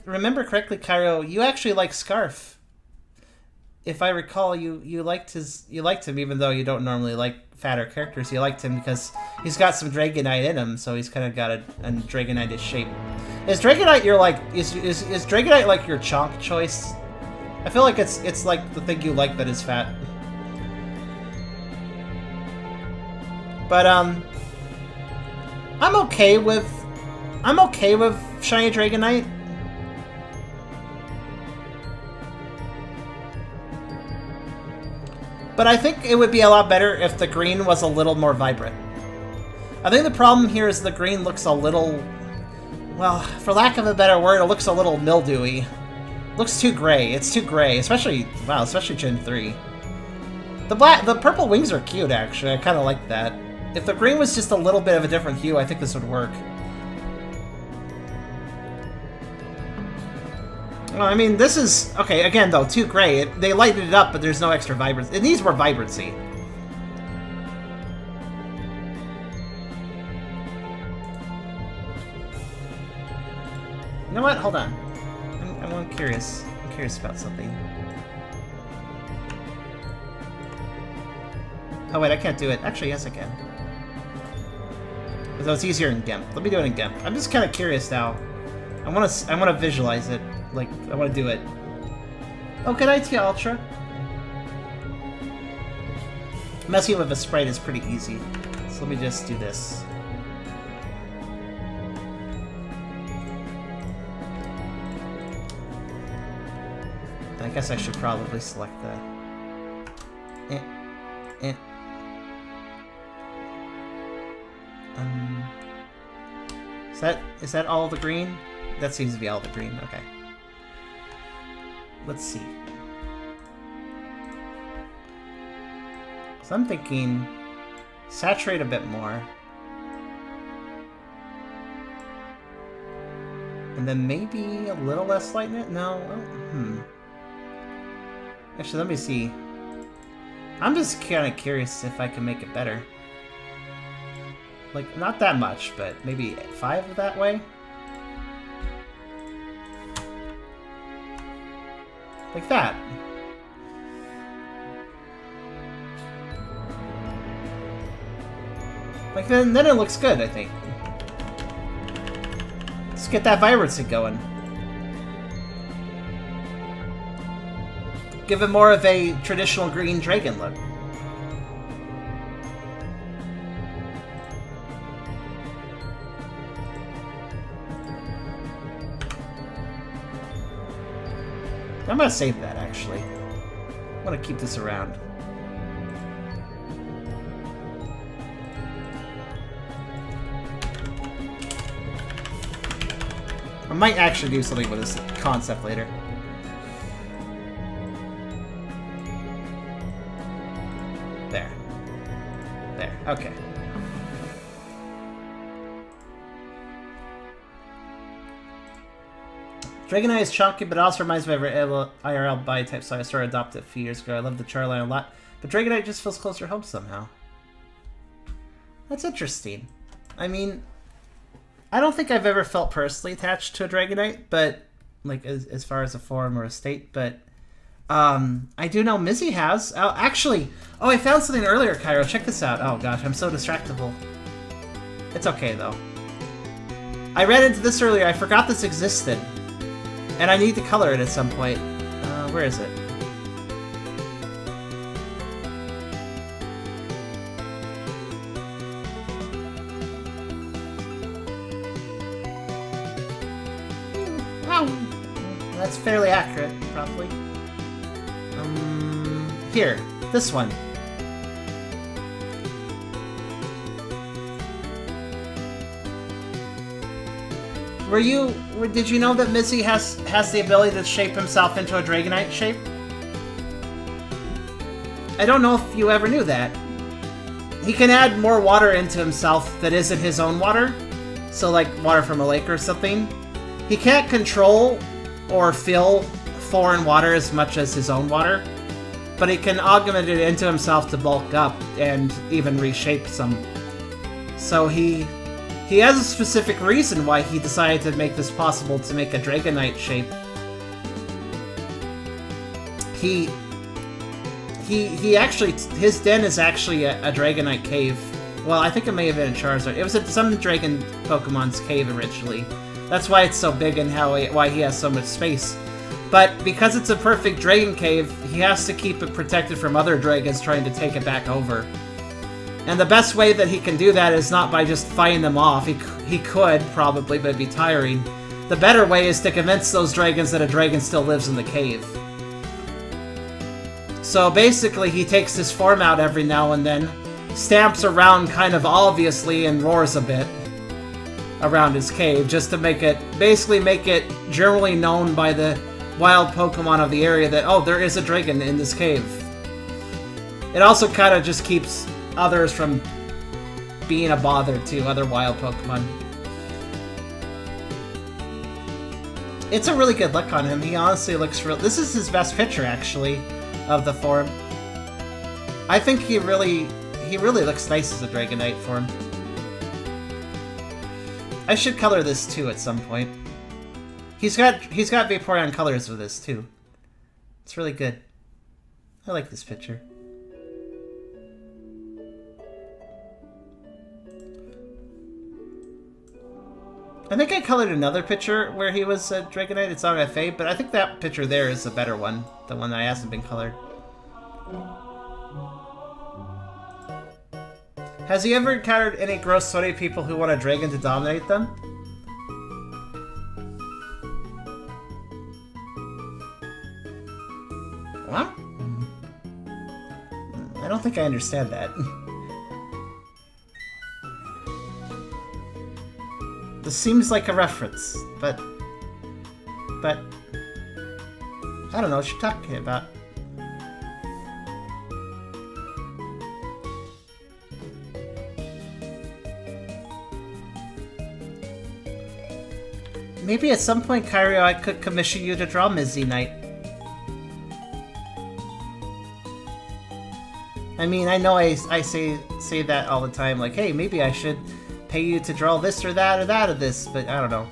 remember correctly, Cairo, you actually like Scarf. If I recall, you liked him even though you don't normally like fatter characters. You liked him because he's got some Dragonite in him, so he's kind of got a Dragonite-ish shape. Is Dragonite your is Dragonite like your chonk choice? I feel like it's like the thing you like that is fat. But I'm okay with shiny Dragonite. But I think it would be a lot better if the green was a little more vibrant. I think the problem here is the green looks a little... Well, for lack of a better word, it looks a little mildewy. Looks too gray. It's too gray, especially Gen 3. The purple wings are cute, actually. I kind of like that. If the green was just a little bit of a different hue, I think this would work. Well, I mean, this is... Okay, again, though, too gray. They lightened it up, but there's no extra vibrancy. It needs more vibrancy. You know what? Hold on. I'm curious. I'm curious about something. Oh, wait, I can't do it. Actually, yes, I can. Because it's easier in GIMP. Let me do it in GIMP. I'm just kind of curious now. I want to visualize it. Like, I want to do it. Oh, good idea, Ultra. Messing with a sprite is pretty easy. So let me just do this. I guess I should probably select the... Is that all the green? That seems to be all the green, okay. Let's see. So I'm thinking saturate a bit more. And then maybe a little less lightness? No? Actually, let me see. I'm just kind of curious if I can make it better. Like, not that much, but maybe 5 that way? Like that. Like, then it looks good, I think. Let's get that vibrancy going. Give it more of a traditional green dragon look. I'm gonna save that, actually. I want to keep this around. I might actually do something with this concept later. There. There, okay. Dragonite is chunky, but it also reminds me of our IRL body type, so I started adopting it a few years ago. I love the Charline a lot, but Dragonite just feels closer home somehow. That's interesting. I mean, I don't think I've ever felt personally attached to a Dragonite, but like as far as a form or a state, but I do know Mizzy has. Oh, actually, I found something earlier, Cairo. Check this out. Oh gosh, I'm so distractible. It's okay though. I ran into this earlier. I forgot this existed. And I need to color it at some point. Where is it? Oh, that's fairly accurate, probably. Here, this one. Did you know that Mizzy has the ability to shape himself into a Dragonite shape? I don't know if you ever knew that. He can add more water into himself that isn't his own water. So like water from a lake or something. He can't control or fill foreign water as much as his own water. But he can augment it into himself to bulk up and even reshape some. So he has a specific reason why he decided to make this possible to make a Dragonite shape. He actually, his den is actually a Dragonite cave. Well, I think it may have been a Charizard. It was some Dragon Pokemon's cave originally. That's why it's so big and why he has so much space. But because it's a perfect Dragon Cave, he has to keep it protected from other dragons trying to take it back over. And the best way that he can do that is not by just fighting them off. He could, probably, but it'd be tiring. The better way is to convince those dragons that a dragon still lives in the cave. So basically, he takes his form out every now and then, stamps around kind of obviously, and roars a bit around his cave, just to basically make it generally known by the wild Pokemon of the area that, oh, there is a dragon in this cave. It also kind of just keeps others from being a bother to other wild Pokemon. It's a really good look on him. He honestly looks real. This is his best picture, actually, of the form. I think he really looks nice as a Dragonite form. I should color this too at some point. He's got Vaporeon colors with this too. It's really good. I like this picture. I think I colored another picture where he was a Dragonite. It's on FA, but I think that picture there is a better one. The one that hasn't been colored. Has he ever encountered any gross sweaty people who want a dragon to dominate them? What? I don't think I understand that. This seems like a reference, but I don't know what you're talking about. Maybe at some point, Kairio, I could commission you to draw Mizzy Knight. I mean, I know I say that all the time, like, hey, maybe I should pay you to draw this or that or this, but I don't know.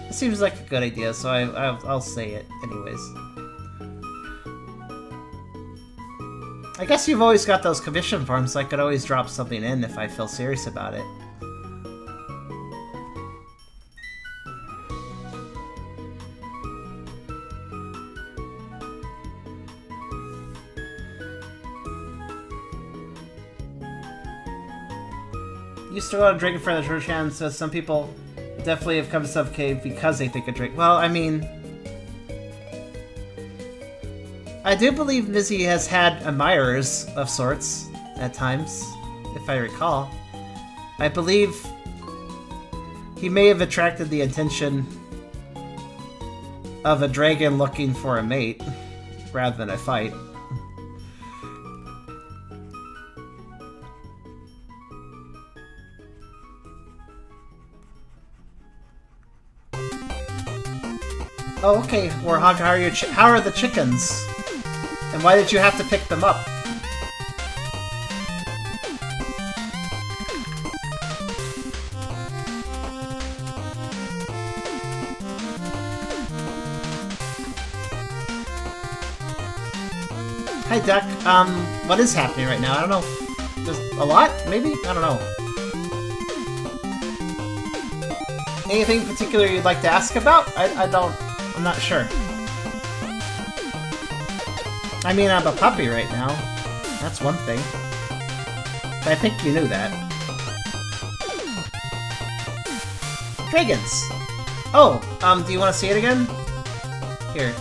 It seems like a good idea, so I'll say it anyways. I guess you've always got those commission forms, so I could always drop something in if I feel serious about it. Used to go on Dragon Friend the Church so some people definitely have come to Sub Cave because they think of Drake. Well, I mean, I do believe Mizzy has had admirers of sorts at times, if I recall. I believe he may have attracted the attention of a dragon looking for a mate rather than a fight. Oh, okay, Warhog, how are the chickens? And why did you have to pick them up? Hi, Duck. What is happening right now? I don't know. There's a lot? Maybe? I don't know. Anything particular you'd like to ask about? I'm not sure. I mean, I'm a puppy right now. That's one thing. But I think you knew that. Dragons! Oh, do you want to see it again? Here.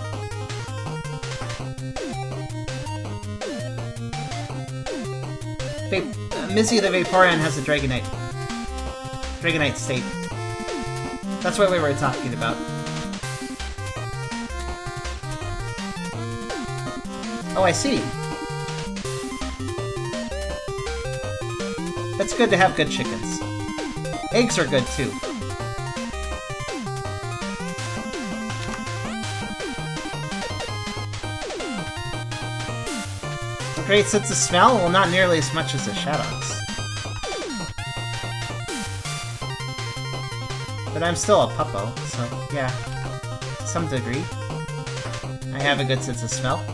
Mizzy the Vaporeon has a Dragonite. Dragonite state. That's what we were talking about. Oh, I see. It's good to have good chickens. Eggs are good, too. Great sense of smell? Well, not nearly as much as the Shadows. But I'm still a puppo, so yeah. To some degree. I have a good sense of smell.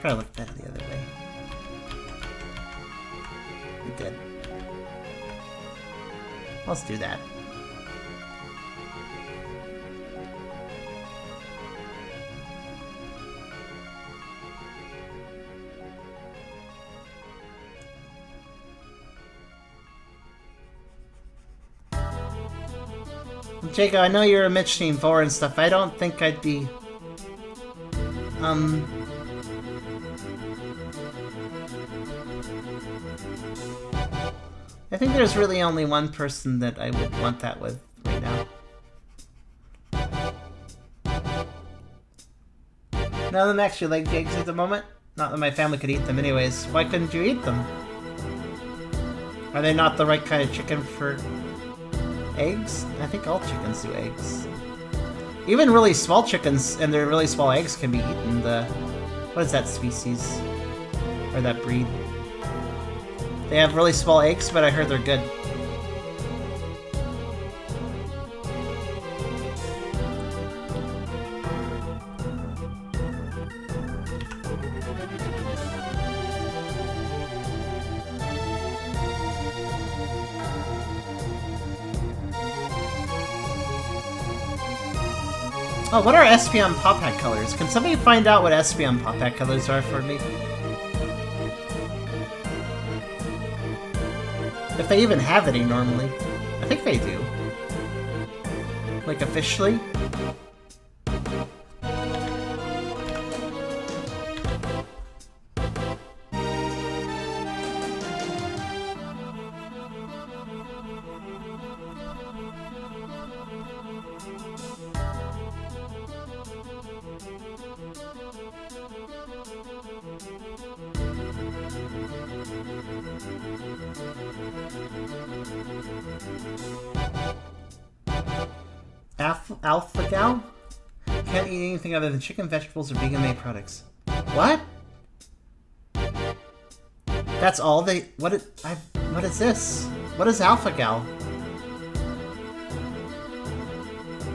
Probably look better the other way. We did. Let's do that. Jacob, I know you're a Mitch Team Vore and stuff. I don't think I'd be... I think there's really only one person that I would want that with right now. None of them actually like eggs at the moment. Not that my family could eat them anyways. Why couldn't you eat them? Are they not the right kind of chicken for eggs? I think all chickens do eggs. Even really small chickens and their really small eggs can be eaten. What is that species? Or that breed? They have really small eggs, but I heard they're good. Oh, what are SPM Pop Hat colors? Can somebody find out what SPM Pop Hat colors are for me? If they even have any normally. I think they do. Like officially? Alpha Gal? Can't eat anything other than chicken, vegetables, or vegan-made products. What? That's all they... What is this? What is Alpha Gal?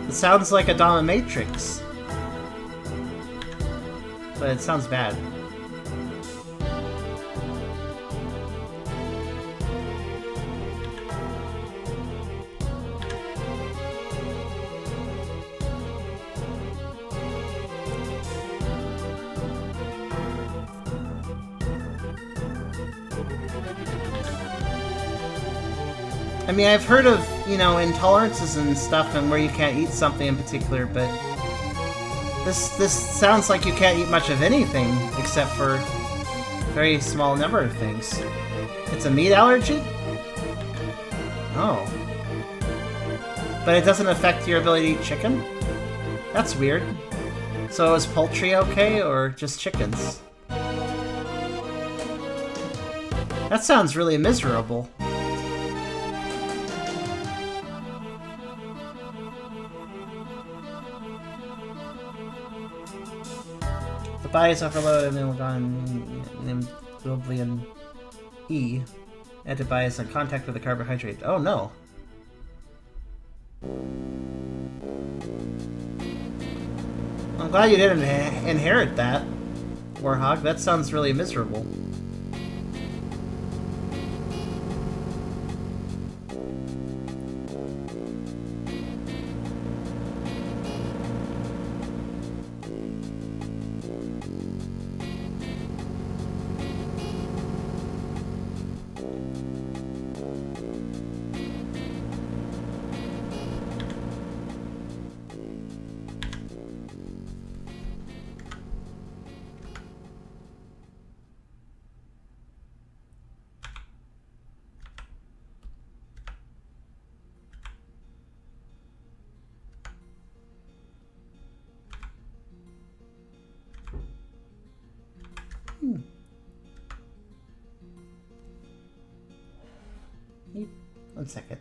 It sounds like a dominatrix. But it sounds bad. I mean, I've heard of, you know, intolerances and stuff and where you can't eat something in particular, but this sounds like you can't eat much of anything except for a very small number of things. It's a meat allergy? Oh. But it doesn't affect your ability to eat chicken? That's weird. So is poultry okay, or just chickens? That sounds really miserable. The body is overloaded and gone in E. Antibodies in contact with the carbohydrate. Oh no. I'm glad you didn't inherit that, Warhog. That sounds really miserable. One second.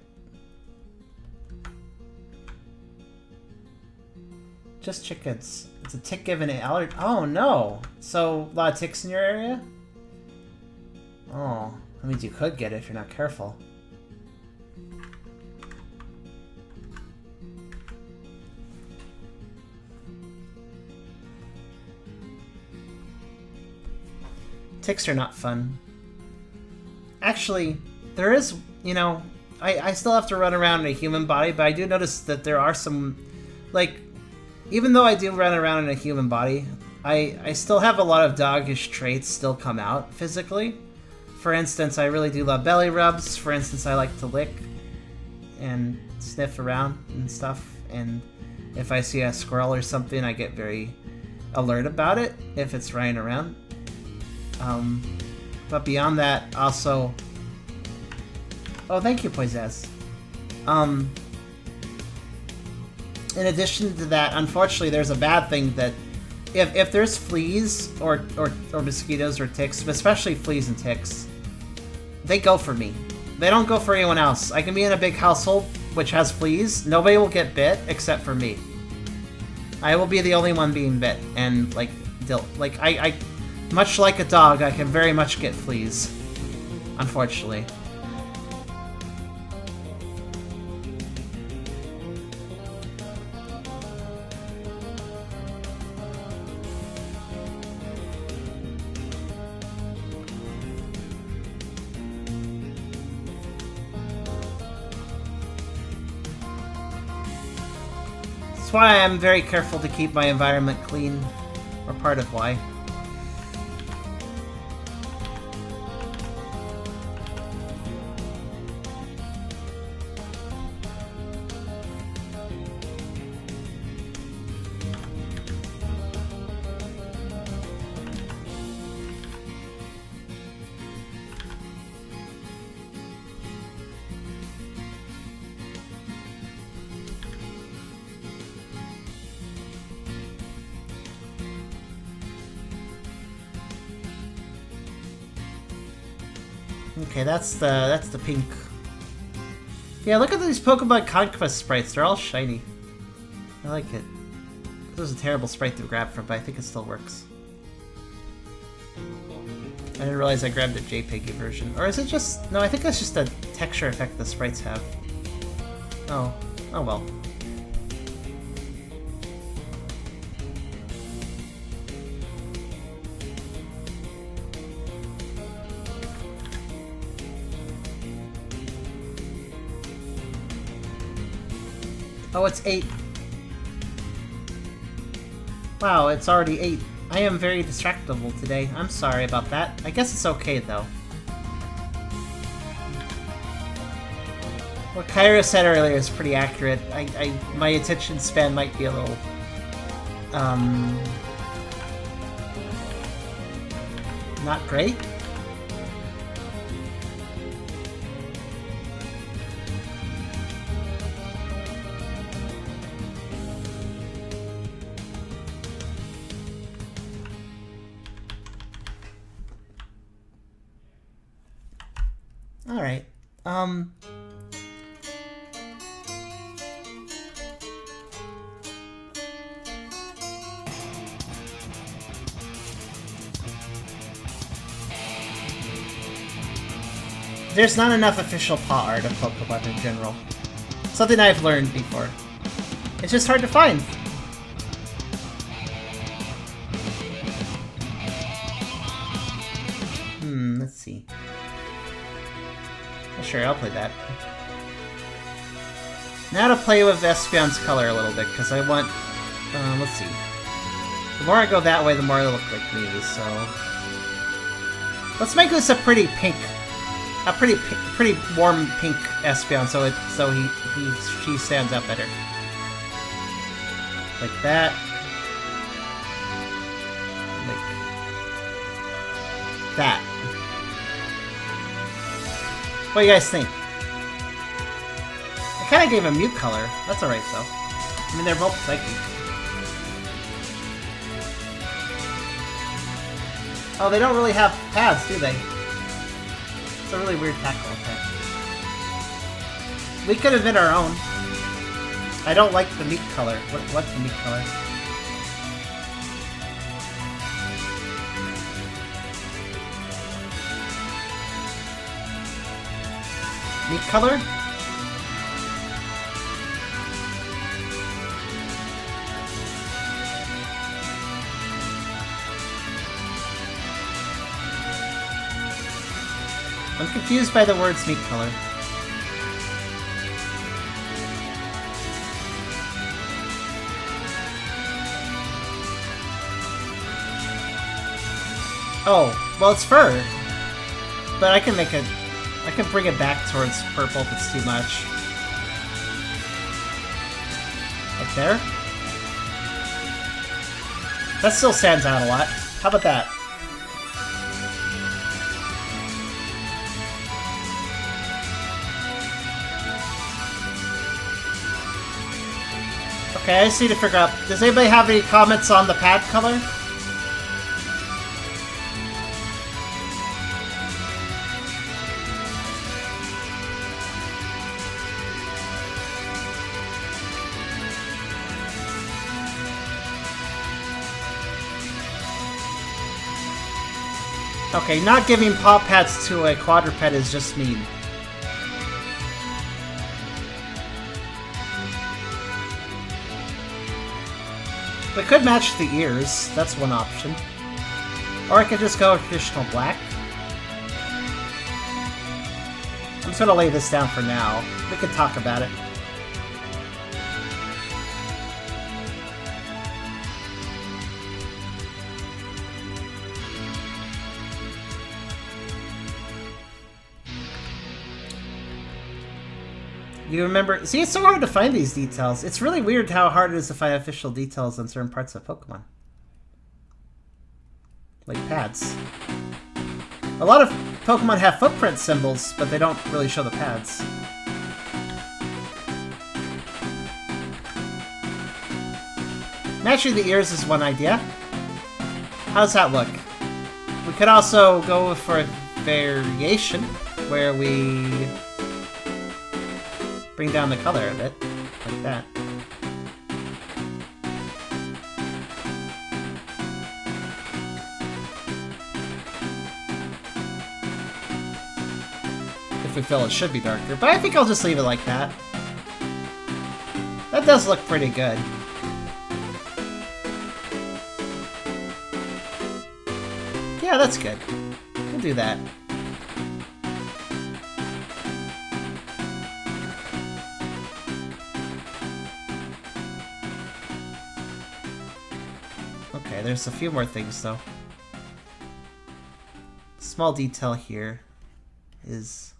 Just chickens. It's a tick given an allergy. Oh no! So, a lot of ticks in your area? Oh, that means you could get it if you're not careful. Ticks are not fun. Actually, there is, you know, I still have to run around in a human body, but I do notice that there are some, like, even though I do run around in a human body, I still have a lot of doggish traits still come out physically. For instance, I really do love belly rubs. For instance, I like to lick and sniff around and stuff. And if I see a squirrel or something, I get very alert about it if it's running around. But beyond that, also... Oh, thank you, Poizaz. In addition to that, unfortunately, there's a bad thing that if there's fleas or mosquitoes or ticks, but especially fleas and ticks, they go for me. They don't go for anyone else. I can be in a big household which has fleas. Nobody will get bit except for me. I will be the only one being bit, and like I much like a dog, I can very much get fleas. Unfortunately. That's why I'm very careful to keep my environment clean, or part of why. Okay, that's the pink. Yeah, look at these Pokemon Conquest sprites. They're all shiny. I like it. This was a terrible sprite to grab from, but I think it still works. I didn't realize I grabbed a JPEG version. Or is it just... No, I think that's just a texture effect the sprites have. Oh. Oh well. Oh, it's 8. Wow, it's already 8. I am very distractible today. I'm sorry about that. I guess it's okay, though. What Kyra said earlier is pretty accurate. My attention span might be a little... not great? Alright, there's not enough official paw art of Pokemon in general. Something I've learned before. It's just hard to find. Let's see. Sure, I'll play that. Now to play with Espeon's color a little bit, because I want... let's see. The more I go that way, the more it'll look like me, so... Let's make this a pretty pink... A pretty warm pink Espeon, so she stands out better. Like that. Like... that. What do you guys think? I kinda gave him mute color. That's alright, though. I mean, they're both psychic. Oh, they don't really have pads, do they? It's a really weird tackle attack. We could invent our own. I don't like the meat color. What's the meat color? Meat color? I'm confused by the words meat color. Oh, well it's fur. But I can make it... I can bring it back towards purple if it's too much. Like there? That still stands out a lot. How about that? Okay, I just need to figure out. Does anybody have any comments on the pad color? Okay, not giving paw pads to a quadruped is just mean. We could match the ears, that's one option. Or I could just go traditional black. I'm just gonna lay this down for now. We can talk about it. You remember? See, it's so hard to find these details. It's really weird how hard it is to find official details on certain parts of Pokemon. Like pads. A lot of Pokemon have footprint symbols, but they don't really show the pads. Matching the ears is one idea. How's that look? We could also go for a variation, where we bring down the color a bit, like that. If we feel it should be darker, but I think I'll just leave it like that. That does look pretty good. Yeah, that's good. We'll do that. Okay, there's a few more things though. Small detail here is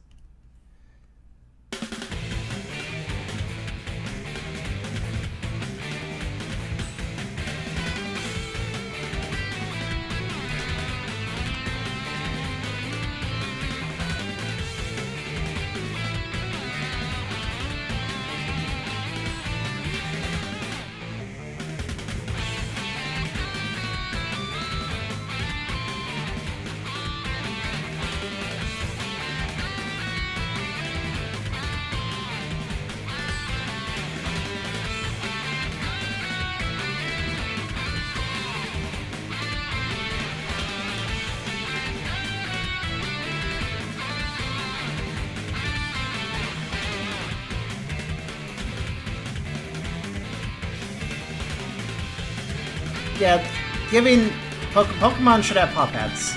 yeah, giving Pokemon should have paw pads.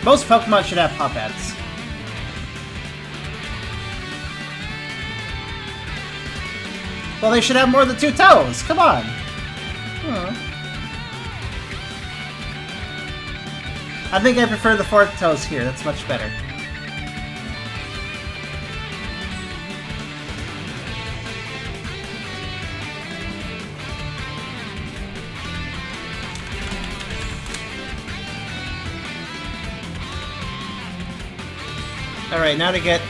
Most Pokemon should have paw pads. Well, they should have more than 2 toes. Come on. I think I prefer the 4 toes here. That's much better. Alright, now to get, do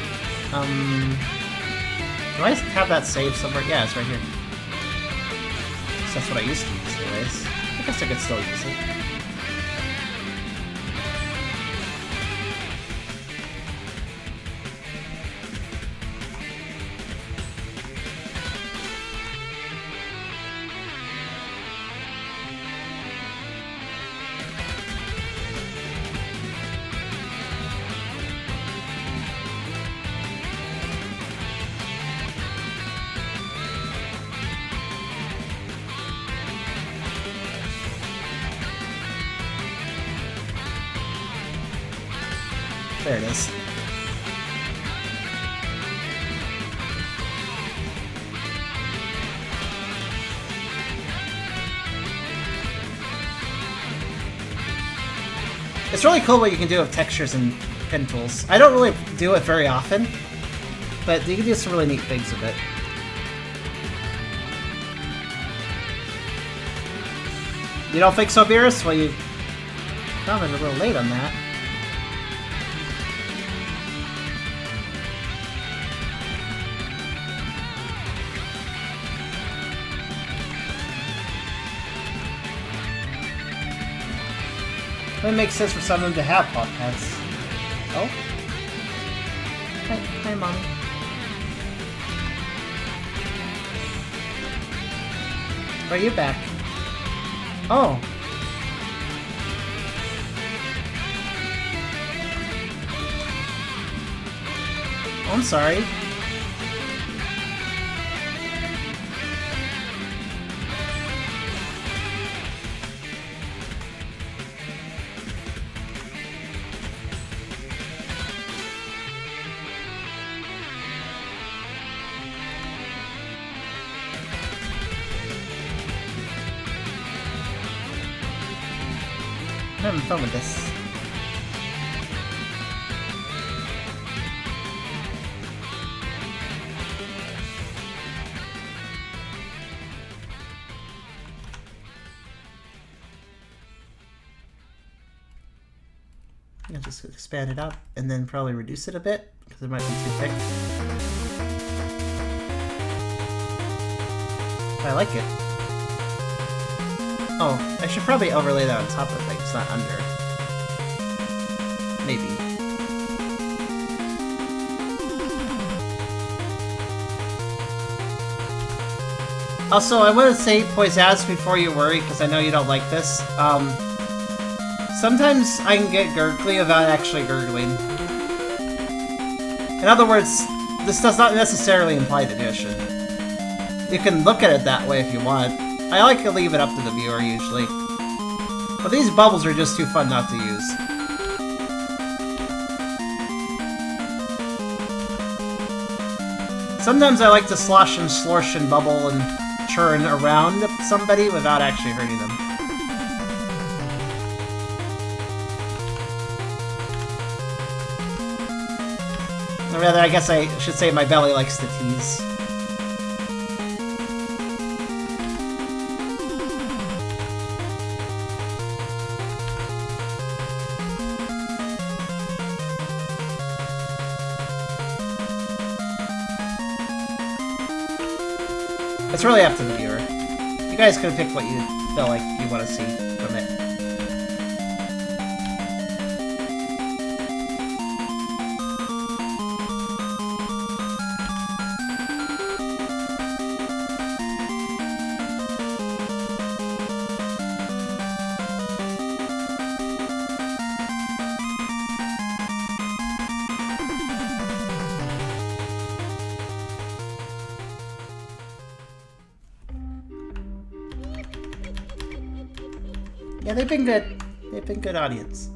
I have that saved somewhere? Yeah, it's right here. So that's what I used to use anyways. I guess I could still use it. There it is. It's really cool what you can do with textures and pen tools. I don't really do it very often, but you can do some really neat things with it. You don't think so, Beerus? Well, you commented a little late on that. It makes sense for some of them to have paw pads. Oh? Hi, Mommy. Are you back? Oh. I'm sorry. I'm having fun with this. I'll just expand it up and then probably reduce it a bit because it might be too thick. I like it. Oh, I should probably overlay that on top of things, not under. Maybe. Also, I want to say, Poisaz, before you worry, because I know you don't like this, sometimes I can get gurgly without actually gurgling. In other words, this does not necessarily imply that you should. You can look at it that way if you want. I like to leave it up to the viewer, usually. But these bubbles are just too fun not to use. Sometimes I like to slosh and slorsh and bubble and churn around somebody without actually hurting them. Or rather, I guess I should say my belly likes to tease. It's really up to the viewer. You guys can pick what you feel like you want to see from it. Yeah, they've been good. They've been good audience.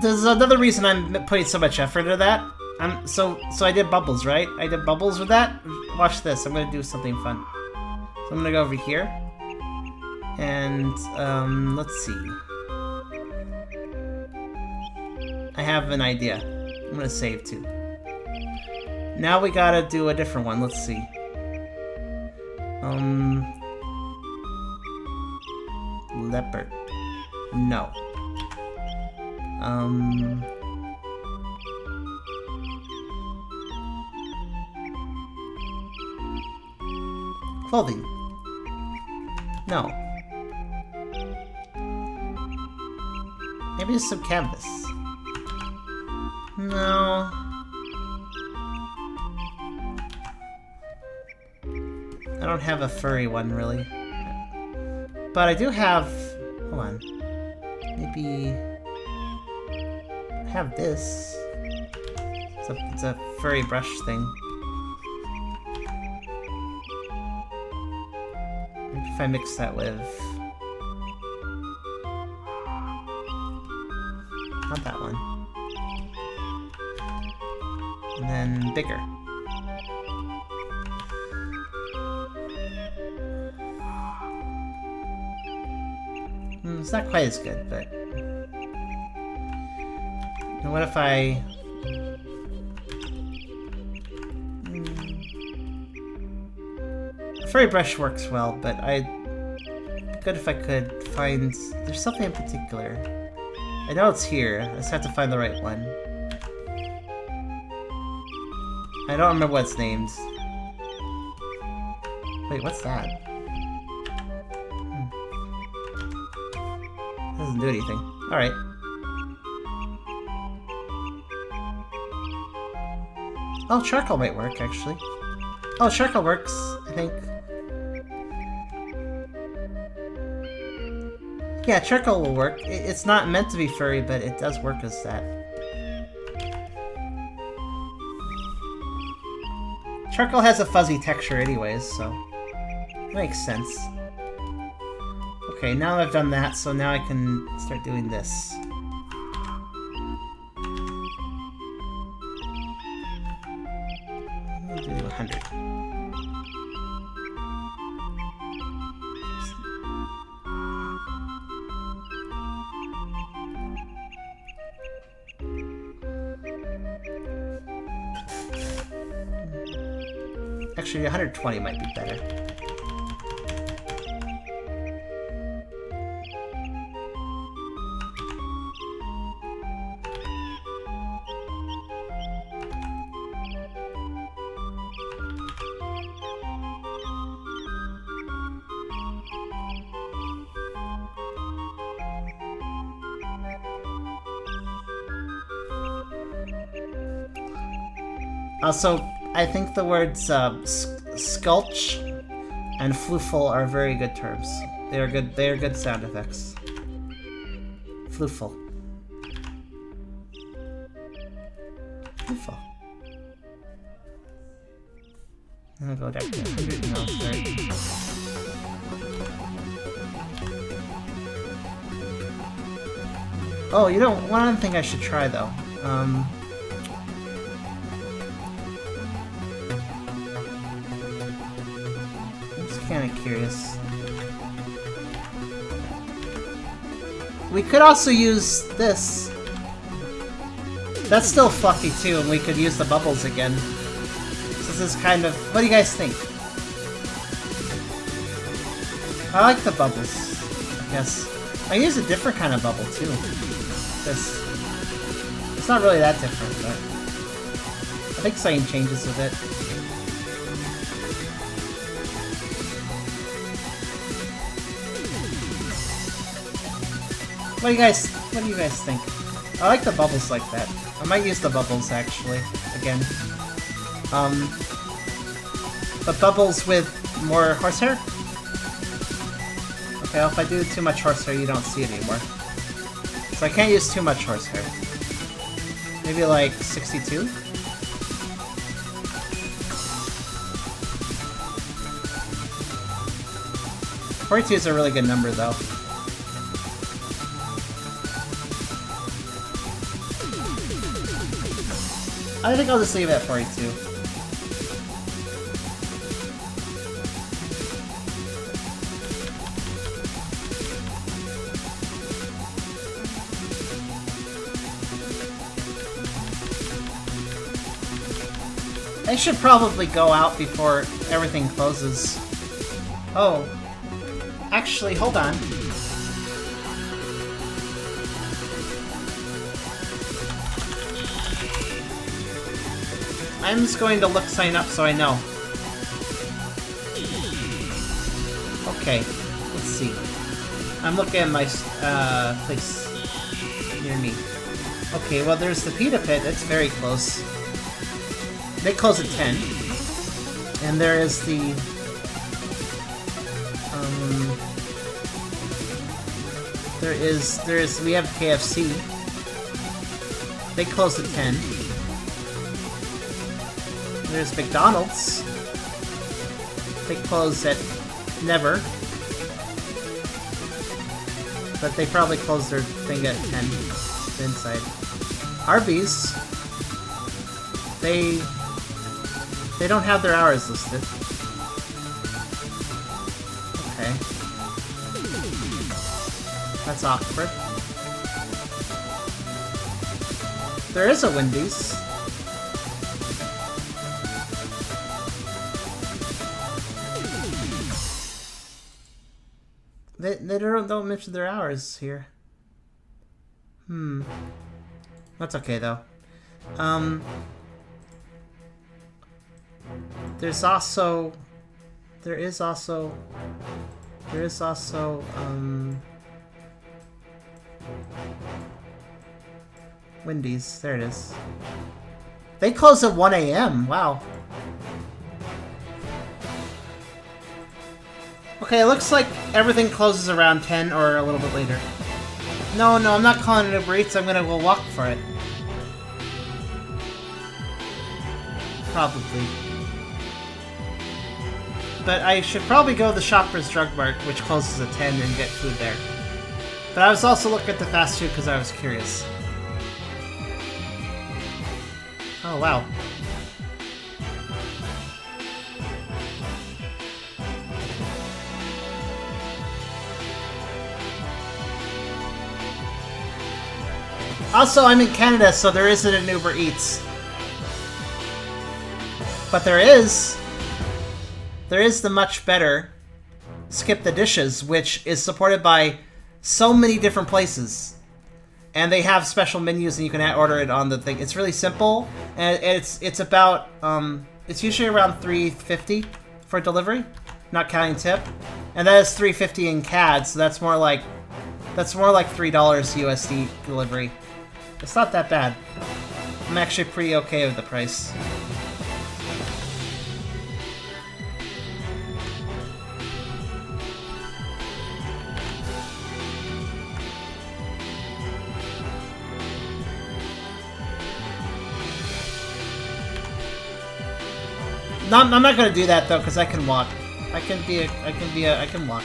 There's another reason I'm putting so much effort into that. So I did bubbles, right? I did bubbles with that. Watch this. I'm gonna do something fun. So I'm gonna go over here, and let's see. I have an idea. I'm gonna save too. Now we gotta do a different one. Let's see. Leopard. No. Clothing. No. Maybe just some canvas. No. I don't have a furry one, really. But I do have... Hold on. Maybe... I have this. It's a furry brush thing. Maybe if I mix that with... Not that one. And then bigger. It's not quite as good, but... And what if I... Furry brush works well, but I'd be good if I could find... There's something in particular. I know it's here, I just have to find the right one. I don't remember what it's named. Wait, what's that? Doesn't do anything. Alright. Oh, charcoal might work, actually. Oh, charcoal works, I think. Yeah, charcoal will work. It's not meant to be furry, but it does work as that. Charcoal has a fuzzy texture anyways, so... Makes sense. Okay, now I've done that, so now I can start doing this. I'll do 100. Actually, 120 might be better. Also, I think the words sculch and flooful are very good terms. They are good sound effects. Flooful. Flooful. I'll go down to 100 and I'll start. Oh, you know, one other thing I should try though. Kind of curious. We could also use this. That's still fluffy too, and we could use the bubbles again. This is kind of... What do you guys think? I like the bubbles, I guess. I use a different kind of bubble too. This. It's not really that different, but... I think something changes with it. What do you guys think? I like the bubbles like that. I might use the bubbles actually again. But bubbles with more horsehair? Okay, well, if I do too much horsehair, you don't see it anymore. So I can't use too much horsehair. Maybe like 62? $42 is a really good number though. I think I'll just leave it at 42. I should probably go out before everything closes. Oh. Actually, hold on. I'm just going to sign up so I know. Okay, let's see. I'm looking at my place near me. Okay, well there's the pita pit, it's very close. They close at 10. And there is the... we have KFC. They close at 10. There's McDonald's. They close at never. But they probably close their thing at 10 inside. Arby's. They don't have their hours listed. Okay. That's awkward. There is a Wendy's. They don't mention their hours here. That's okay though. There is also Wendy's. There it is. They close at 1 a.m. Wow. Okay, it looks like everything closes around 10 or a little bit later. No, I'm not calling it Uber Eats. I'm gonna go walk for it. Probably. But I should probably go to the Shoppers Drug Mart, which closes at 10, and get food there. But I was also looking at the fast food because I was curious. Oh, wow. Also, I'm in Canada, so there isn't an Uber Eats. But there is the much better Skip the Dishes, which is supported by so many different places. And they have special menus and you can order it on the thing. It's really simple, and it's about, it's usually around $3.50 for delivery, not counting tip. And that is $3.50 in CAD, so that's more like $3 USD delivery. It's not that bad. I'm actually pretty okay with the price. No, I'm not gonna do that though, because I can walk. I can walk.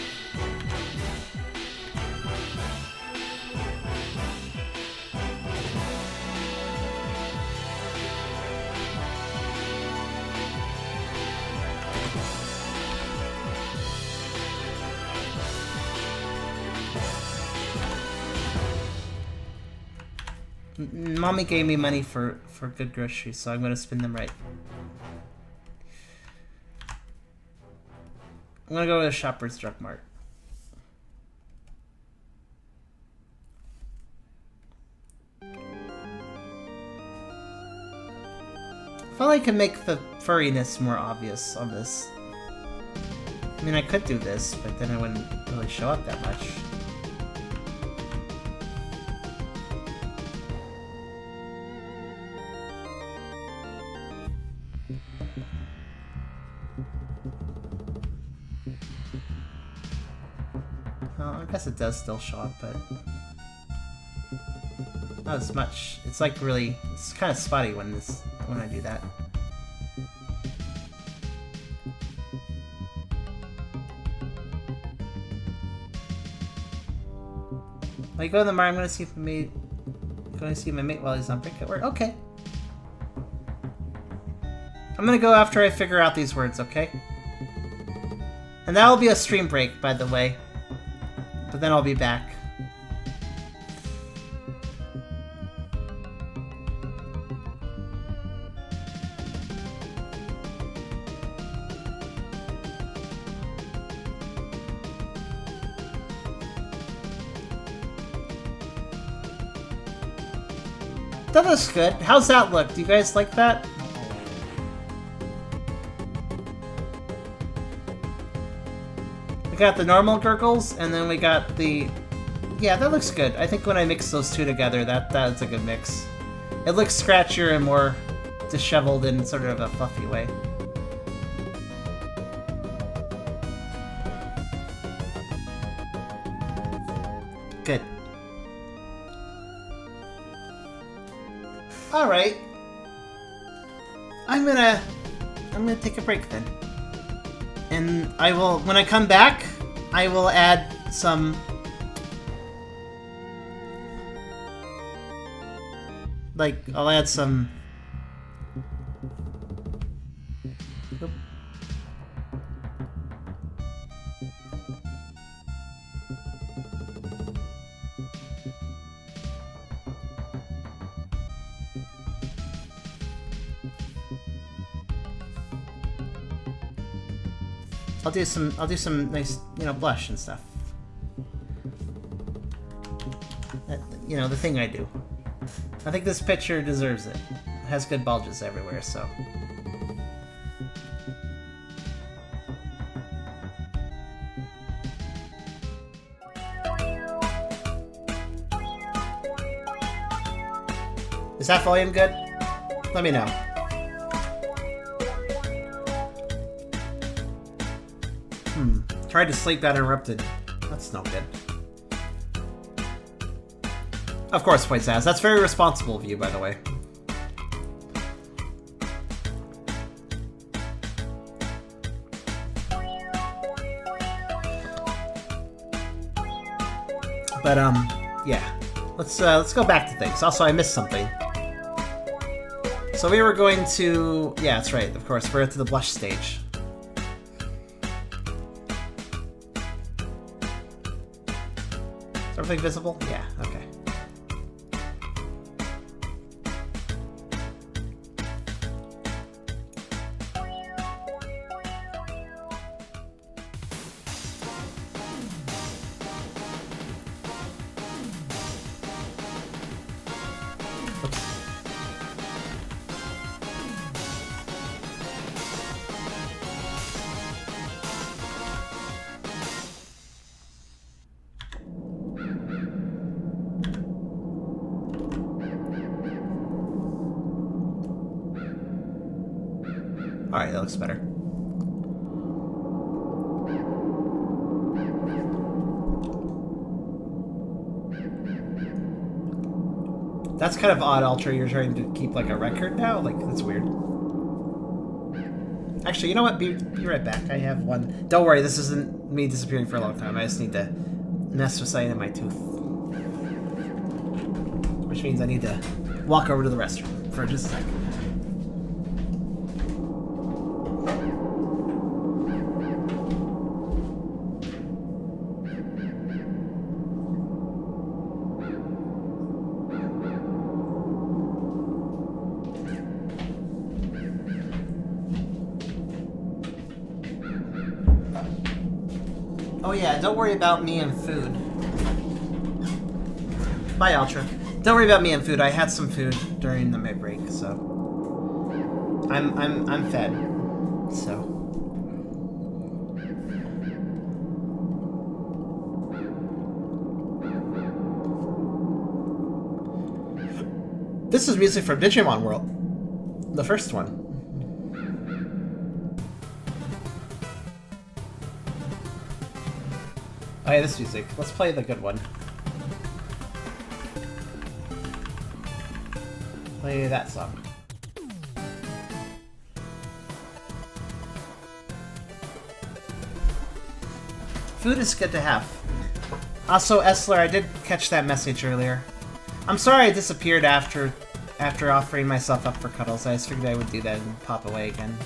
Mommy gave me money for good groceries, so I'm gonna spend them right. I'm gonna go to the Shoppers Drug Mart. If only I could make the furriness more obvious on this. I mean, I could do this, but then it wouldn't really show up that much. I guess it does still show up, but not as much. It's like really, it's kind of spotty when I do that. I go to the mart. I'm gonna see if my mate while he's on break at work. Okay. I'm gonna go after I figure out these words. Okay. And that will be a stream break, by the way. But then I'll be back. That looks good. How's that look? Do you guys like that? We got the normal gurgles, and then we got the... Yeah, that looks good. I think when I mix those two together, that's a good mix. It looks scratchier and more disheveled in sort of a fluffy way. Good. Alright. I'm gonna take a break then. And I will, when I come back, I will add some... Like, I'll add some... Oop. I'll do some nice, blush and stuff. you know, the thing I do. I think this picture deserves it. It has good bulges everywhere, so. Is that volume good? Let me know. Tried to sleep, got interrupted. That's no good. Of course, Point Sass. That's very responsible of you, by the way. But yeah. Let's go back to things. Also, I missed something. So we were going to... Yeah, that's right. Of course, we're at the blush stage. Is everything visible? Yeah, okay. Alright, that looks better. That's kind of odd, Ultra. You're trying to keep like a record now? Like, that's weird. Actually, you know what? Be right back. I have one. Don't worry, this isn't me disappearing for a long time. I just need to mess with something in my tooth. Which means I need to walk over to the restroom for just a second. Oh yeah, don't worry about me and food. Bye, Ultra. Don't worry about me and food. I had some food during my break, so I'm fed. So this is music from Digimon World, the first one. Oh yeah, this music. Let's play the good one. Play that song. Food is good to have. Also, Essler, I did catch that message earlier. I'm sorry I disappeared after offering myself up for cuddles. I just figured I would do that and pop away again.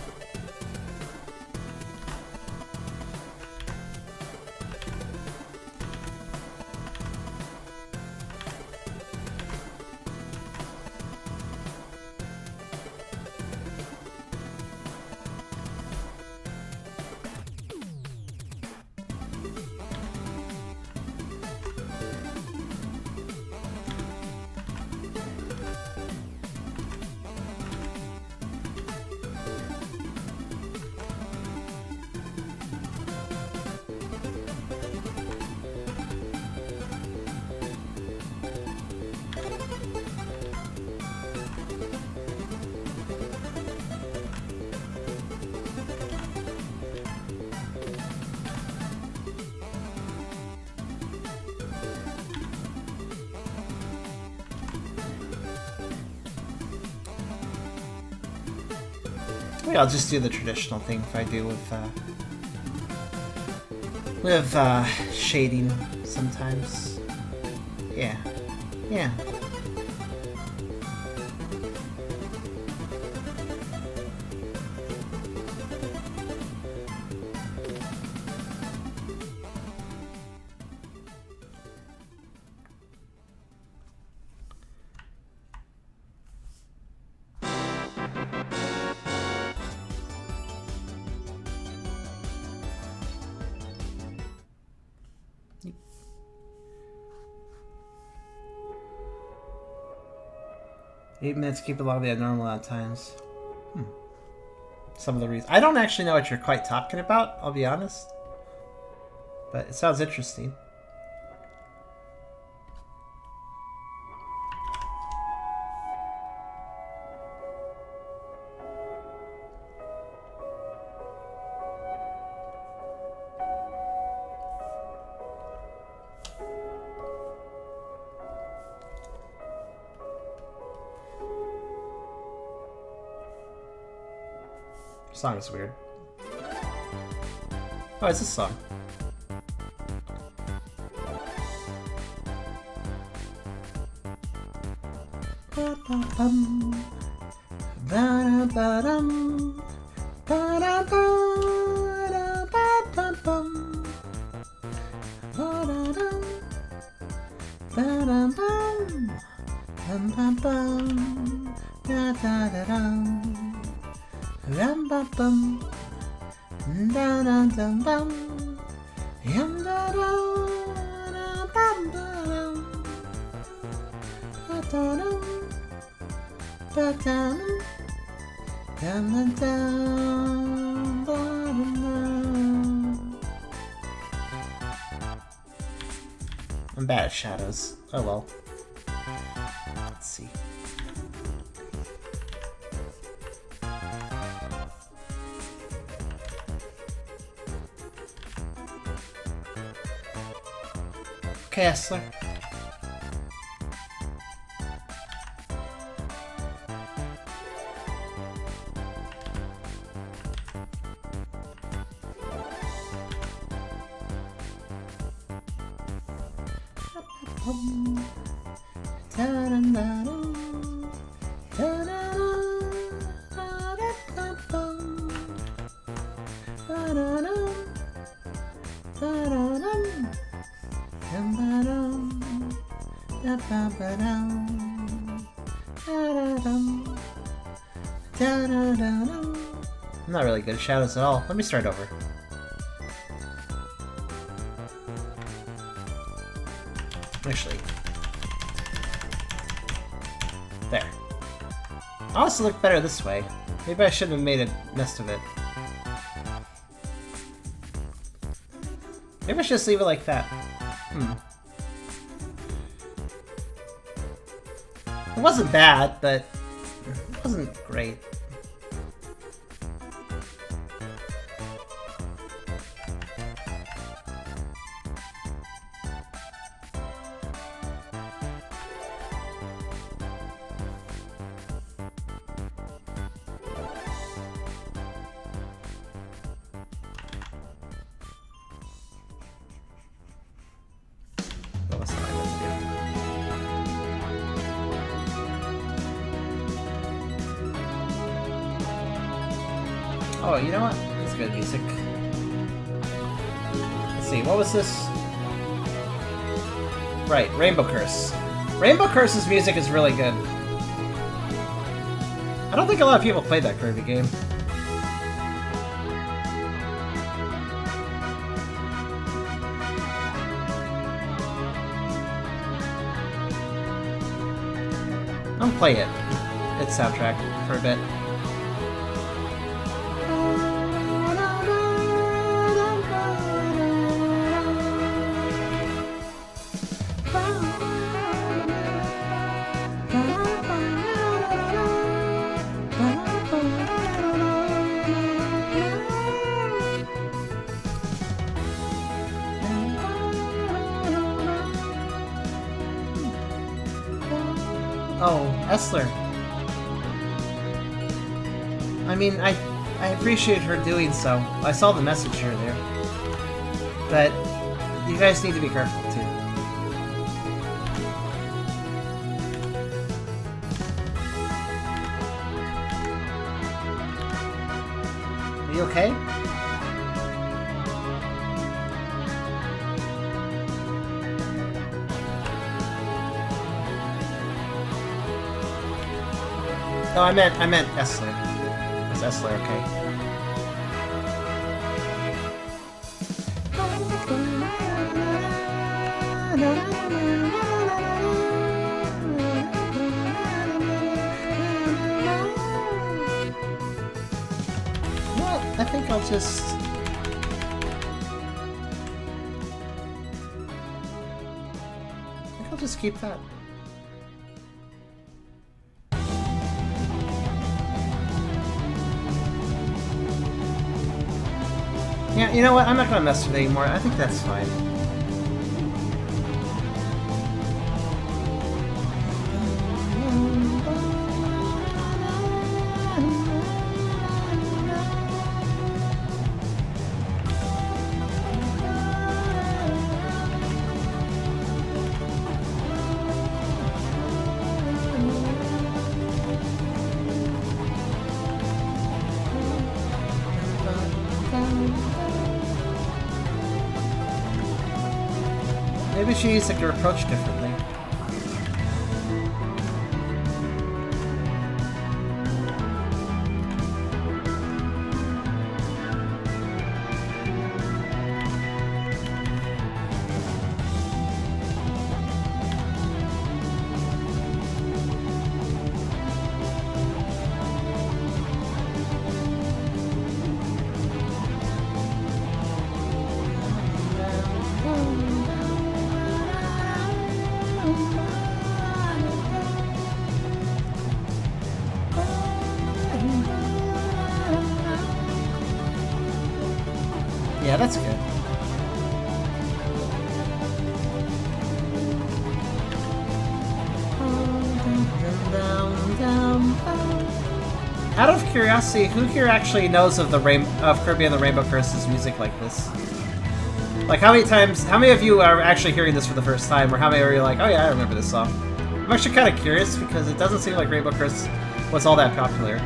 Maybe I'll just do the traditional thing if I do with shading sometimes. Yeah. Yeah. 8 minutes, keep it longer than normal at times. Some of the reasons. I don't actually know what you're quite talking about, I'll be honest. But it sounds interesting. Song is weird. Oh, it's this song. I'm bad at shadows. Oh well. Let's see. Okay, Essler. I'm not really good at shadows at all. Let me start over. Actually. There. I also look better this way. Maybe I shouldn't have made a mess of it. Maybe I should just leave it like that. It wasn't bad, but it wasn't great. Oh, you know what? That's good music. Let's see, what was this? Right, Rainbow Curse. Rainbow Curse's music is really good. I don't think a lot of people played that Kirby game. I'll play it. Its soundtrack for a bit. Oh, Essler. I mean, I appreciate her doing so. I saw the message here there. But you guys need to be careful, too. Are you okay? No, I meant Essler. Is Essler okay? I think I'll just... I'll just keep that. Yeah, you know what? I'm not gonna mess with it anymore. I think that's fine. Maybe she needs like, to approach differently. Yeah, that's good. Out of curiosity, who here actually knows of the Kirby and the Rainbow Curse's music like this? Like, how many of you are actually hearing this for the first time, or how many are you like, oh yeah, I remember this song? I'm actually kind of curious, because it doesn't seem like Rainbow Curse was all that popular.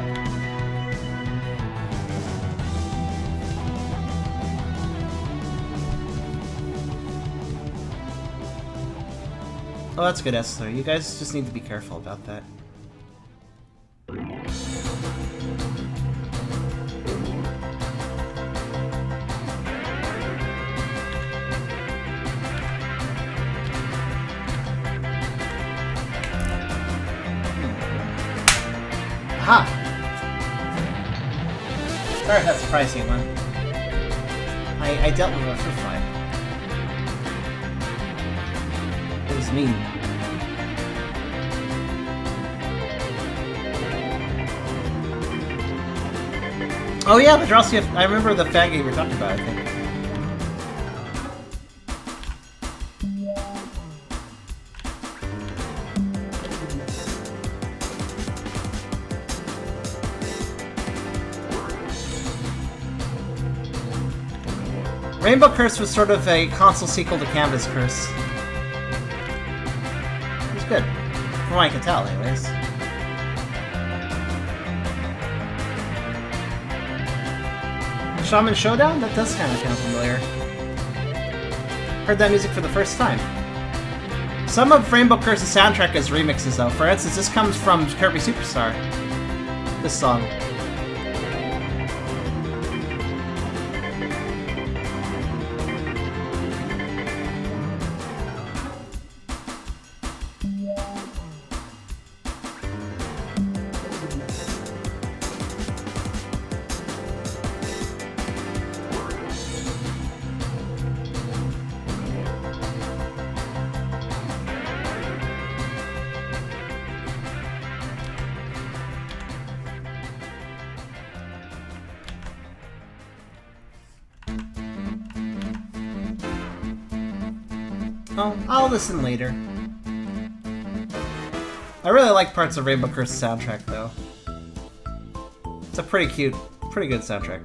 Oh, that's good, Esther. You guys just need to be careful about that. Aha! Sorry if that's surprising one. I dealt with a floofy. It was mean. Oh yeah, but also I remember the fan game we were talking about, I think. Rainbow Curse was sort of a console sequel to Canvas Curse. It was good. From what I can tell, anyways. Shaman Showdown? That does kind of sound familiar. Heard that music for the first time. Some of Rainbow Curse's soundtrack is remixes, though. For instance, this comes from Kirby Superstar. This song. Oh, I'll listen later. I really like parts of Rainbow Curse's soundtrack, though. It's a pretty cute, pretty good soundtrack.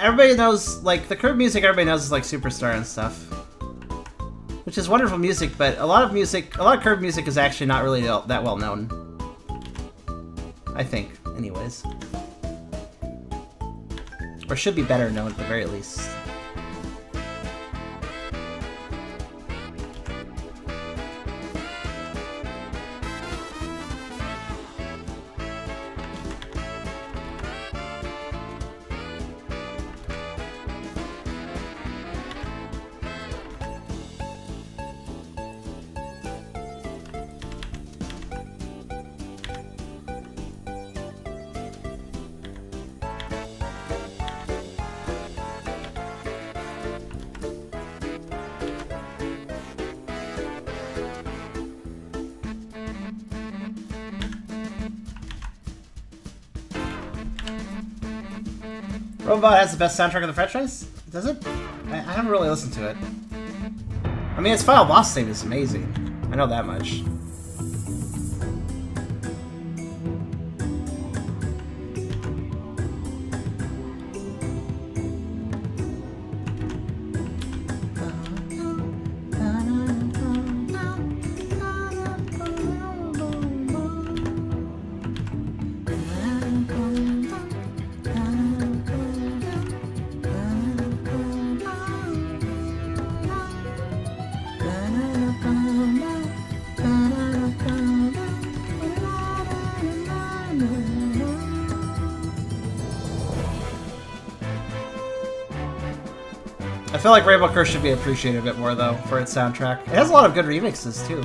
Everybody knows, like, the Kirby music everybody knows is like Superstar and stuff. Which is wonderful music, but a lot of Kirby music is actually not really that well known. I think, anyways. Or should be better known at the very least. Robot has the best soundtrack of the franchise? Does it? I haven't really listened to it. I mean, its final boss theme is amazing. I know that much. I feel like Rainbow Curse should be appreciated a bit more, though, for its soundtrack. It has a lot of good remixes, too.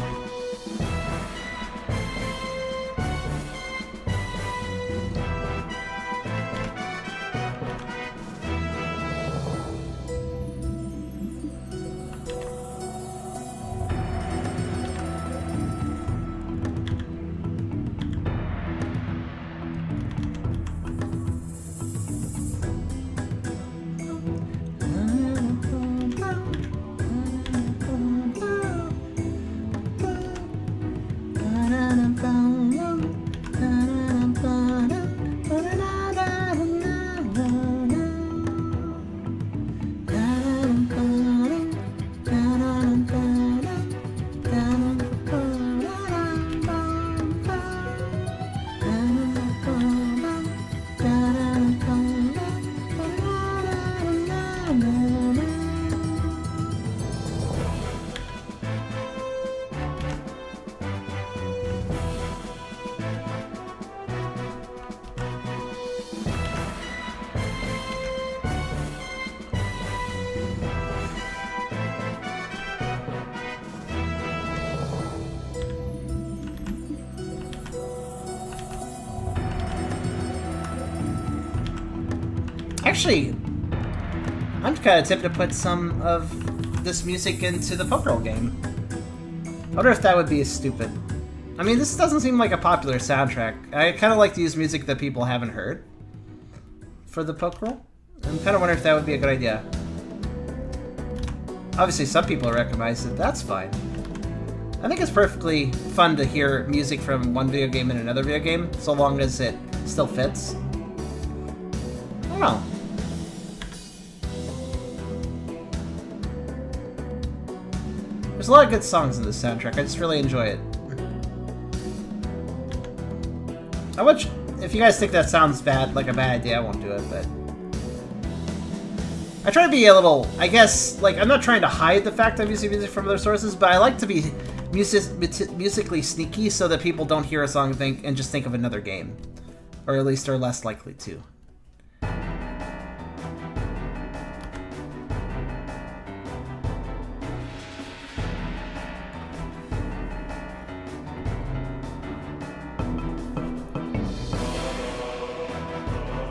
Actually, I'm kind of tempted to put some of this music into the Pokerol game. I wonder if that would be stupid. I mean, this doesn't seem like a popular soundtrack. I kind of like to use music that people haven't heard for the Pokerol. I'm kind of wondering if that would be a good idea. Obviously, some people recognize it. That's fine. I think it's perfectly fun to hear music from one video game in another video game, so long as it still fits. I don't know. There's a lot of good songs in this soundtrack. I just really enjoy it. If you guys think that sounds bad, like a bad idea, I won't do it, but... I try to be a little, I guess, like, I'm not trying to hide the fact I'm using music from other sources, but I like to be musically sneaky so that people don't hear a song and just think of another game. Or at least are less likely to.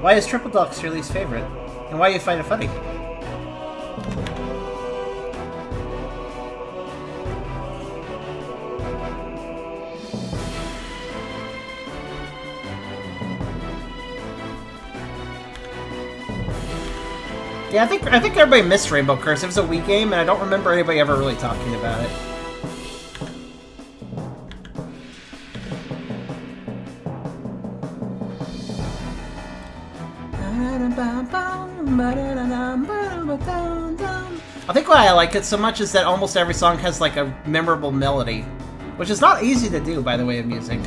Why is Triple Deluxe your least favorite? And why do you find it funny? Yeah, I think everybody missed Rainbow Curse. It was a Wii game, and I don't remember anybody ever really talking about it. I think why I like it so much is that almost every song has like a memorable melody, which is not easy to do by the way of music.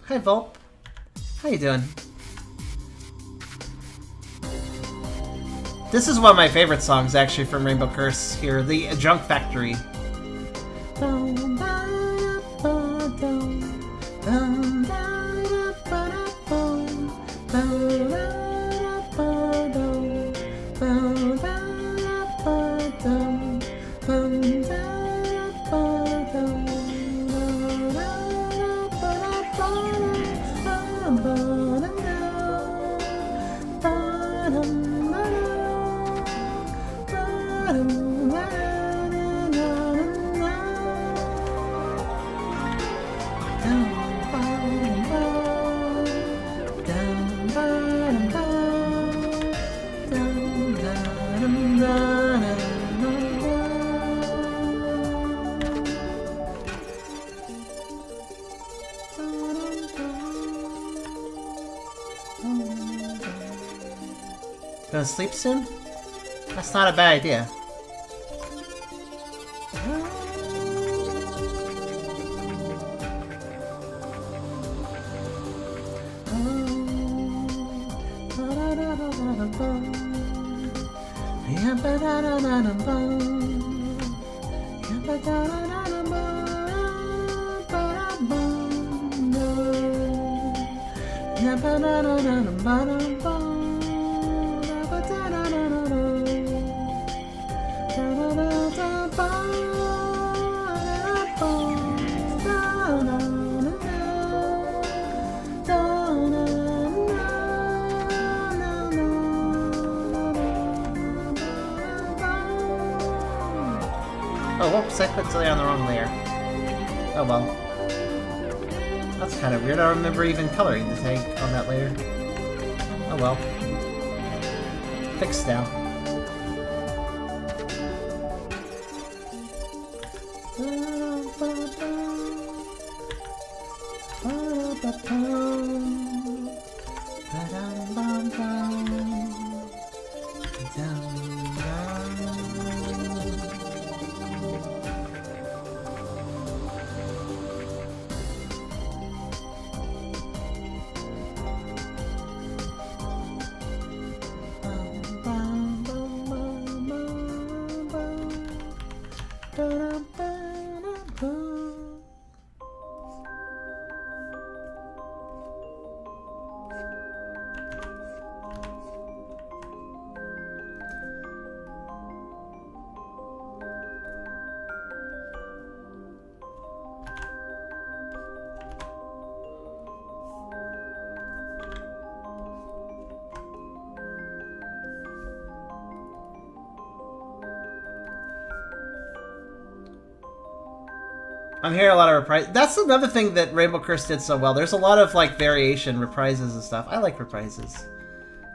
Hi Volp, how you doing? This is one of my favorite songs actually from Rainbow Curse here, the Junk Factory. Gonna sleep soon? That's not a bad idea. Oh, whoops, I put Zilly on the wrong layer. Oh well. That's kind of weird. I don't remember even coloring the tag on that layer. Oh well. Fixed now. I'm hearing a lot of reprise. That's another thing that Rainbow Curse did so well. There's a lot of like variation, reprises and stuff. I like reprises.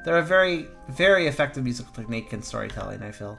They're a very, very effective musical technique in storytelling, I feel.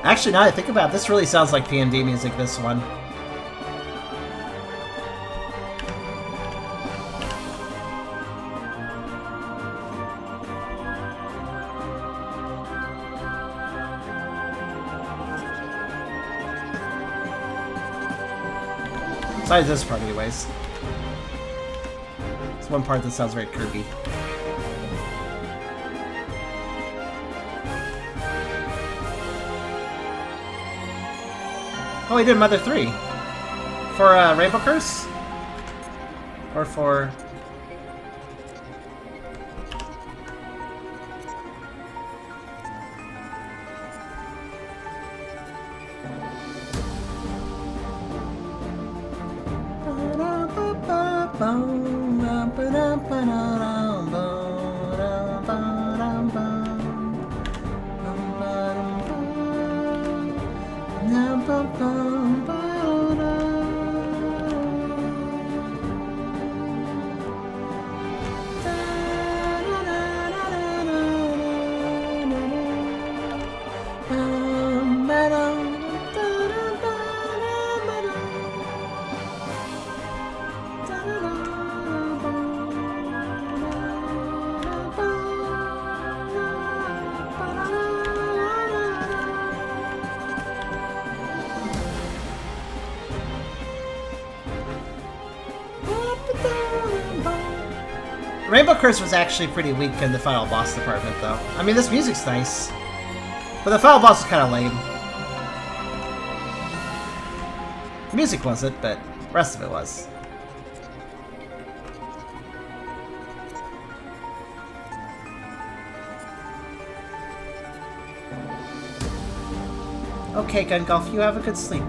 Actually, now that I think about it, this really sounds like PMD music, this one. Besides this part, anyways. It's one part that sounds very Kirby. Oh, we did Mother 3. For Rainbow Curse? Or for... Rainbow Curse was actually pretty weak in the final boss department, though. I mean, this music's nice, but the final boss was kind of lame. The music wasn't, but the rest of it was. Okay, Gun Golf, you have a good sleep.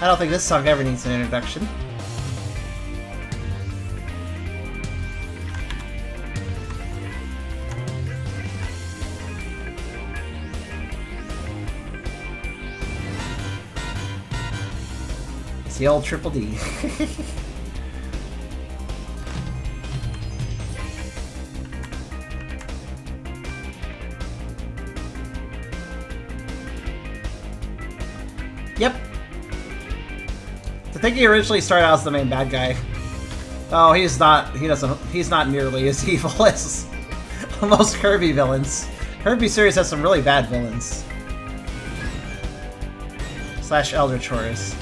I don't think this song ever needs an introduction. It's the old Triple D. Yep. I think he originally started out as the main bad guy. Oh, he's not nearly as evil as most Kirby villains. Kirby series has some really bad villains. / Elder Chores.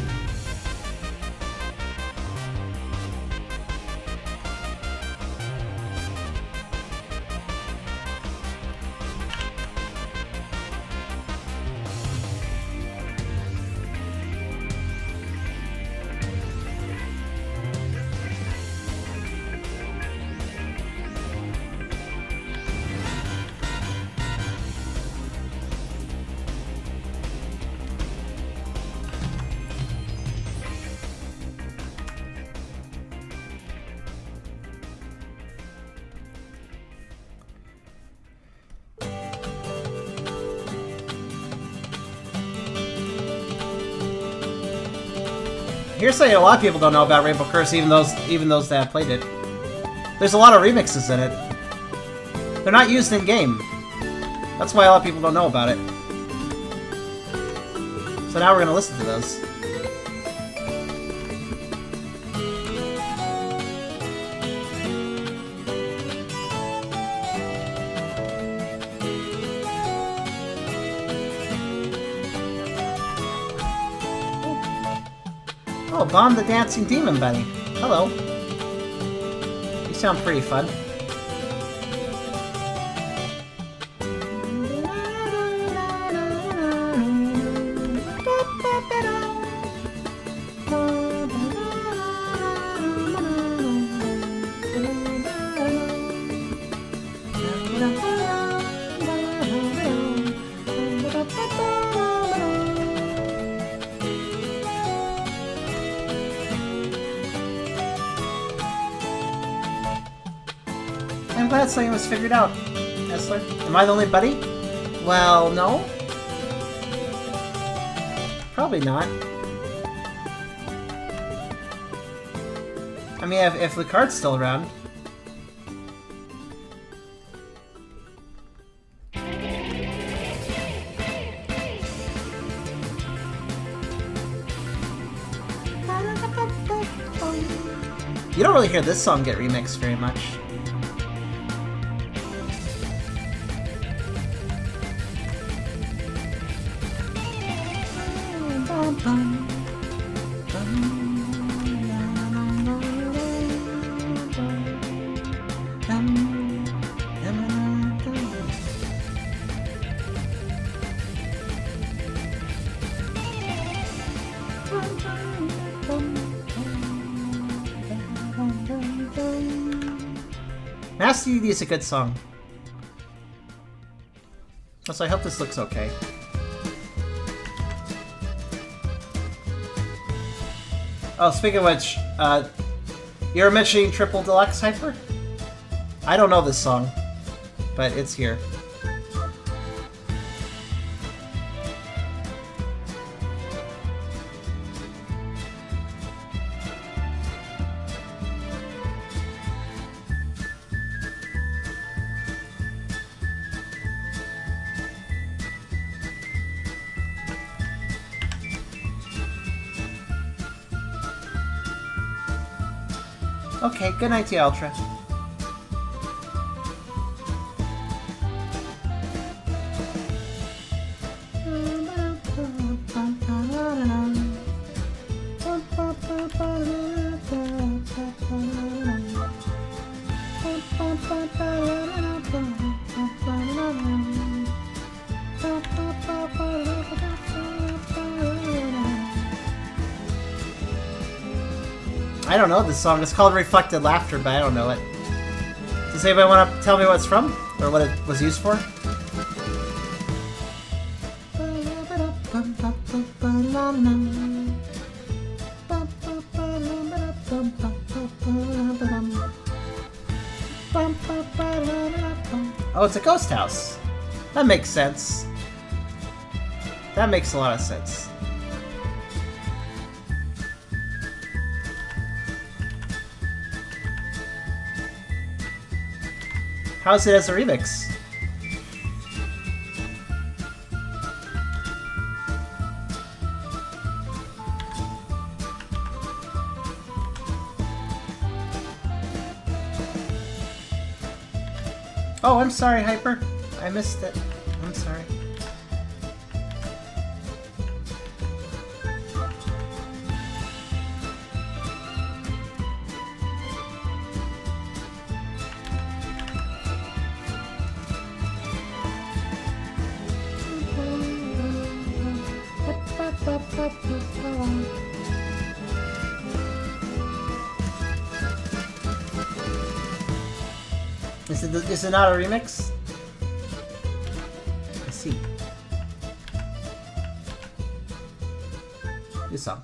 Hearsay, a lot of people don't know about Rainbow Curse, even those that have played it. There's a lot of remixes in it. They're not used in game. That's why a lot of people don't know about it. So now we're gonna listen to those. Oh, Bon the Dancing Demon Bunny. Hello. You sound pretty fun. I'm glad something was figured out, Essler. Am I the only buddy? Well, no. Probably not. I mean, if the card's still around. You don't really hear this song get remixed very much. Nasty DD is a good song. Also, I hope this looks okay. Oh, speaking of which, you were mentioning Triple Deluxe Hyper? I don't know this song, but it's here. Okay, good night to you, Ultra. I don't know this song. It's called Reflected Laughter, but I don't know it. Does anybody want to tell me what it's from? Or what it was used for? Oh, it's a ghost house. That makes sense. That makes a lot of sense. How's it as a remix? Oh, I'm sorry, Hyper. I missed it. I'm sorry. Is it not a remix? I see. This song.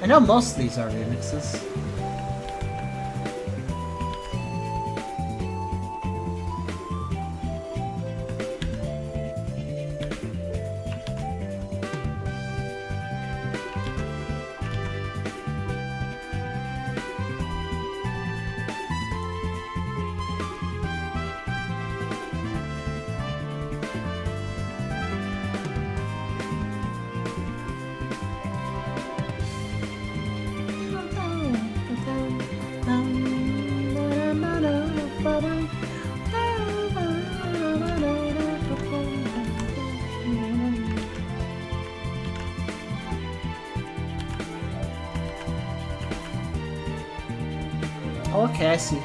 I know most of these are remixes. Oh, okay, I see.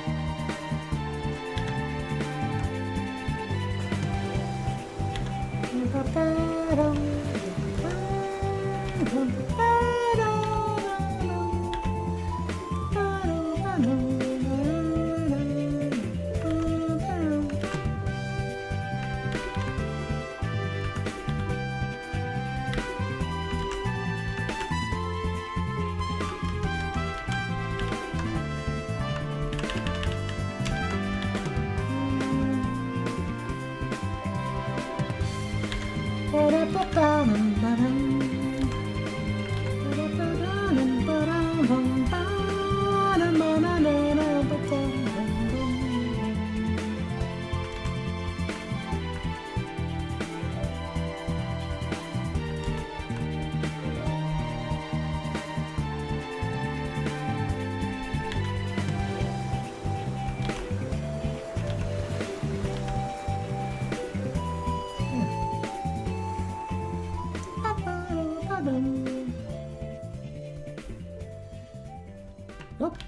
Nope.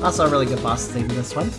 Also a really good boss theme in this one.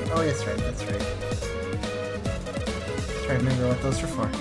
Oh, that's right, that's right. Try to remember what those are for.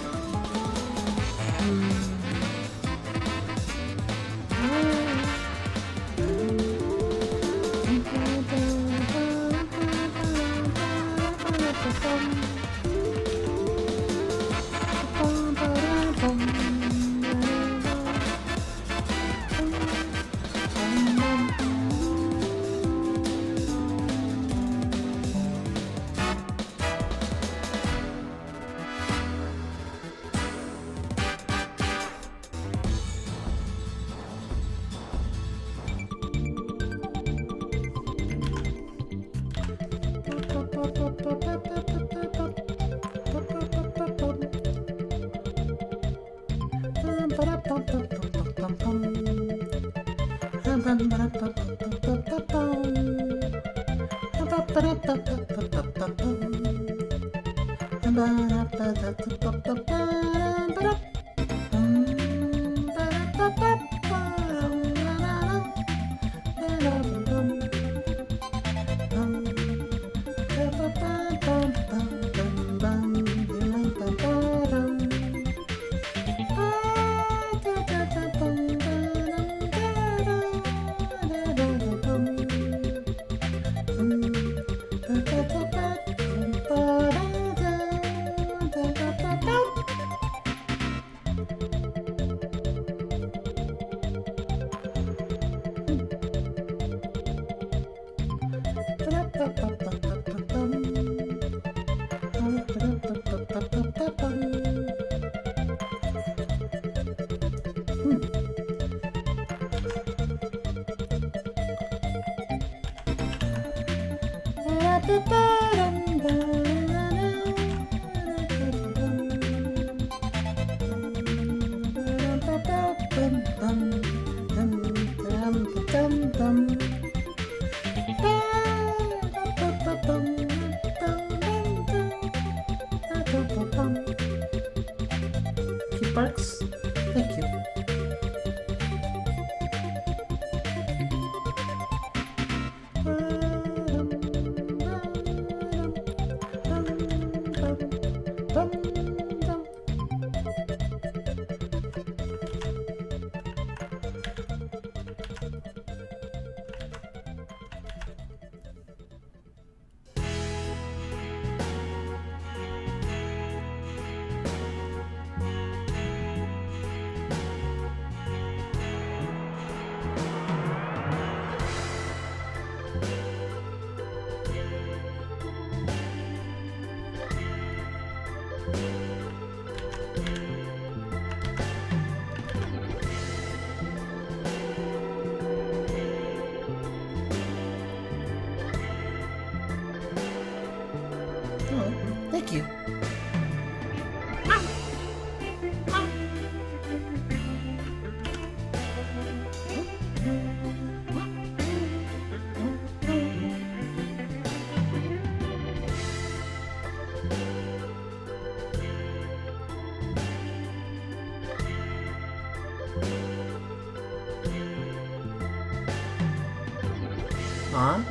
Cute barks? Thank you. On?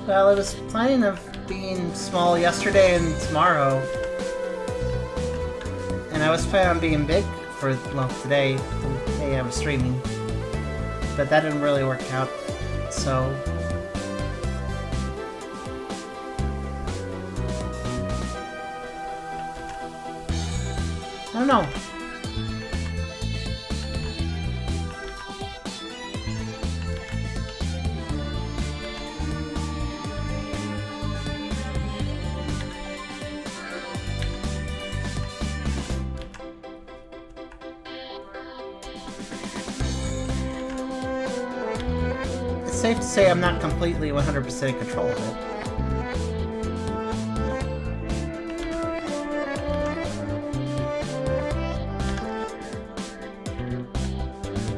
Well, it was planning of being small yesterday and tomorrow. And I was planning on being big for, well, today. The day I was streaming. But that didn't really work out, so... I don't know. It's safe to say I'm not completely 100% in control of it.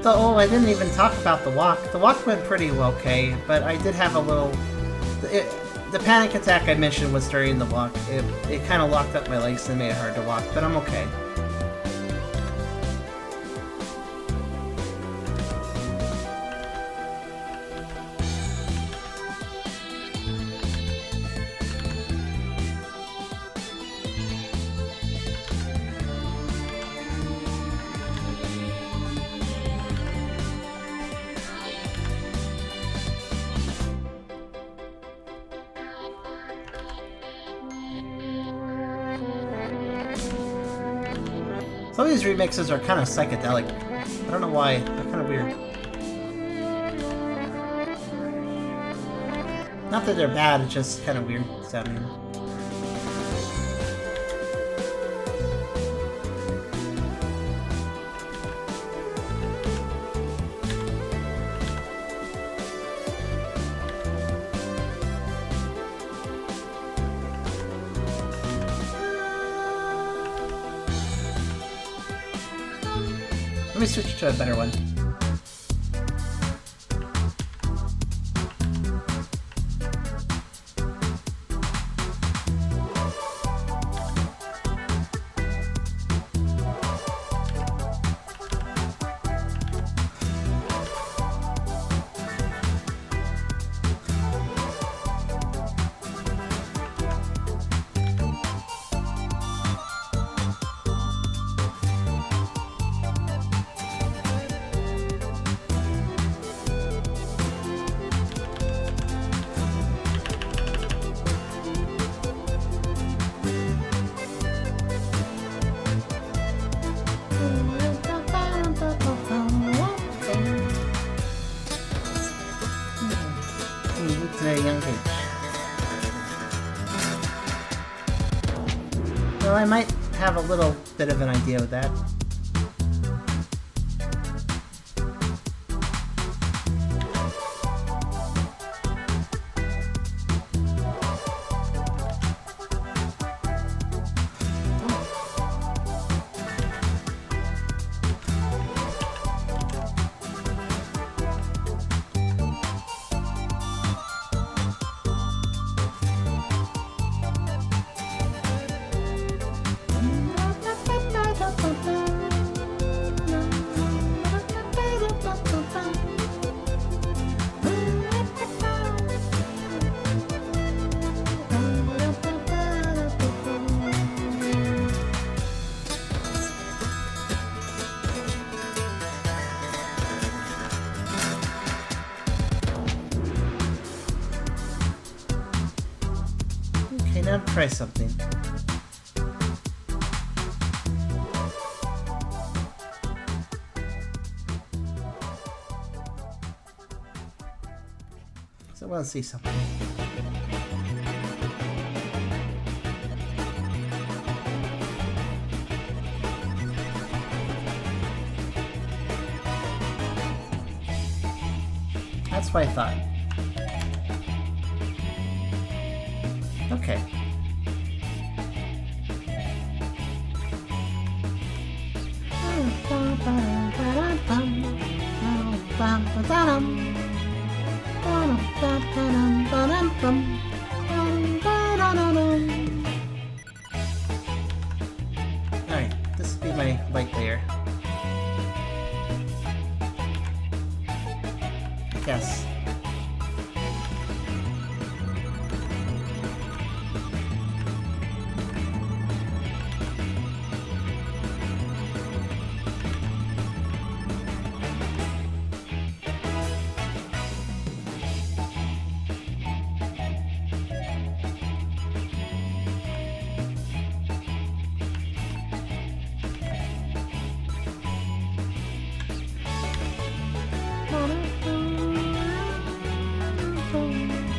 Oh, I didn't even talk about the walk. The walk went pretty okay, but I did have a little... the panic attack I mentioned was during the walk. It kind of locked up my legs and made it hard to walk, but I'm okay. Some of these remixes are kind of psychedelic. I don't know why. They're kind of weird. Not that they're bad, it's just kind of weird sounding. Let me switch to a better one. Well, I might have a little bit of an idea of that. Now try something. So I want to see something. That's what I thought. Okay. Alright, this will be my light layer. I guess.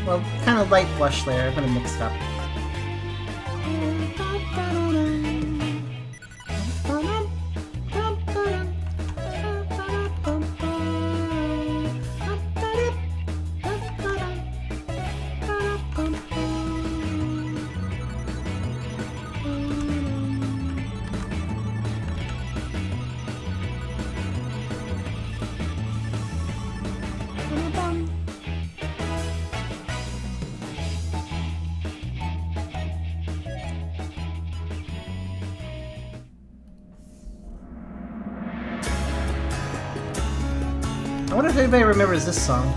Well, kind of light blush layer. I'm gonna mix it up. I wonder if anybody remembers this song.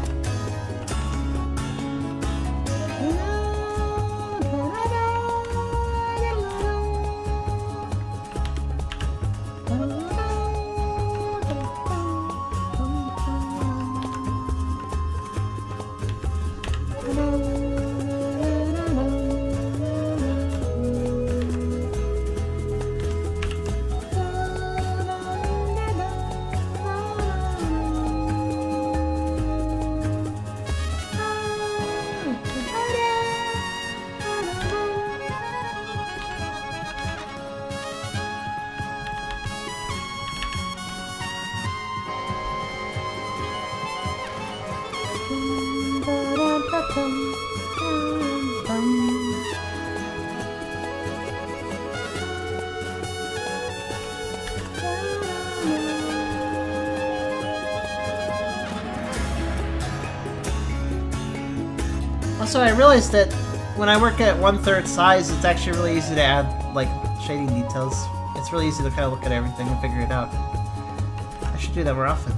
Also, I realized that when I work at 1/3 size, it's actually really easy to add, like, shading details. It's really easy to kind of look at everything and figure it out. I should do that more often.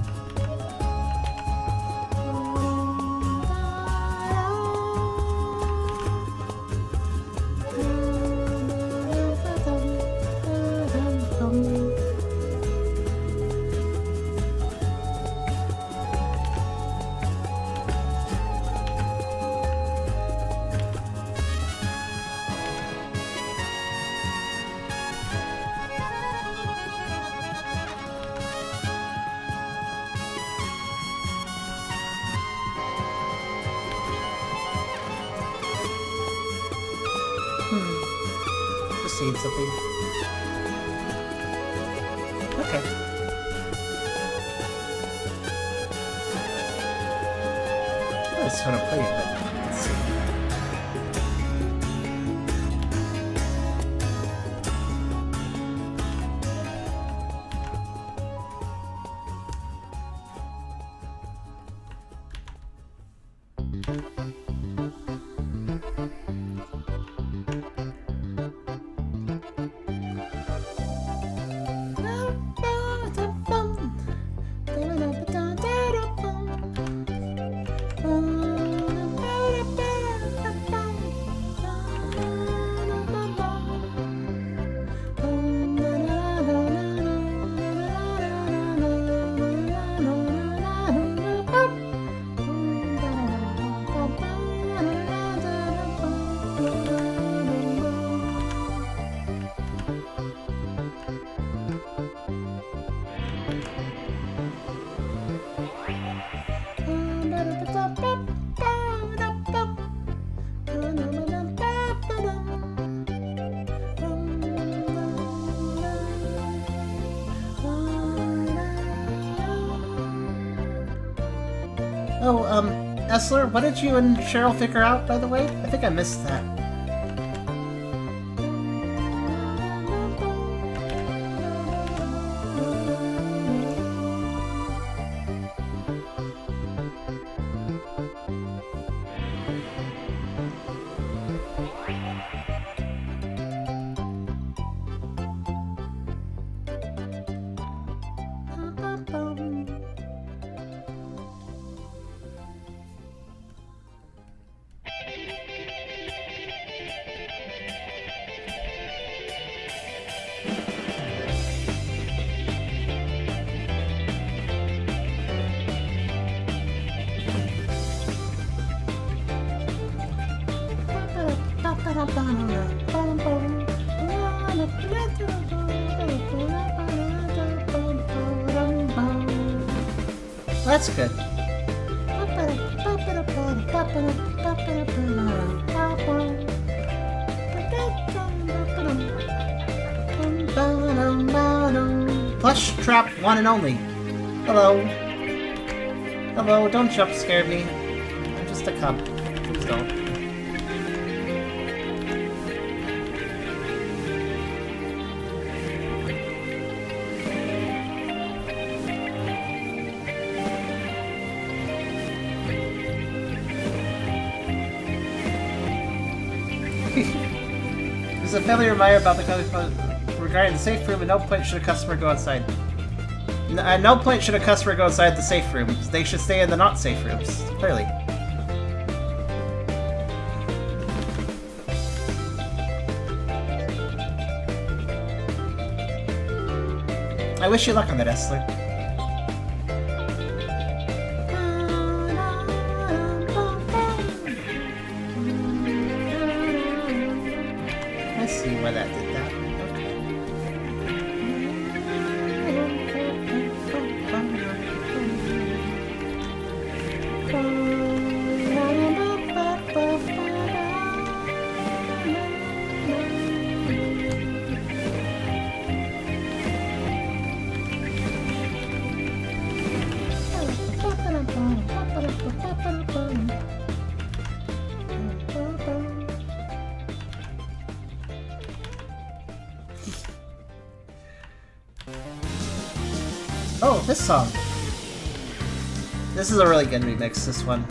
Just seeing something. Okay. I just want to play it, but let's see. Oh, Essler, what did you and Cheryl figure out, by the way? I think I missed that. That's good. Plush trap one and only. Hello. Hello, don't jump scare me. I'm just a cub. Please don't. There's a family reminder about the regarding the safe room. At no point should a customer go outside. At no point should a customer go outside the safe room. They should stay in the not safe rooms. Clearly. I wish you luck on that, Essler. I see why that did that. Oh, this song. This is a really good remix, this one.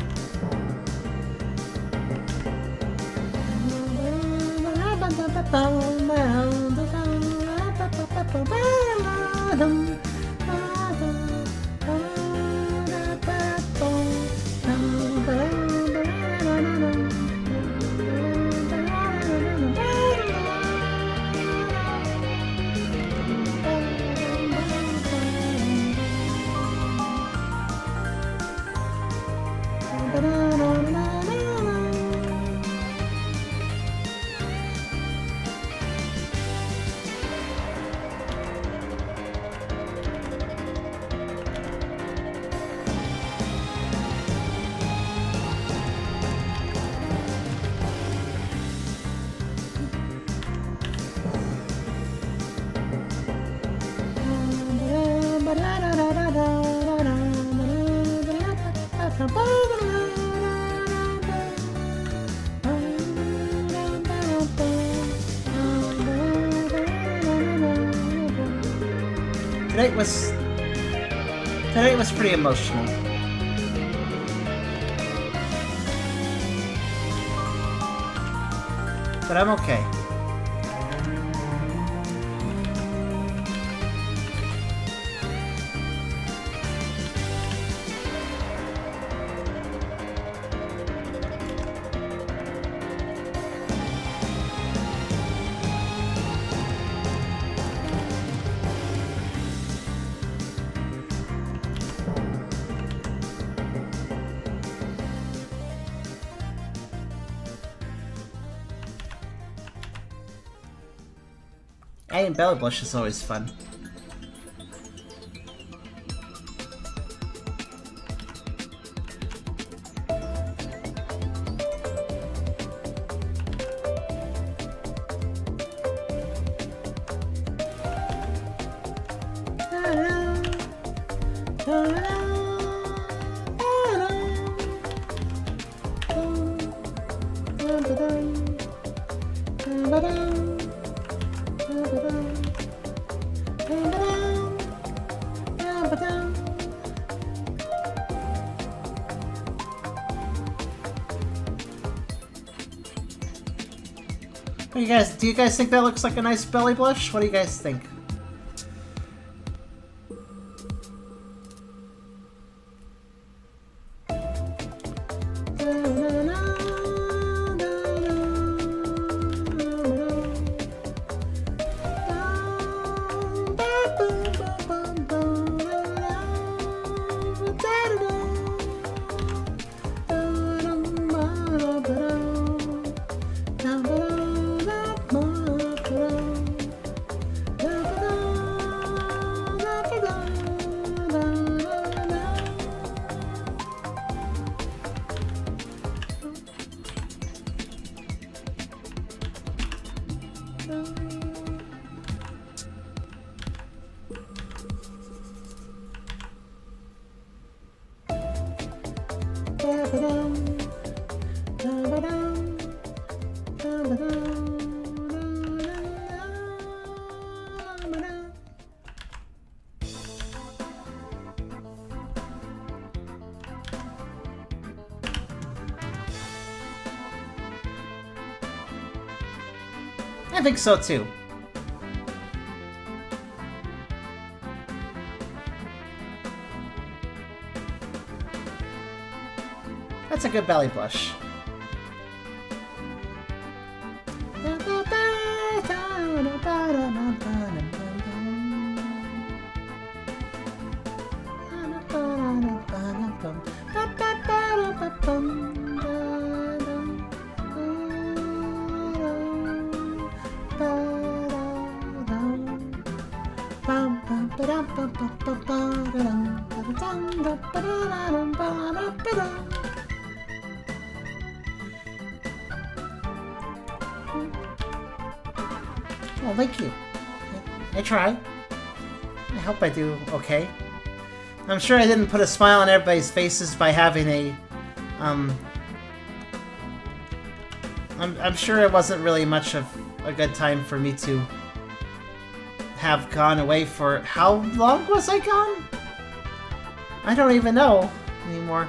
Today was pretty emotional. But I'm okay. Adding belly blush is always fun. do you guys think that looks like a nice belly blush? What do you guys think? I think so too. That's a good belly blush. Well, thank you. I try. I hope I do okay. I'm sure I didn't put a smile on everybody's faces by having a, I'm sure it wasn't really much of a good time for me to have gone away for... How long was I gone? I don't even know anymore.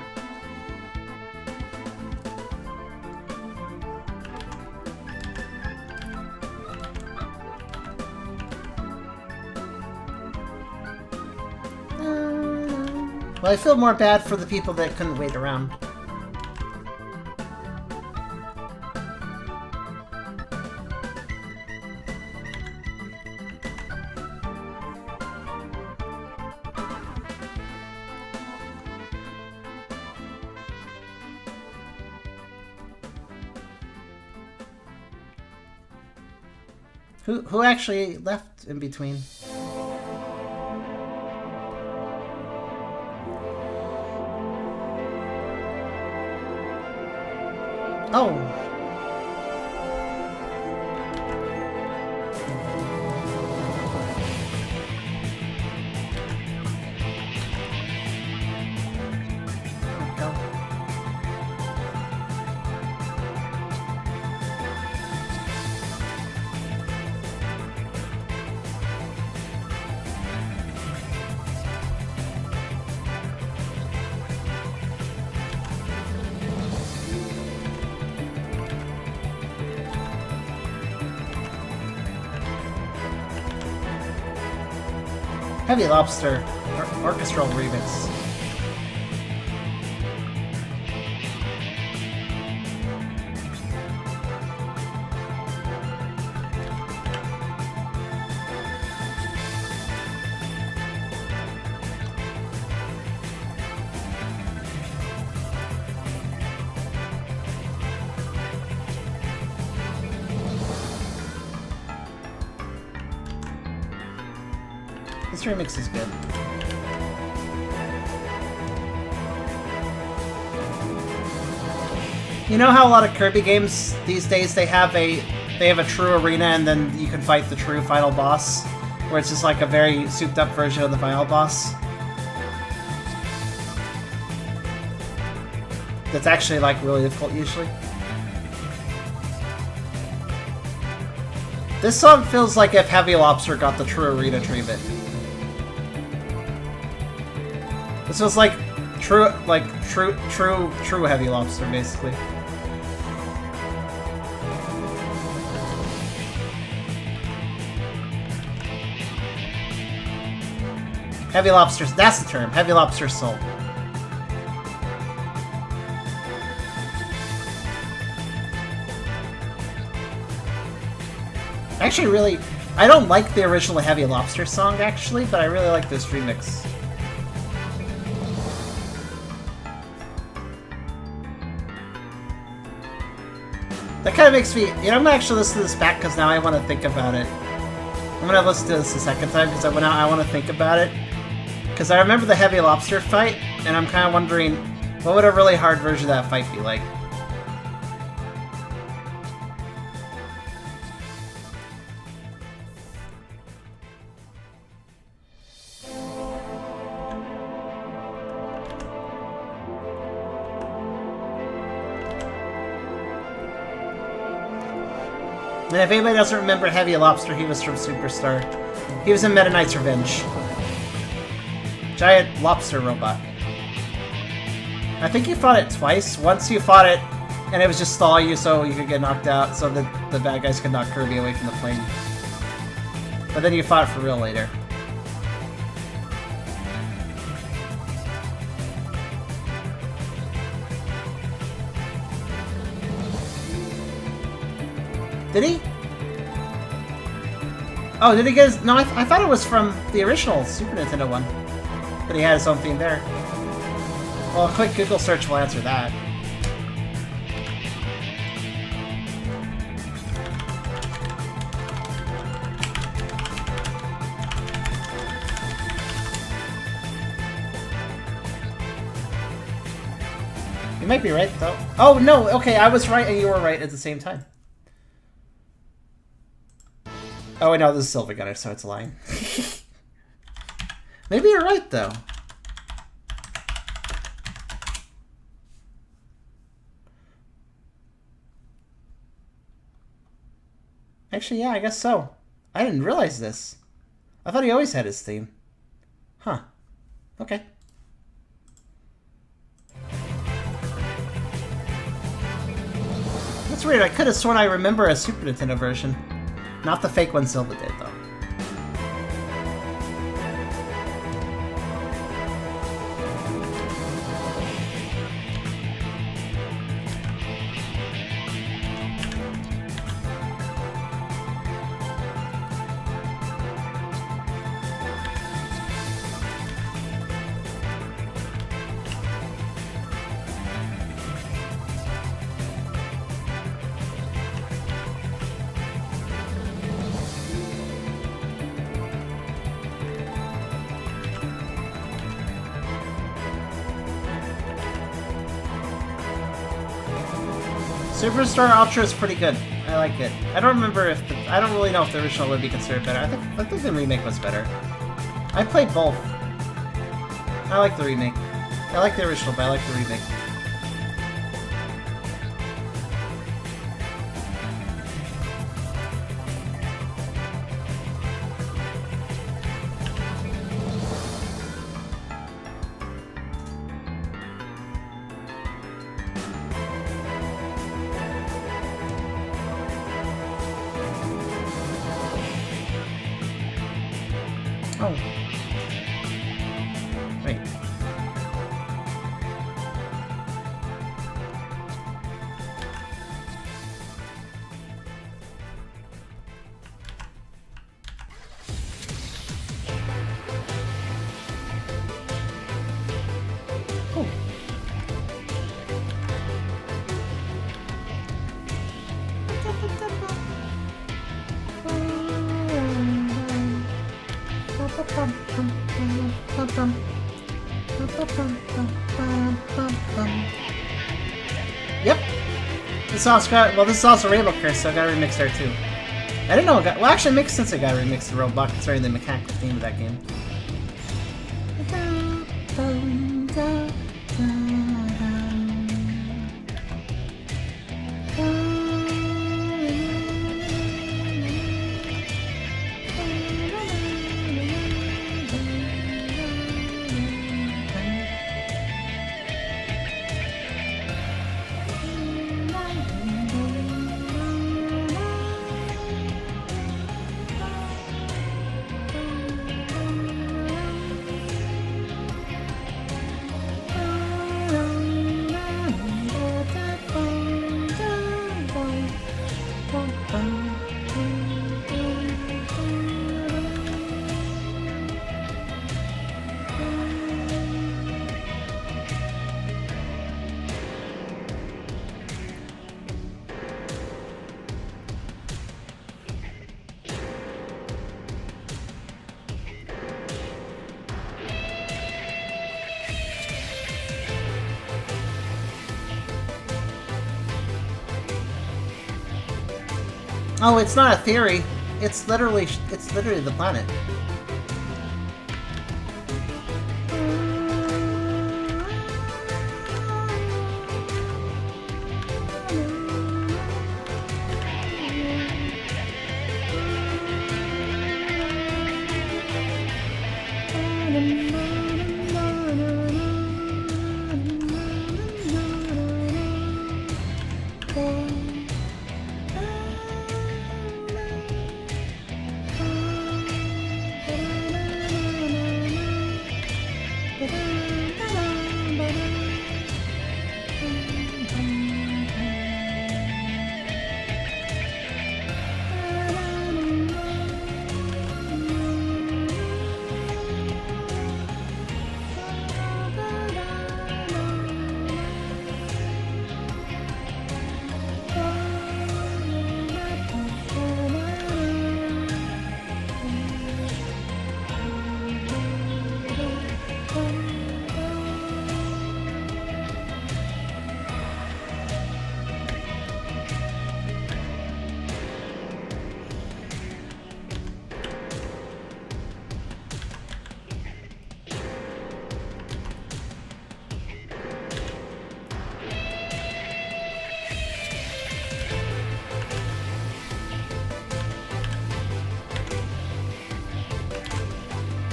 Well, I feel more bad for the people that couldn't wait around. Who actually left in between? Oh. Heavy Lobster orchestral remix. This remix is good. You know how a lot of Kirby games these days they have a true arena and then you can fight the true final boss, where it's just like a very souped up version of the final boss. That's actually like really difficult usually. This song feels like if Heavy Lobster got the true arena treatment. This was like true Heavy Lobster, basically. Heavy lobsters. That's the term. Heavy lobster soul. Actually, really, I don't like the original Heavy Lobster song, actually, but I really like this remix. That kind of makes me... You know, I'm gonna actually listen to this back because now I want to think about it. I'm gonna listen to this a second time because I want to think about it. Because I remember the Heavy Lobster fight, and I'm kind of wondering, what would a really hard version of that fight be like? And if anybody doesn't remember Heavy Lobster, he was from Superstar. He was in Meta Knight's Revenge. Giant lobster robot. I think you fought it twice. Once you fought it, and it was just stall you so you could get knocked out, so that the bad guys could knock Kirby away from the plane. But then you fought it for real later. Did he? Oh, did he get his... No, I thought it was from the original Super Nintendo one. But he had his own theme there. Well, a quick Google search will answer that. You might be right, though. Oh, no, okay, I was right and you were right at the same time. Oh, wait, no, this is Silver Gunner, so it's lying. Maybe you're right, though. Actually, yeah, I guess so. I didn't realize this. I thought he always had his theme. Huh. Okay. That's weird. I could have sworn I remember a Super Nintendo version. Not the fake one Silva did, though. Superstar Ultra is pretty good. I like it. I don't remember if I don't really know if the original would be considered better. I think the remake was better. I played both. I like the remake. I like the original, but I like the remake. Oh. Wait. Oh. Yep. This song's got, well, this is also Rainbow Curse, so I got a remix there too. I didn't know it got, well, actually it makes sense I got a remix of Roblox considering the mechanical theme of that game. Oh, it's not a theory. It's literally the planet.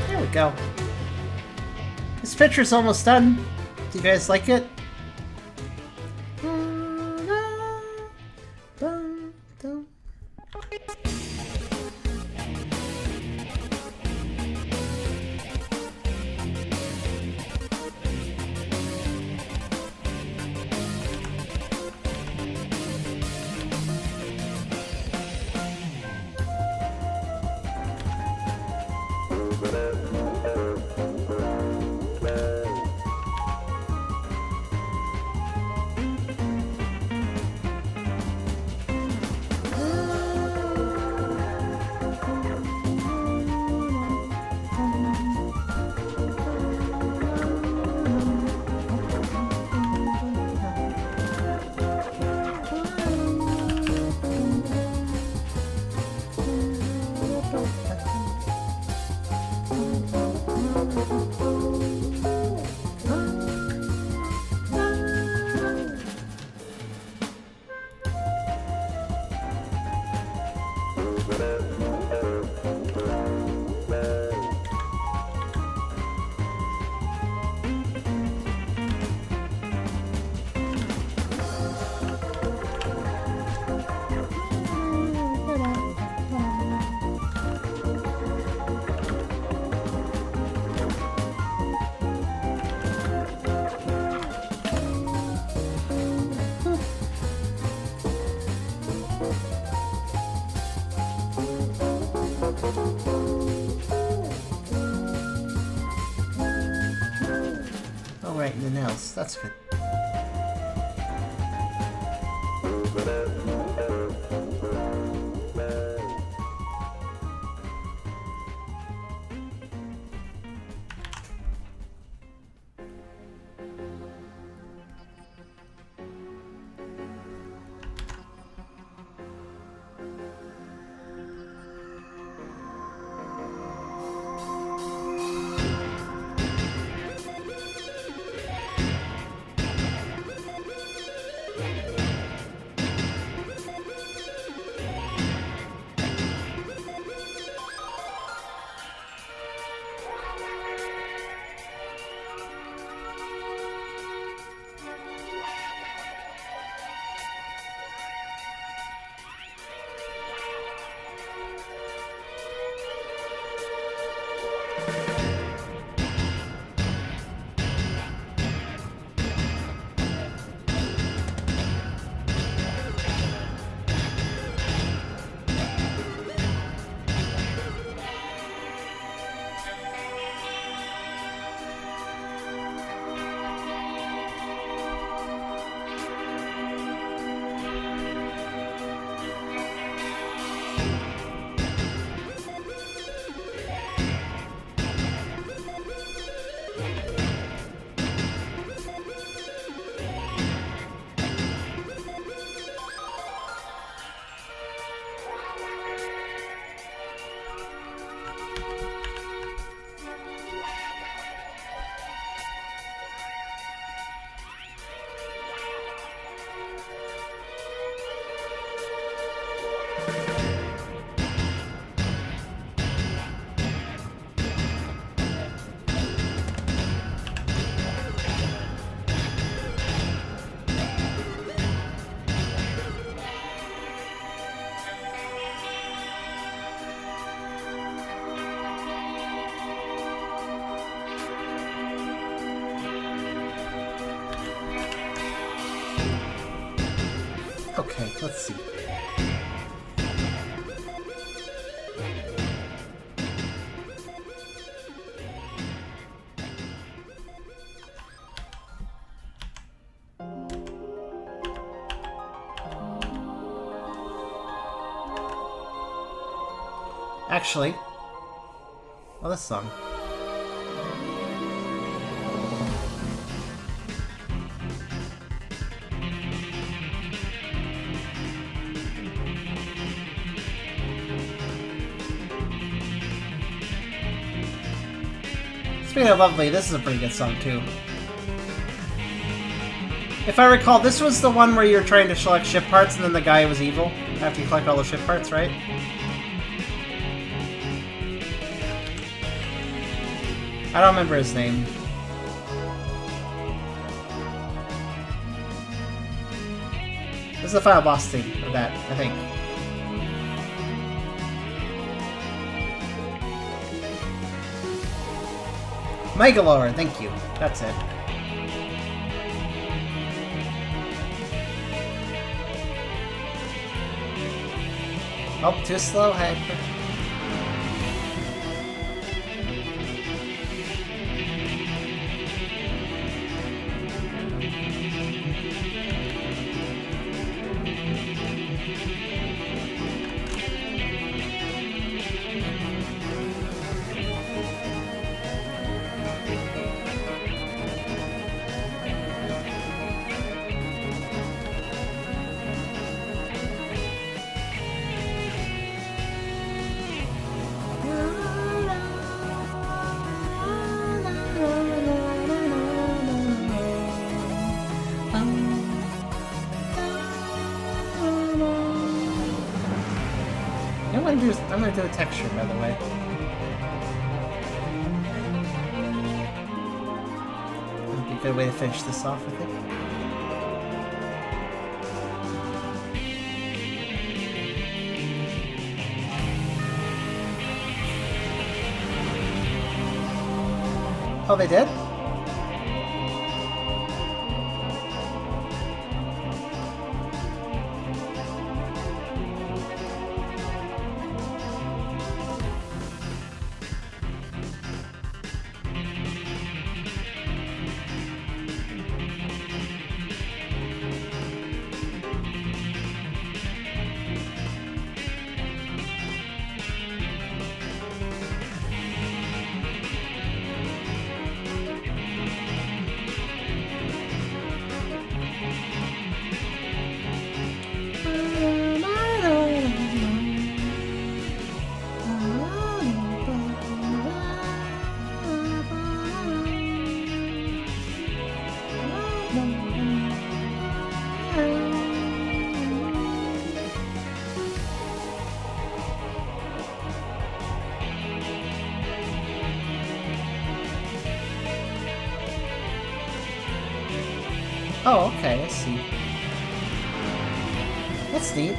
There we go. This picture's almost done. Do you guys like it? Oh, right, the nails. That's good. Let's see. Actually, well, this song. Speaking of lovely, this is a pretty good song too. If I recall, this was the one where you're trying to select ship parts and then the guy was evil after you collect all the ship parts, right? I don't remember his name. This is the final boss thing of that, I think. Megalore, thank you. That's it. Oh, too slow, hey. I'm gonna do a texture, by the way. That'd be a good way to finish this off, I think. Oh, they did? Oh, okay, I see. That's neat.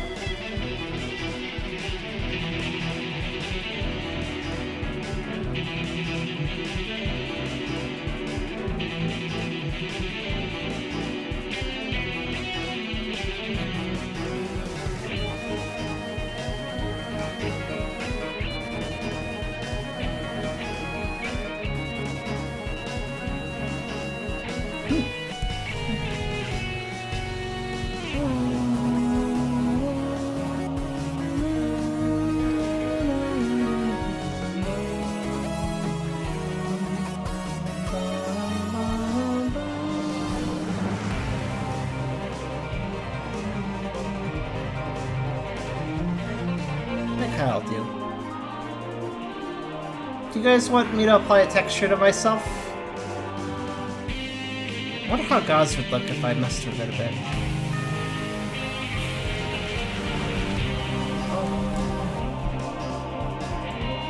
I'll do. Do you guys want me to apply a texture to myself? I wonder how Gauze would look if I messed with it a bit.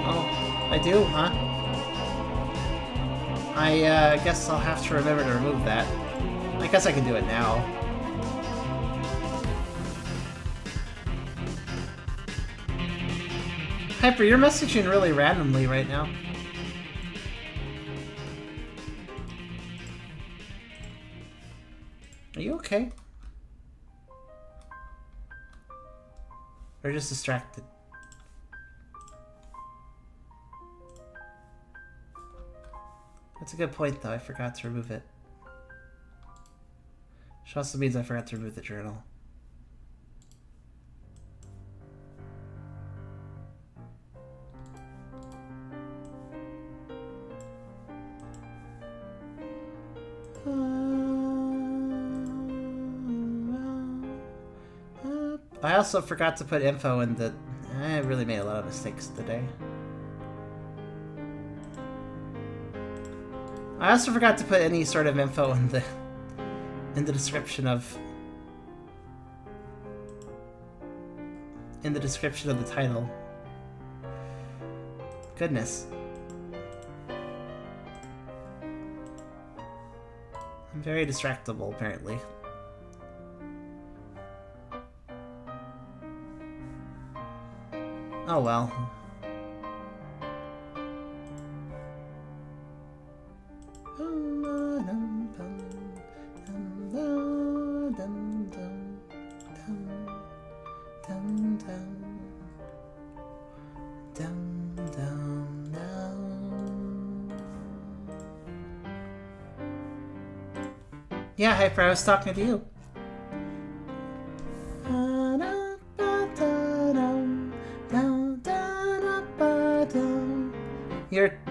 Oh, I do, huh? I guess I'll have to remember to remove that. I guess I can do it now. Hyper, you're messaging really randomly right now. Are you okay? Or just distracted. That's a good point, though. I forgot to remove it. Which also means I forgot to remove the journal. I also forgot to put info in the... I really made a lot of mistakes today. I also forgot to put any sort of info in the description of... in the description of the title. Goodness. I'm very distractible, apparently. Oh well. Yeah, Hyper, I was talking to you.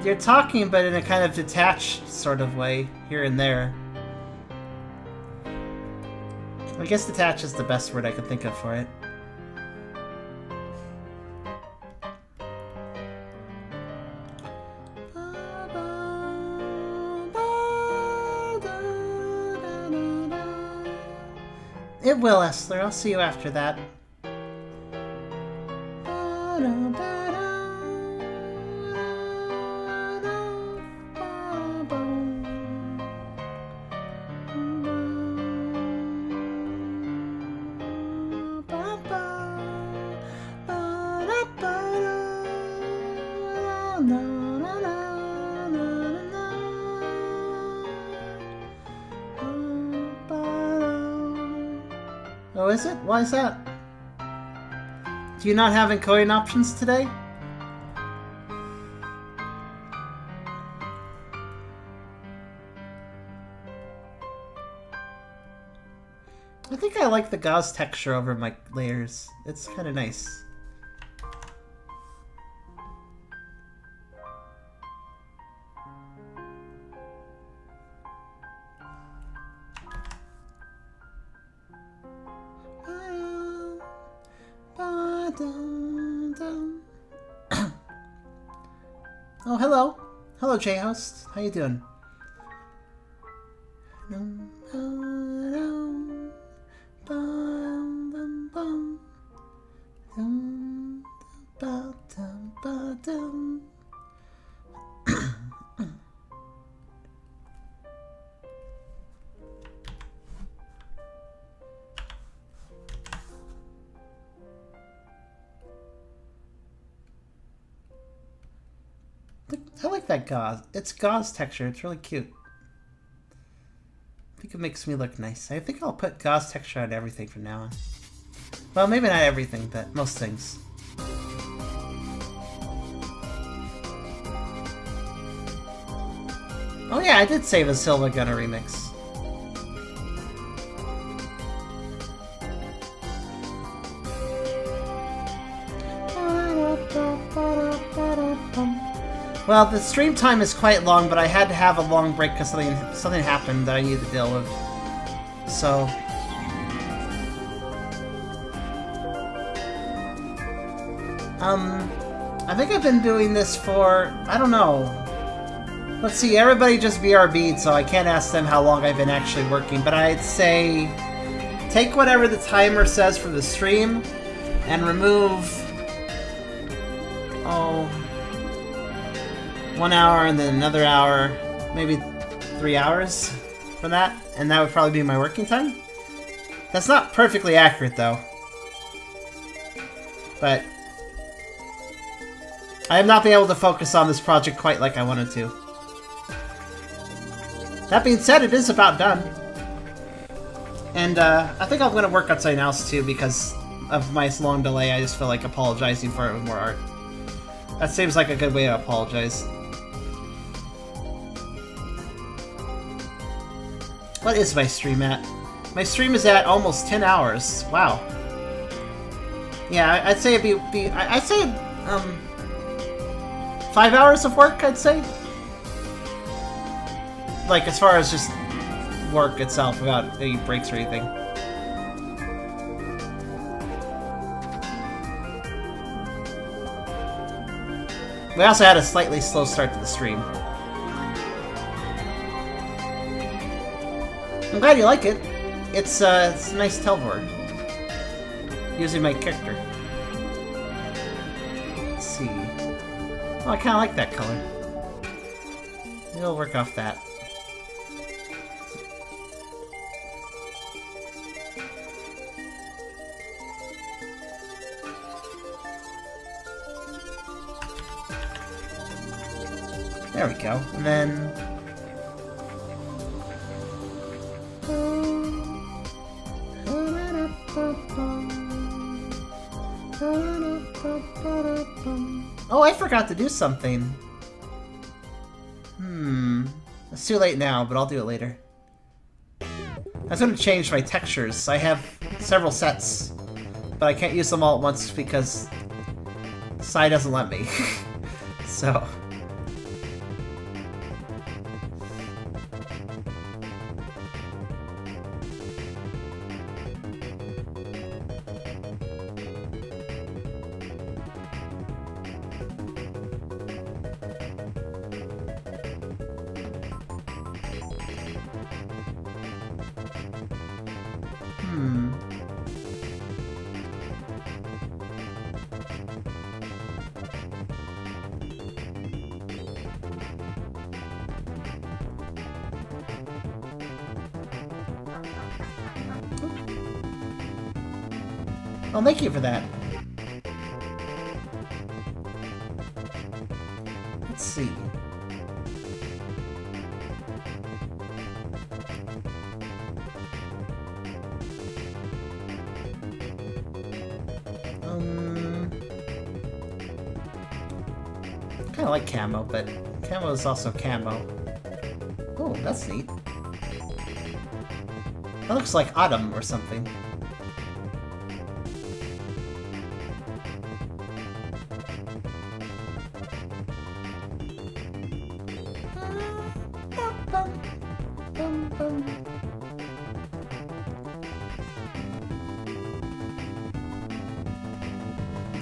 You're talking, but in a kind of detached sort of way, here and there. I guess detached is the best word I could think of for it. It will, Esther. I'll see you after that. Oh, is it? Why is that? Do you not have encoding options today? I think I like the gauze texture over my layers. It's kind of nice. Oh, hello. Hello, J-Host. How you doing? I like that gauze. It's gauze texture. It's really cute. I think it makes me look nice. I think I'll put gauze texture on everything from now on. Well, maybe not everything, but most things. Oh yeah, I did save a Silva Gunner remix. Well, the stream time is quite long, but I had to have a long break because something happened that I needed to deal with. So... I think I've been doing this for... I don't know. Let's see, everybody just BRB'd, so I can't ask them how long I've been actually working, but I'd say... take whatever the timer says for the stream, and remove... oh... 1 hour and then another hour, maybe 3 hours for that, and that would probably be my working time. That's not perfectly accurate though, but I have not been able to focus on this project quite like I wanted to. That being said, it is about done, and I think I'm going to work on something else too, because of my long delay, I just feel like apologizing for it with more art. That seems like a good way to apologize. What is my stream at? My stream is at almost 10 hours. Wow. Yeah, I'd say it'd be I'd say 5 hours of work, I'd say. Like, as far as just work itself, without any breaks or anything. We also had a slightly slow start to the stream. I'm glad you like it. It's a nice Tail-Floofer. Using my character. Let's see. Oh, I kind of like that color. Maybe I'll work off that. There we go. And then... Oh, I forgot to do something. It's too late now, but I'll do it later. I was going to change my textures. I have several sets, but I can't use them all at once because Sai doesn't let me. So... Well, thank you for that. Let's see. Kind of like camo, but camo is also camo. Oh, that's neat. That looks like autumn or something.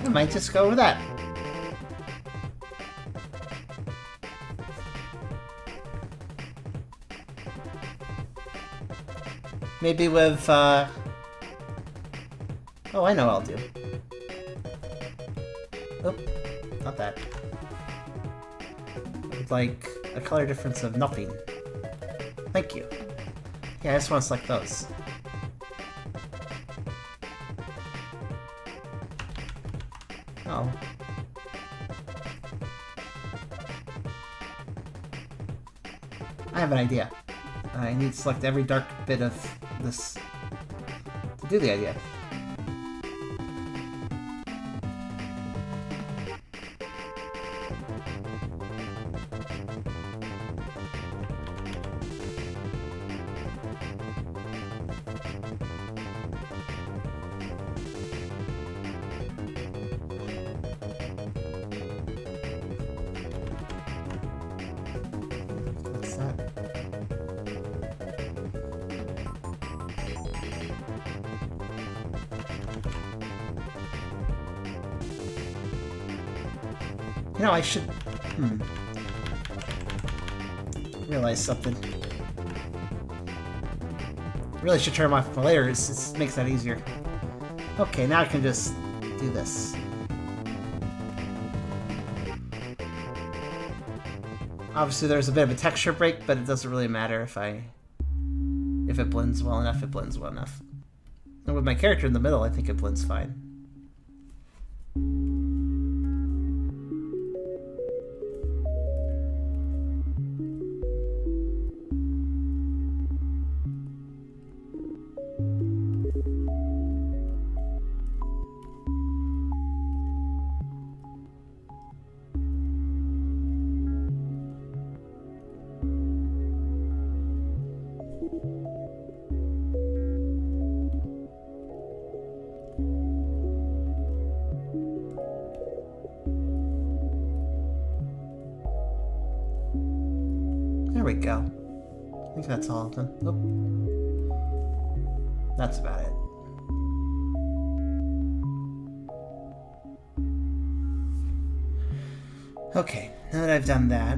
I might just go with that. Maybe with, oh, I know what I'll do. Oh, not that. With, like, a color difference of nothing. Thank you. Yeah, I just want to select those. Oh. I have an idea. I need to select every dark bit of this to do the idea. What's that? You know, I should... realize something. Really should turn them off for later, it makes that easier. Okay, now I can just do this. Obviously there's a bit of a texture break, but it doesn't really matter if it blends well enough, it blends well enough. And with my character in the middle, I think it blends fine. There we go. I think that's all of them. Oop. That's about it. Okay, now that I've done that,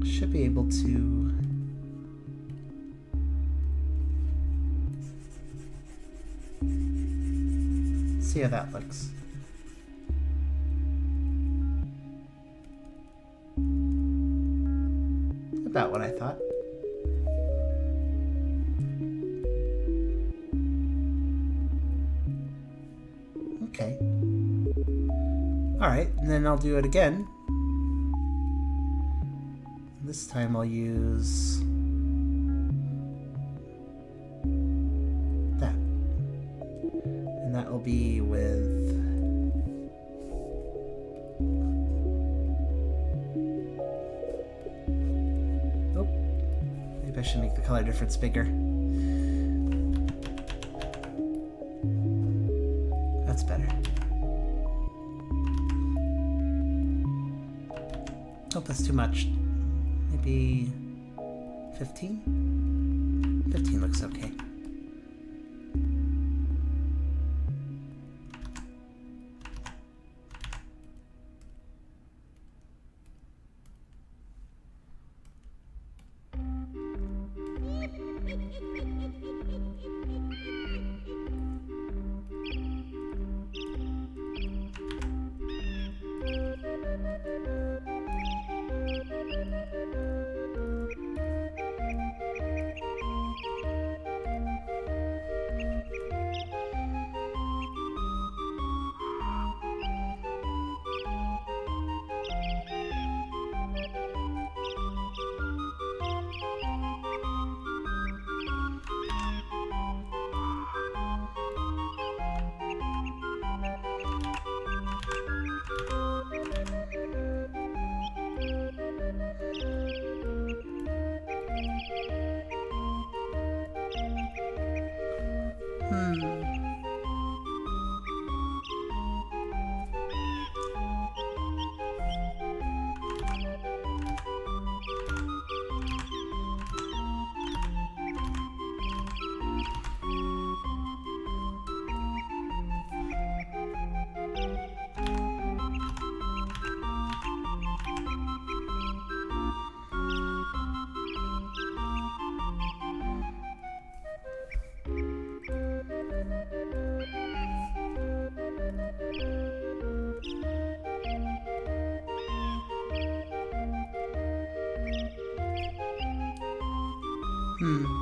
should be able to see how that looks. About what I thought. Okay. Alright, and then I'll do it again. This time I'll use that. And that will be with I should make the color difference bigger. That's better. Oh, that's too much. Maybe 15? 15 looks okay.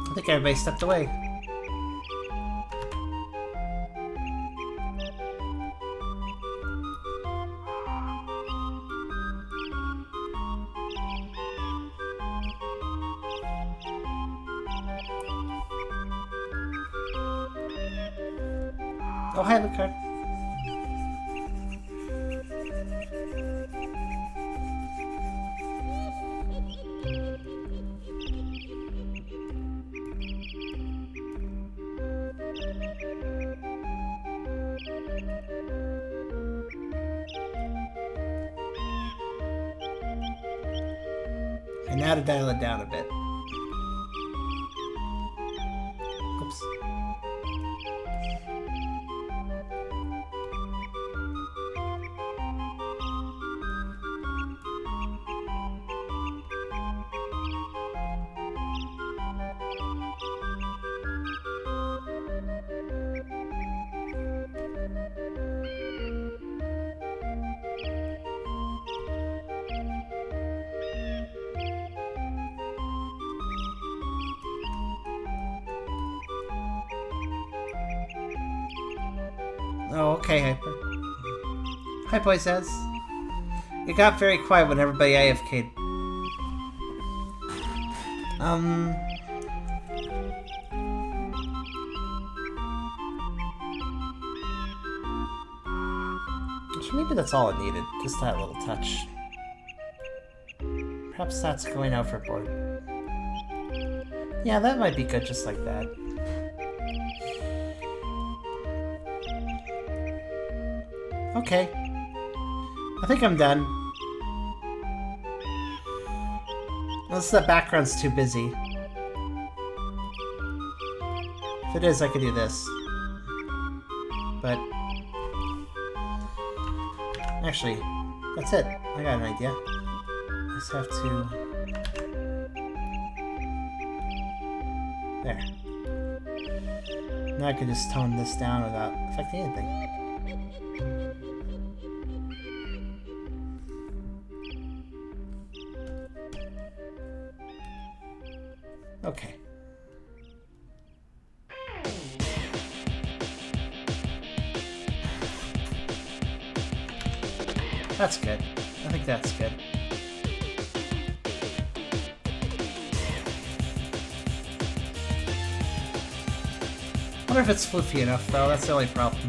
I think everybody stepped away. Oh, hi, Lucard. And now to dial it down a bit. Oops. Oh, okay, Hyper. Hypo says. It got very quiet when everybody AFK'd. So maybe that's all it needed. Just that little touch. Perhaps that's going overboard. Yeah, that might be good just like that. Okay. I think I'm done. Unless the background's too busy. If it is, I could do this. But... actually, that's it. I got an idea. I just have to... there. Now I can just tone this down without affecting anything. Okay. That's good. I think that's good. I wonder if it's floofy enough, though. That's the only problem.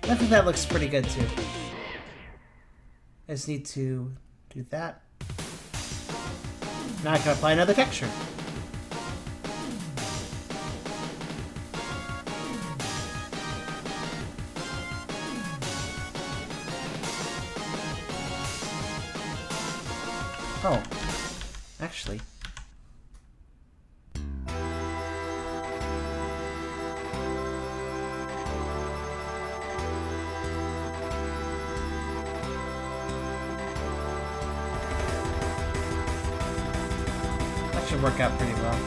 I think that looks pretty good too. I just need to do that. Now I can apply another texture. Oh, actually. Should work out pretty well.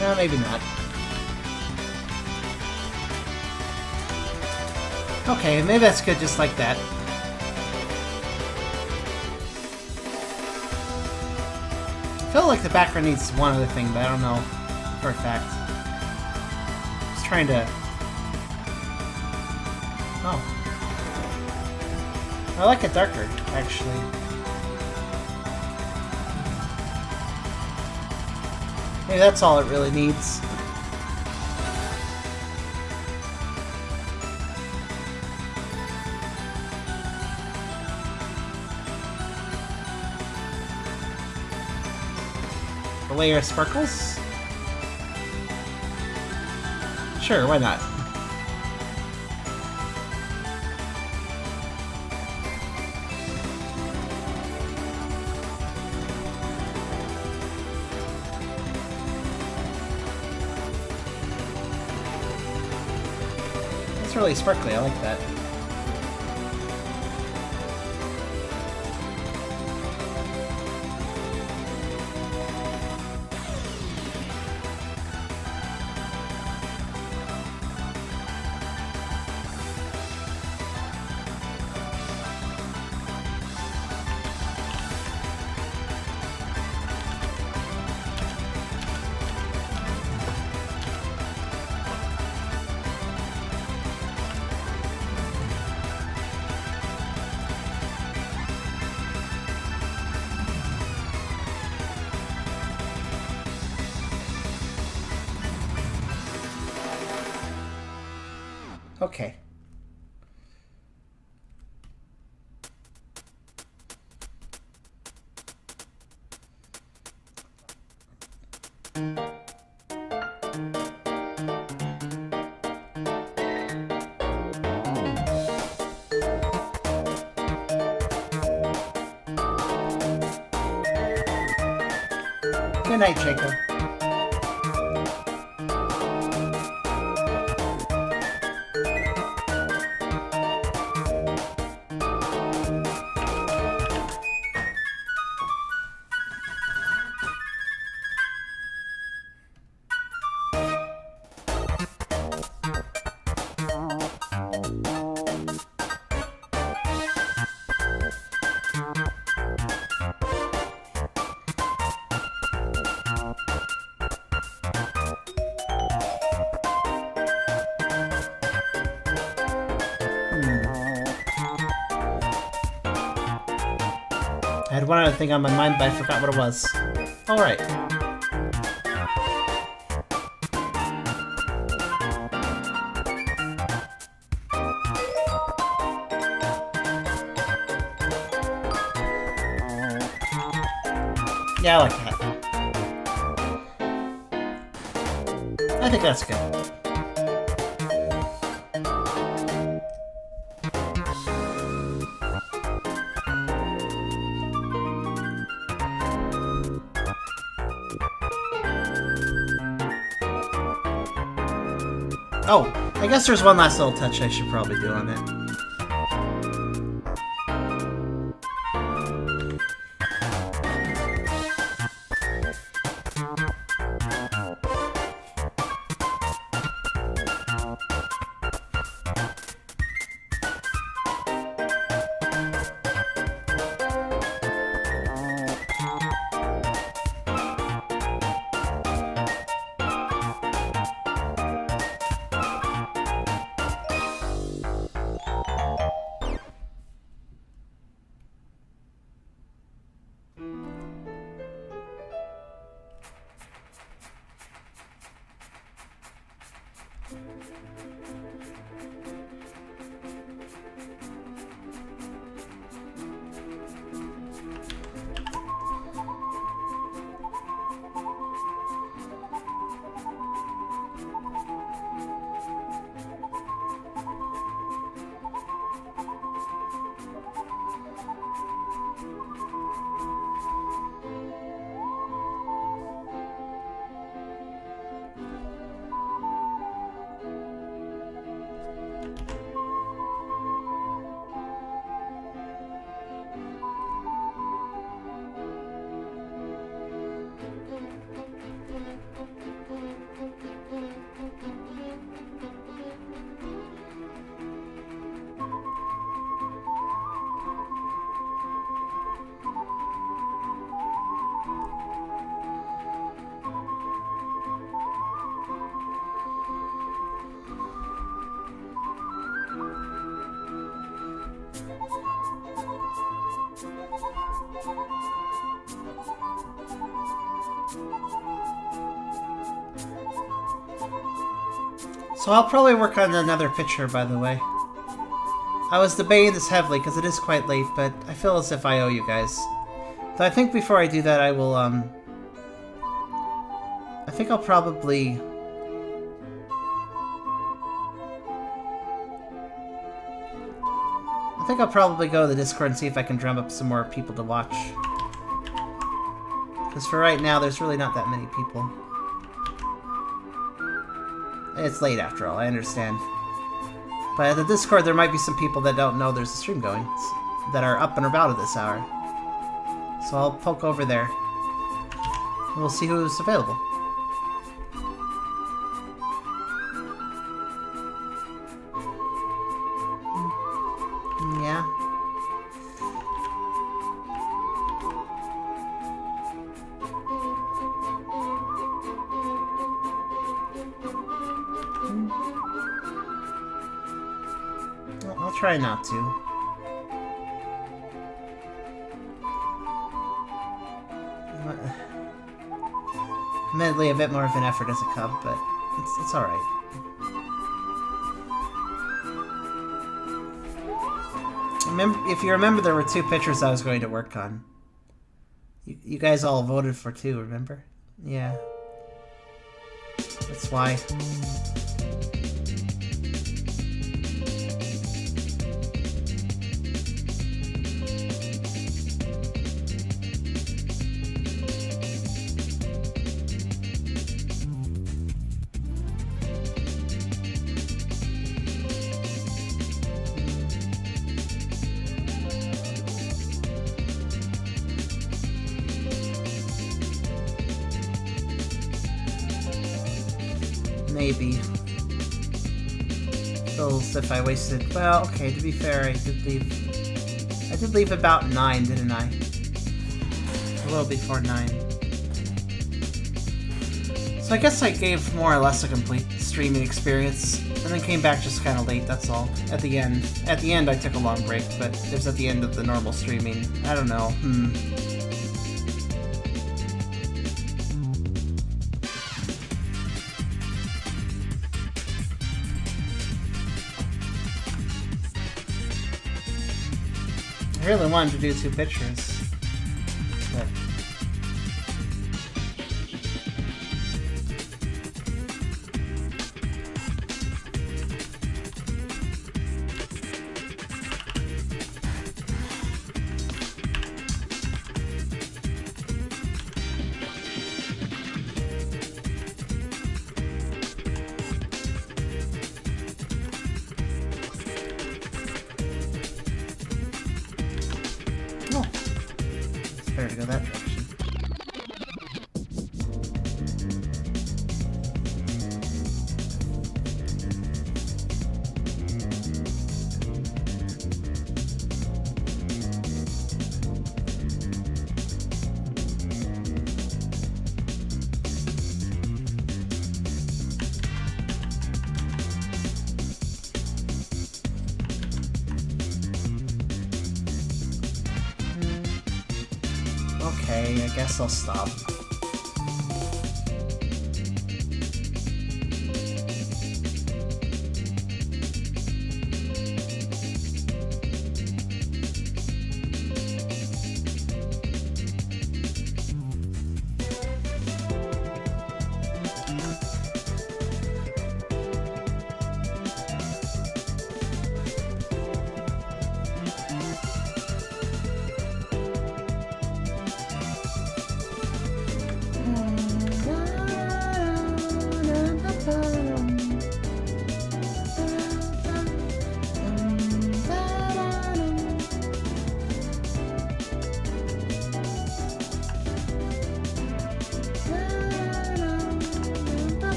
No, maybe not. Okay, maybe that's good just like that. I feel like the background needs one other thing, but I don't know for a fact. Just trying to... oh. I like it darker, actually. Maybe that's all it really needs. A layer of sparkles? Sure, why not? It's really sparkly, I like that. Okay. Good night, Jacob. had one other thing on my mind, but I forgot what it was. Alright. Yeah, I like that. I think that's good. Oh, I guess there's one last little touch I should probably do on it. So I'll probably work on another picture, by the way. I was debating this heavily because it is quite late, but I feel as if I owe you guys. So I think before I do that, I will, I think I'll probably... go to the Discord and see if I can drum up some more people to watch. Because for right now, there's really not that many people. It's late after all, I understand. But at the Discord, there might be some people that don't know there's a stream going, that are up and about at this hour. So I'll poke over there. And we'll see who's available. Yeah. I'll try not to. Admittedly, a bit more of an effort as a cub, but it's alright. If you remember, there were 2 pictures I was going to work on. You guys all voted for 2, remember? Yeah. That's why. Maybe. Feels if I wasted... Well, okay, to be fair, I did leave about 9, didn't I? A little before 9. So I guess I gave more or less a complete streaming experience, and then came back just kind of late, that's all. At the end. At the end I took a long break, but it was at the end of the normal streaming. I don't know. I really wanted to do 2 pictures, but... Better to go that direction. Okay, I guess I'll stop.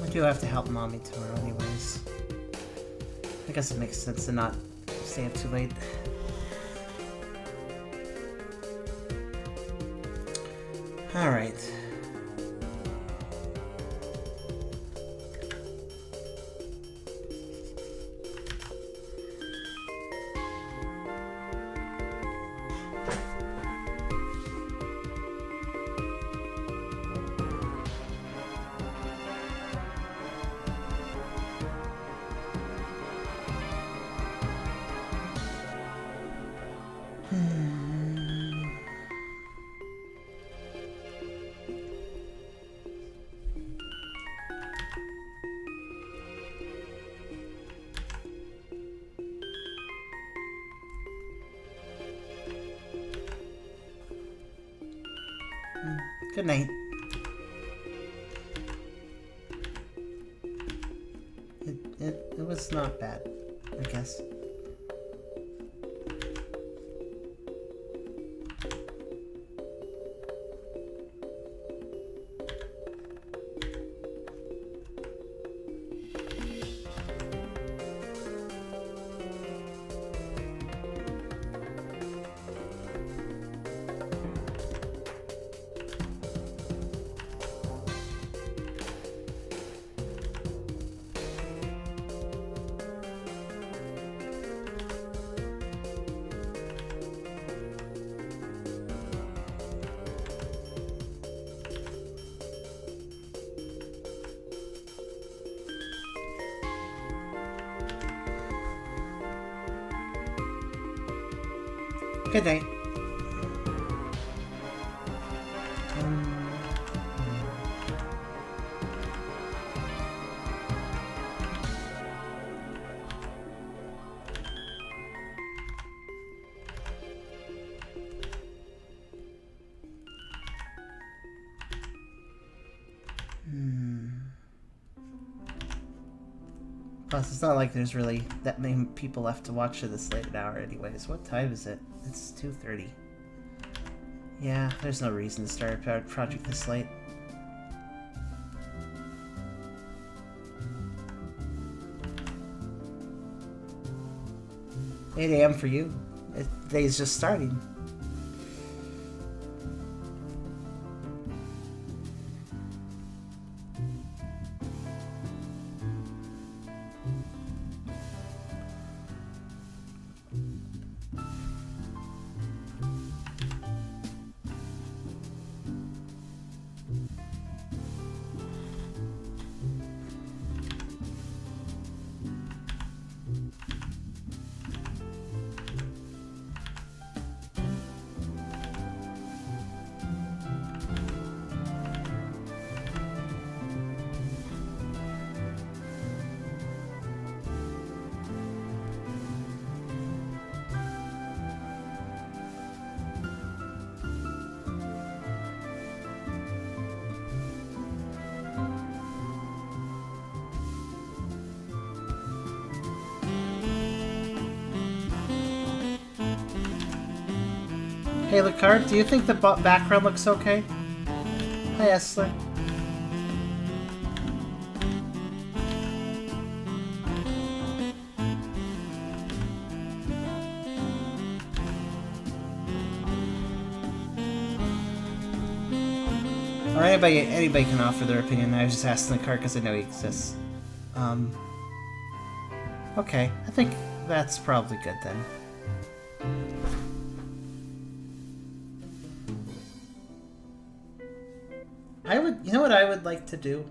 I do have to help Mommy tour anyways. I guess it makes sense to not stay up too late. Alright. Good night. It was not bad, I guess. Good night. Plus, it's not like there's really that many people left to watch at this late an hour anyways. What time is it? It's 2:30. Yeah, there's no reason to start a project this late. 8 a.m. for you. The day's just starting. Hey, Lucard, do you think the background looks okay? Hi, Esler. Or anybody can offer their opinion. I was just asking the card because I know he exists. Okay, I think that's probably good then. You know what I would like to do?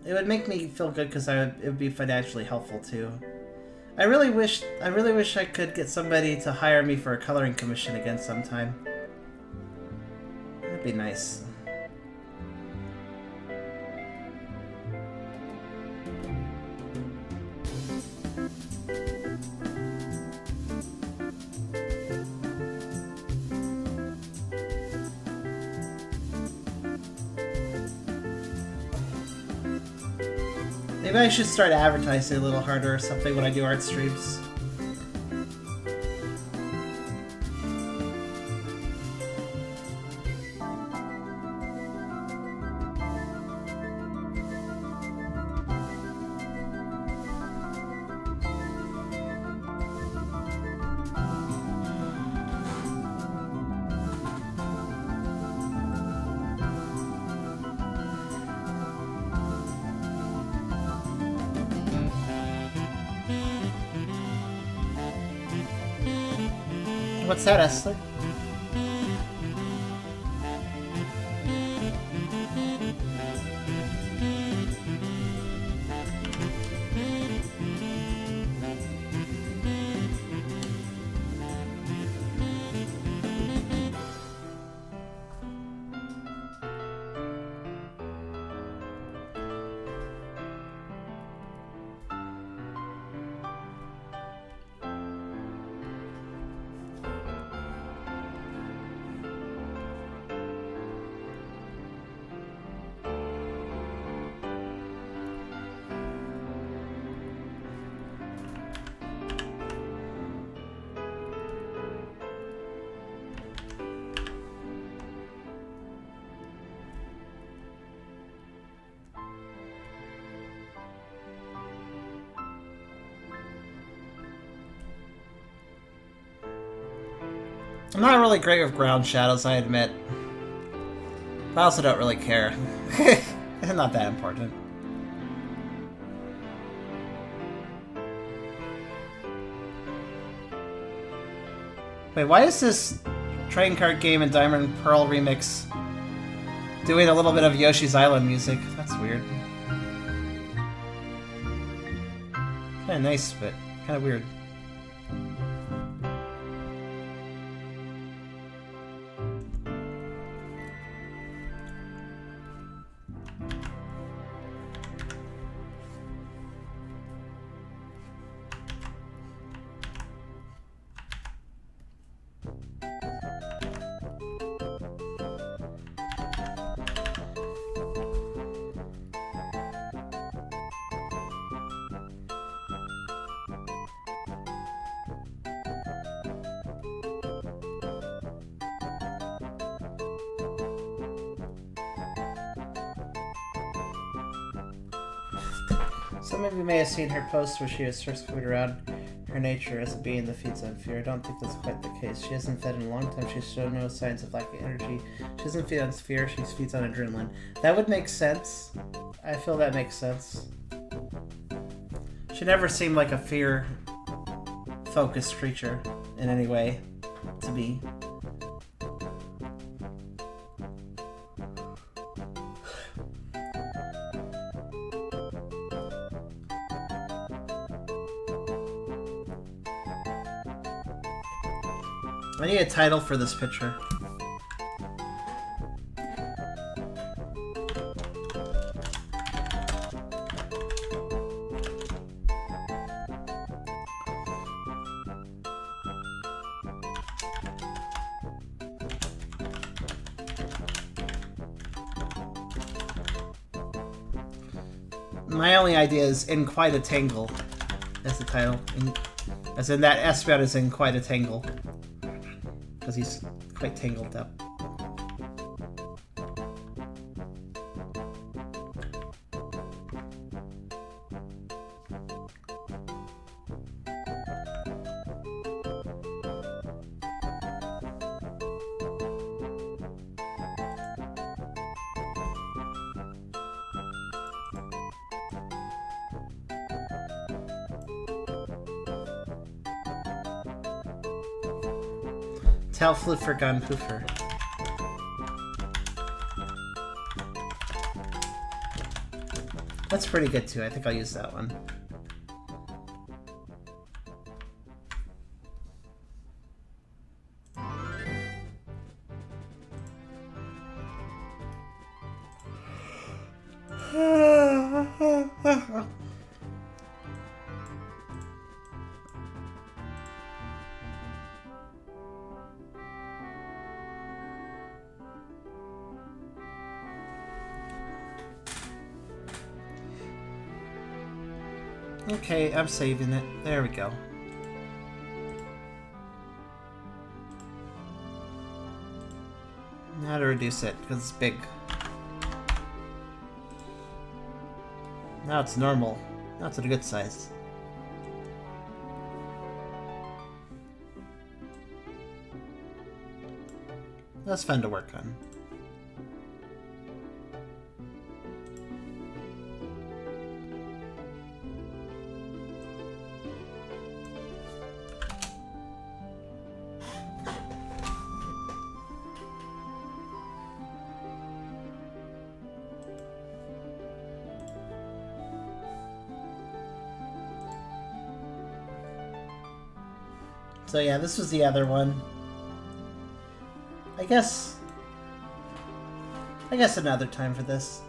It would make me feel good because it would be financially helpful too. I really wish I could get somebody to hire me for a coloring commission again sometime. That'd be nice. Maybe I should start advertising a little harder or something when I do art streams. What's that, Esther? I'm not really great with ground shadows, I admit. But I also don't really care. It's not that important. Wait, why is this trading card game and Diamond and Pearl remix doing a little bit of Yoshi's Island music? That's weird. Kinda nice, but kinda weird. Some of you may have seen her post where she was first coming around her nature as a being that feeds on fear. I don't think that's quite the case. She hasn't fed in a long time. She's shown no signs of lacking energy. She doesn't feed on fear. She feeds on adrenaline. That would make sense. I feel that makes sense. She never seemed like a fear-focused creature in any way to me. I need a title for this picture. My only idea is "In Quite a Tangle" as the title. As in that Espeon is in quite a tangle. Because he's quite tangled up. Tail-Floofer gun Poofer. That's pretty good too. I think I'll use that one. Okay, I'm saving it. There we go. Now to reduce it, because it's big. Now it's normal. Now it's at a good size. That's fun to work on. So yeah, this was the other one. I guess another time for this.